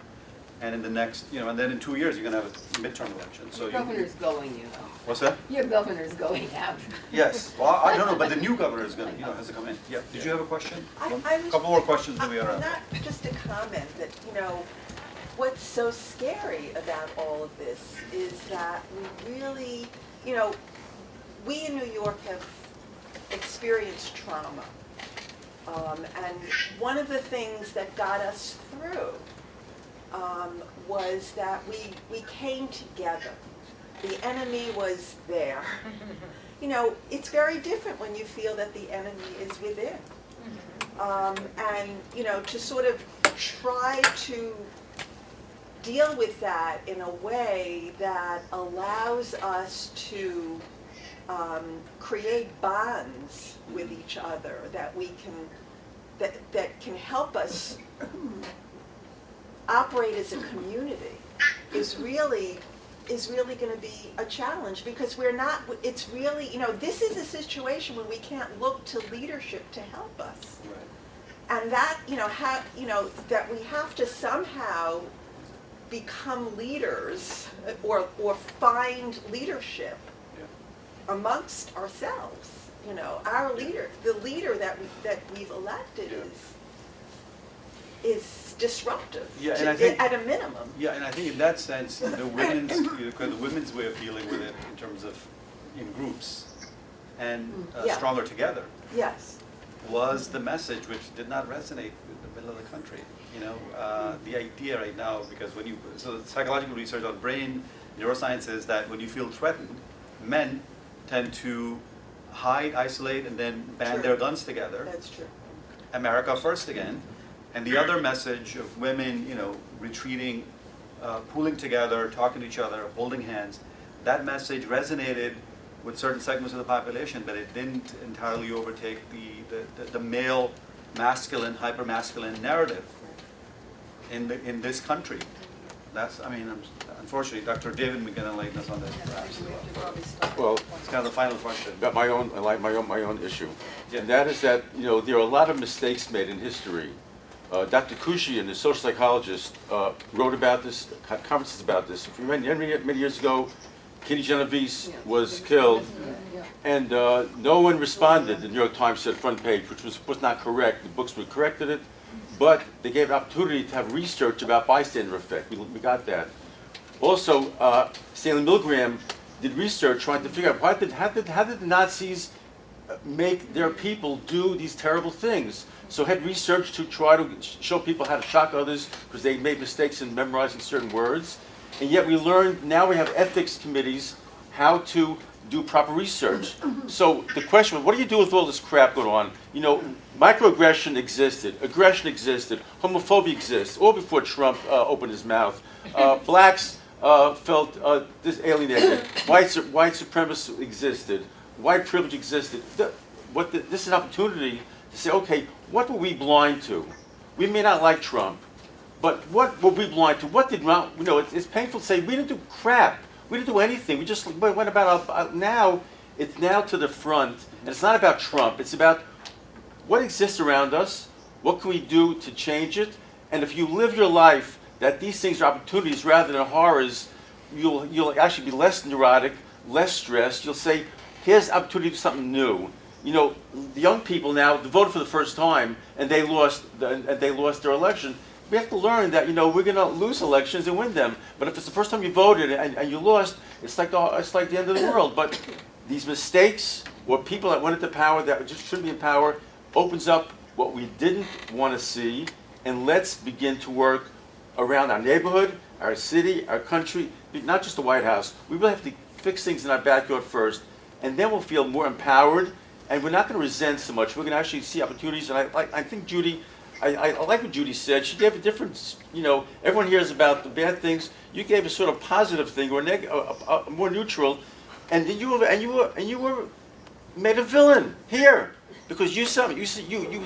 and in the next, you know, and then in 2 years, you're going to have a midterm election. So Your governor's going, you know. What's that? Your governor's going out. Yes. Well, I don't know, but the new governor is going to, has to come in. Yeah. Did you have a question? A couple more questions that we are. Not just a comment that, you know, what's so scary about all of this is that we really, you know, we in New York have experienced trauma. And one of the things that got us through was that we came together. The enemy was there. You know, it's very different when you feel that the enemy is within. And, you know, to sort of try to deal with that in a way that allows us to create bonds with each other that we can, that can help us operate as a community is really going to be a challenge, because we're not, it's really, you know, this is a situation where we can't look to leadership to help us. And that, you know, that we have to somehow become leaders or find leadership amongst ourselves. You know, our leader, the leader that we've elected is disruptive, Yeah, and I think, at a minimum. yeah, and I think in that sense, the women's way of dealing with it in terms of in groups and Yeah. stronger together Yes. was the message which did not resonate with the middle of the country. You know, the idea right now, because so the psychological research on brain neuroscience is that when you feel threatened, men tend to hide, isolate, and then band True. their guns together. That's true. America first again. And the other message of women, you know, retreating, pooling together, talking to each other, holding hands, that message resonated with certain segments of the population, but it didn't entirely overtake the male, masculine, hyper-masculine narrative in this country. That's, I mean, unfortunately, Dr. David McGinn enlightened us on this perhaps. Well, It's kind of the final question. got my own issue. Yeah. And that is that, you know, there are a lot of mistakes made in history. Dr. Kushian, the social psychologist, wrote about this, had conferences about this. If you remember, many years ago, Kitty Genovese was killed, and no one responded. The New York Times said front page, which was not correct. The books corrected it, but they gave an opportunity to have research about bystander effect. We got that. Also, Stanley Milgram did research trying to figure out how did the Nazis make their people do these terrible things. So had research to try to show people how to shock others because they made mistakes in memorizing certain words. And yet we learned, now we have ethics committees, how to do proper research. So the question was, what do you do with all this crap going on? You know, microaggression existed, aggression existed, homophobia exists, all before Trump opened his mouth. Blacks felt alienated. White supremacy existed. White privilege existed. This is an opportunity to say, okay, what were we blind to? We may not like Trump, but what were we blind to? What did, you know, it's painful to say we didn't do crap. We didn't do anything. We just went about now. It's now to the front, and it's not about Trump. It's about what exists around us. What can we do to change it? And if you live your life that these things are opportunities rather than horrors, you'll actually be less neurotic, less stressed. You'll say, here's an opportunity to do something new. You know, the young people now voted for the first time, and they lost their election. We have to learn that, you know, we're going to lose elections and win them. But if it's the first time you voted and you lost, it's like the end of the world. But these mistakes, or people that went into power that just shouldn't be in power, opens up what we didn't want to see, and let's begin to work around our neighborhood, our city, our country, not just the White House. We really have to fix things in our backyard first, and then we'll feel more empowered. And we're not going to resent so much. We're going to actually see opportunities. And I think Judy, I like what Judy said. She gave a different, you know, everyone hears about the bad things. You gave a sort of positive thing, or more neutral, and then you were made a villain here because you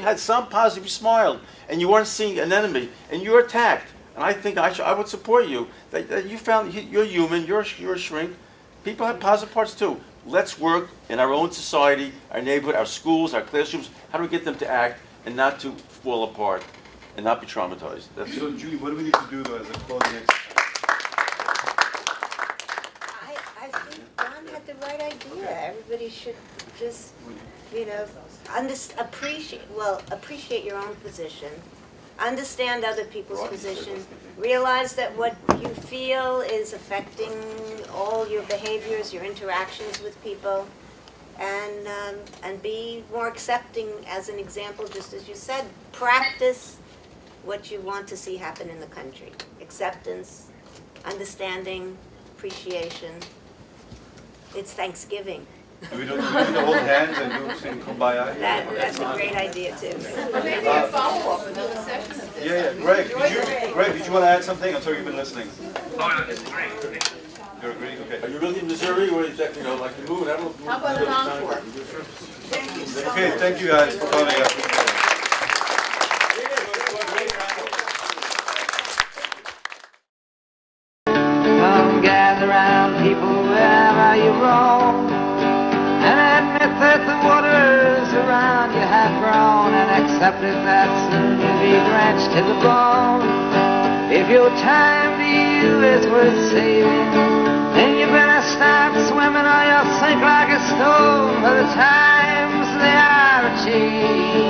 had some positive. You smiled, and you weren't seeing an enemy, and you were attacked. And I think I would support you. That you found you're human. You're a shrink. People have positive parts too. Let's work in our own society, our neighborhood, our schools, our classrooms. How do we get them to act and not to fall apart and not be traumatized? So, Julie, what do we need to do, though, as a closing exercise? I think Don had the right idea. Everybody should just, you know, appreciate your own position, understand other people's position, realize that what you feel is affecting all your behaviors, your interactions with people, and be more accepting as an example, just as you said. Practice what you want to see happen in the country. Acceptance, understanding, appreciation. It's Thanksgiving. Do we need to hold hands and do sing Kumbaya? That's a great idea too. Maybe a follow-up, another session of this. Yeah, Greg, did you want to add something? I'm sorry, you've been listening. Oh, no, this is great. You're agreeing? Okay. Are you really in Missouri, or is that, like the moon? I don't know. How about an encore? Thank you so Okay, much. thank you guys for coming. I appreciate it. Come gather round, people, wherever you roam, and admit that the waters around you have grown, and accept it that soon you'll be drenched to the bone. If your time to you is worth saving, then you better start swimming or you'll sink like a stone, for the times they are a-changin'.